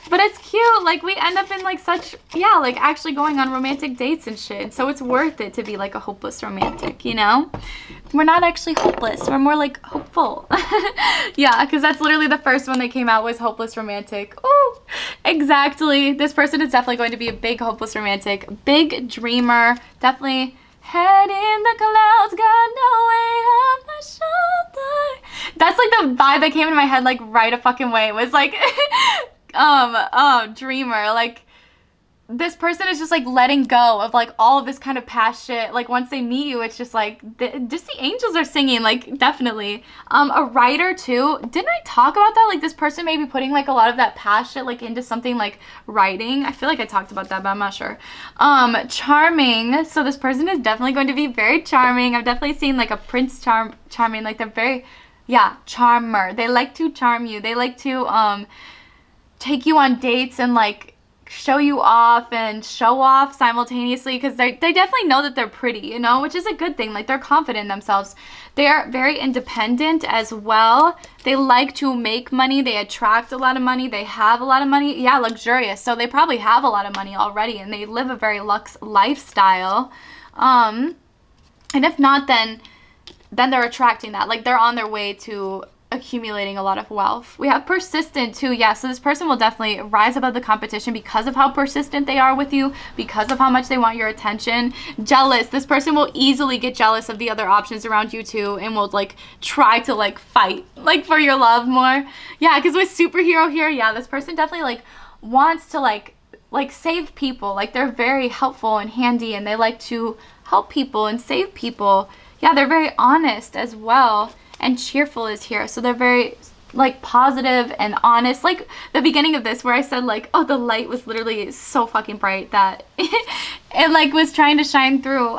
But it's cute. Like we end up in like such, yeah, like actually going on romantic dates and shit. So it's worth it to be like a hopeless romantic, you know? We're not actually hopeless. We're more like hopeful. Yeah, because that's literally the first one that came out was hopeless romantic. Oh, exactly. This person is definitely going to be a big hopeless romantic, big dreamer, definitely head in the clouds, got no weight on my shoulder. That's like the vibe that came into my head like right a fucking way. It was like, dreamer, like this person is just like letting go of like all of this kind of past shit. Like once they meet you, it's just like just the angels are singing, like definitely. A writer too. Didn't I talk about that? Like this person may be putting like a lot of that past shit like into something like writing. I feel like I talked about that, but I'm not sure. Charming. So this person is definitely going to be very charming. I've definitely seen like a prince charming, like they're very, yeah, charmer. They like to charm you. They like to take you on dates and like show you off and show off simultaneously because they definitely know that they're pretty, you know, which is a good thing. Like they're confident in themselves. They are very independent as well. They like to make money. They attract a lot of money. They have a lot of money. Yeah, luxurious. So they probably have a lot of money already and they live a very luxe lifestyle. And if not, then they're attracting that. Like they're on their way to accumulating a lot of wealth. We have persistent too. Yeah, so this person will definitely rise above the competition because of how persistent they are with you, because of how much they want your attention. Jealous. This person will easily get jealous of the other options around you too and will like try to like fight like for your love more. Yeah, because with superhero here, yeah, this person definitely like wants to like save people. Like they're very helpful and handy and they like to help people and save people. Yeah, they're very honest as well. And cheerful is here. So they're very like positive and honest. Like the beginning of this where I said like, oh, the light was literally so fucking bright that it like was trying to shine through.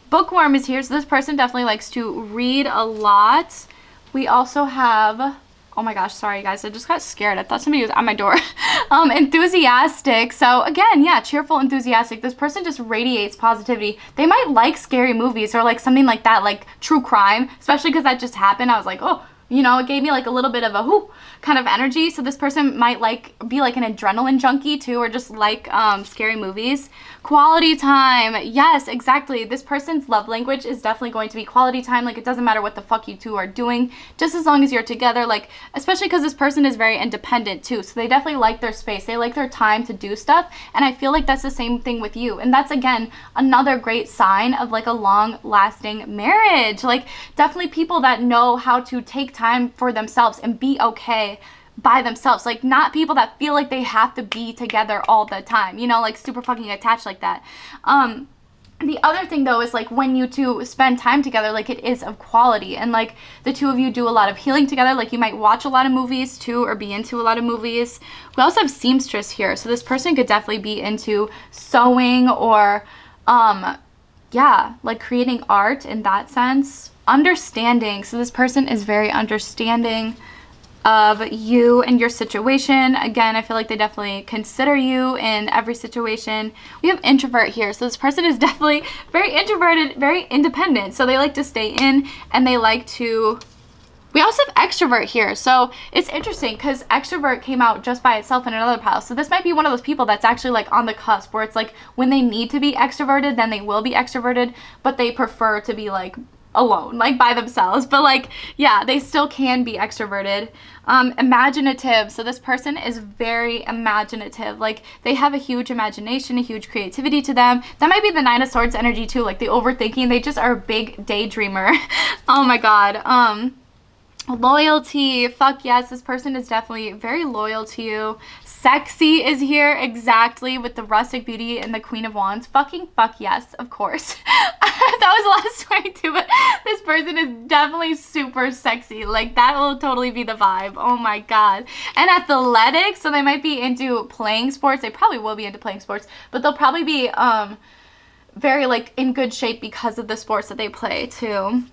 Bookworm is here. So this person definitely likes to read a lot. We also have, oh my gosh, sorry guys, I just got scared. I thought somebody was at my door. Enthusiastic. So again, yeah, cheerful, enthusiastic. This person just radiates positivity. They might like scary movies or like something like that, like true crime, especially because that just happened. I was like, oh, you know, it gave me like a little bit of a whoo kind of energy. So this person might like be like an adrenaline junkie too, or just like scary movies. Quality time. Yes, exactly. This person's love language is definitely going to be quality time. Like it doesn't matter what the fuck you two are doing, just as long as you're together. Like especially because this person is very independent too. So they definitely like their space. They like their time to do stuff. And I feel like that's the same thing with you. And that's again another great sign of like a long lasting marriage. Like definitely people that know how to take time for themselves and be okay by themselves. Like not people that feel like they have to be together all the time, you know, like super fucking attached like that. The other thing though is like when you two spend time together, like it is of quality and like the two of you do a lot of healing together. Like you might watch a lot of movies too or be into a lot of movies. We also have seamstress here. So this person could definitely be into sewing or yeah, like creating art in that sense. Understanding. So this person is very understanding of you and your situation. Again, I feel like they definitely consider you in every situation. We have introvert here. So this person is definitely very introverted, very independent. So they like to stay in and they like to... We also have extrovert here. So it's interesting because extrovert came out just by itself in another pile. So this might be one of those people that's actually like on the cusp where it's like when they need to be extroverted, then they will be extroverted, but they prefer to be like alone, like by themselves, but like, yeah, they still can be extroverted. Imaginative. So this person is very imaginative. Like they have a huge imagination, a huge creativity to them. That might be the Nine of Swords energy too, like the overthinking. They just are a big daydreamer. Oh my God. Loyalty. Fuck yes, this person is definitely very loyal to you. Sexy is here, exactly, with the rustic beauty and the Queen of Wands. Fucking fuck yes, of course. That was a lot of swearing too, but this person is definitely super sexy. Like that will totally be the vibe. Oh my God. And athletic, so they might be into playing sports. They probably will be into playing sports, but they'll probably be very like in good shape because of the sports that they play too.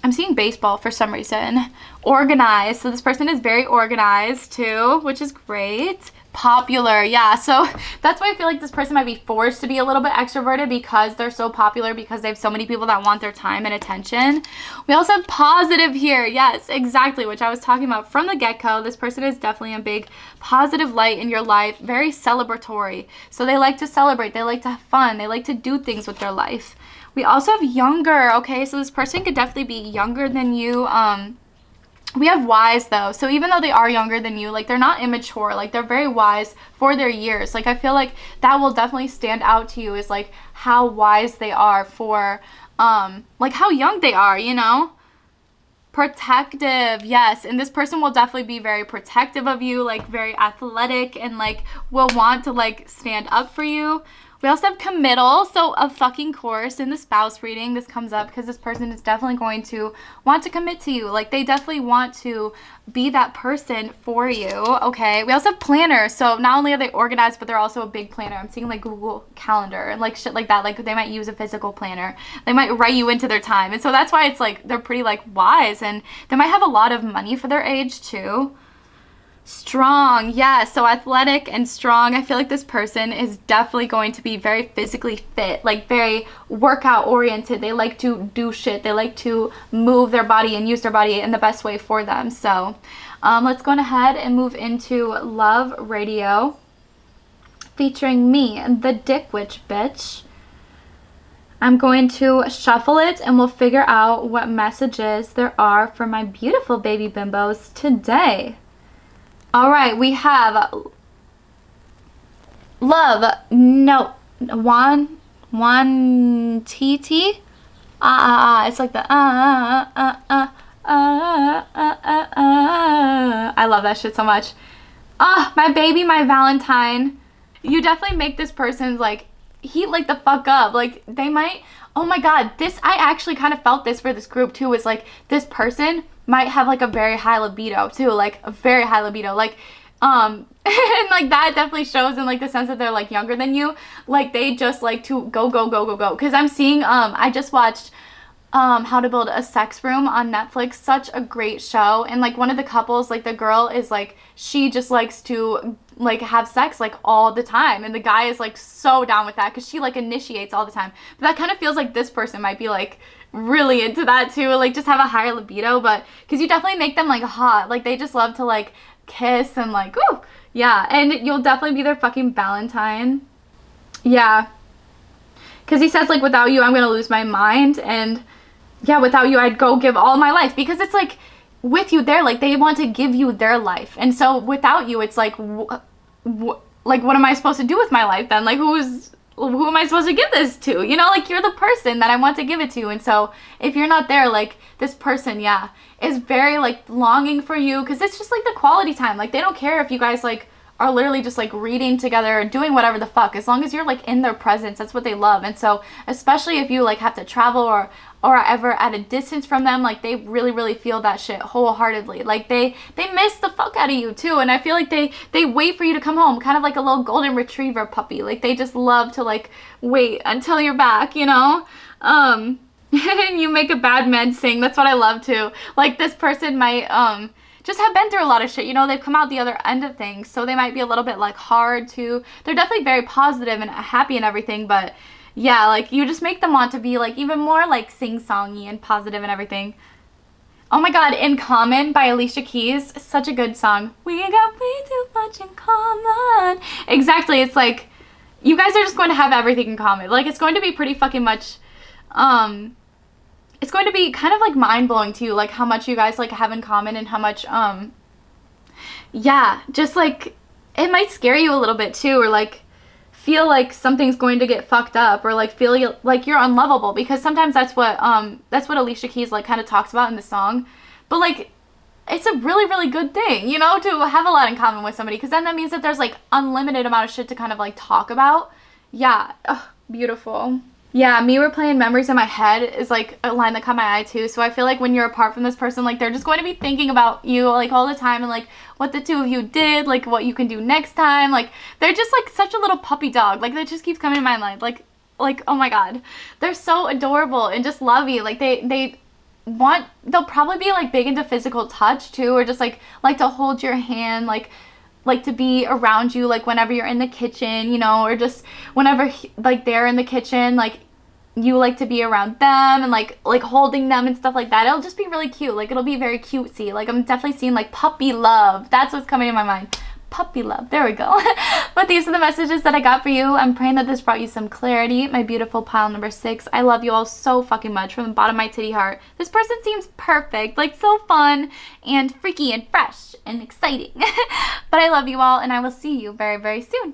I'm seeing baseball for some reason. Organized. So this person is very organized too, which is great. Popular. Yeah. So that's why I feel like this person might be forced to be a little bit extroverted because they're so popular, because they have so many people that want their time and attention. We also have positive here. Yes, exactly. Which I was talking about from the get-go. This person is definitely a big positive light in your life. Very celebratory. So they like to celebrate. They like to have fun. They like to do things with their life. We also have younger, okay? So this person could definitely be younger than you. We have wise though. So even though they are younger than you, like they're not immature, like they're very wise for their years. Like I feel like that will definitely stand out to you, is like how wise they are for, like how young they are, you know? Protective, yes. And this person will definitely be very protective of you, like very athletic, and like will want to like stand up for you. We also have committal, so of fucking course in the spouse reading this comes up because this person is definitely going to want to commit to you. Like they definitely want to be that person for you, okay? We also have planner, so not only are they organized, but they're also a big planner. I'm seeing like Google Calendar and like shit like that. Like they might use a physical planner. They might write you into their time. And so that's why it's like they're pretty like wise, and they might have a lot of money for their age too. Strong, yeah, so athletic and strong. I feel like this person is definitely going to be very physically fit, like very workout oriented. They like to do shit. They like to move their body and use their body in the best way for them. So let's go ahead and move into Love Radio featuring me, the Dick Witch bitch. I'm going to shuffle it and we'll figure out what messages there are for my beautiful baby bimbos today. All right, we have love, no, one TT. It's like the I love that shit so much. My baby, my Valentine. You definitely make this person's like heat like the fuck up. Like they might, oh my God, this, I actually kind of felt this for this group too, is like this person might have like a very high libido too, like a very high libido, like and like that definitely shows in like the sense that they're like younger than you. Like they just like to go because I'm seeing I just watched How to Build a Sex Room on Netflix. Such a great show. And like one of the couples, like the girl is like, she just likes to like have sex like all the time, and the guy is like so down with that because she like initiates all the time. But that kind of feels like this person might be like really into that too, like just have a higher libido, but because you definitely make them like hot, like they just love to like kiss and like, ooh, yeah, and you'll definitely be their fucking Valentine. Yeah, because he says like, without you I'm gonna lose my mind, and yeah, without you I'd go give all my life, because it's like with you they're like, they want to give you their life, and so without you it's like like what am I supposed to do with my life then? Like who am I supposed to give this to? You know, like you're the person that I want to give it to. And so if you're not there, like this person, yeah, is very like longing for you, because it's just like the quality time. Like they don't care if you guys like are literally just like reading together or doing whatever the fuck, as long as you're like in their presence. That's what they love. And so especially if you like have to travel or are ever at a distance from them, like they really feel that shit wholeheartedly. Like they miss the fuck out of you too, and I feel like they wait for you to come home, kind of like a little golden retriever puppy. Like they just love to like wait until you're back, you know. And you make a bad man sing. That's what I love too. Like this person might just have been through a lot of shit, you know. They've come out the other end of things, so they might be a little bit like hard to, they're definitely very positive and happy and everything, but yeah, like you just make them want to be like even more like sing-songy and positive and everything. Oh my God, In Common by Alicia Keys, such a good song. We got way too much in common. Exactly, it's like you guys are just going to have everything in common. Like it's going to be pretty fucking much it's going to be kind of like mind-blowing to you, like how much you guys like have in common and how much yeah, just like it might scare you a little bit too, or like feel like something's going to get fucked up, or like feel like you're unlovable, because sometimes that's what Alicia Keys like kind of talks about in the song. But like it's a really, really good thing, you know, to have a lot in common with somebody, because then that means that there's like unlimited amount of shit to kind of like talk about. Yeah. Ugh, beautiful. Yeah, me replaying memories in my head is like a line that caught my eye too. So I feel like when you're apart from this person, like they're just going to be thinking about you like all the time, and like what the two of you did, like what you can do next time. Like they're just like such a little puppy dog. Like that just keeps coming to my mind. Like oh my god. They're so adorable and just lovey. Like they'll probably be like big into physical touch too, or just like to hold your hand, like to be around you, like whenever you're in the kitchen, you know, or just whenever like they're in the kitchen, like you like to be around them and like holding them and stuff like that. It'll just be really cute. Like it'll be very cutesy. Like I'm definitely seeing like puppy love. That's what's coming to my mind. Puppy love. There we go. But these are the messages that I got for you. I'm praying that this brought you some clarity. My beautiful pile number 6. I love you all so fucking much from the bottom of my titty heart. This person seems perfect, like so fun and freaky and fresh and exciting. But I love you all, and I will see you very, very soon.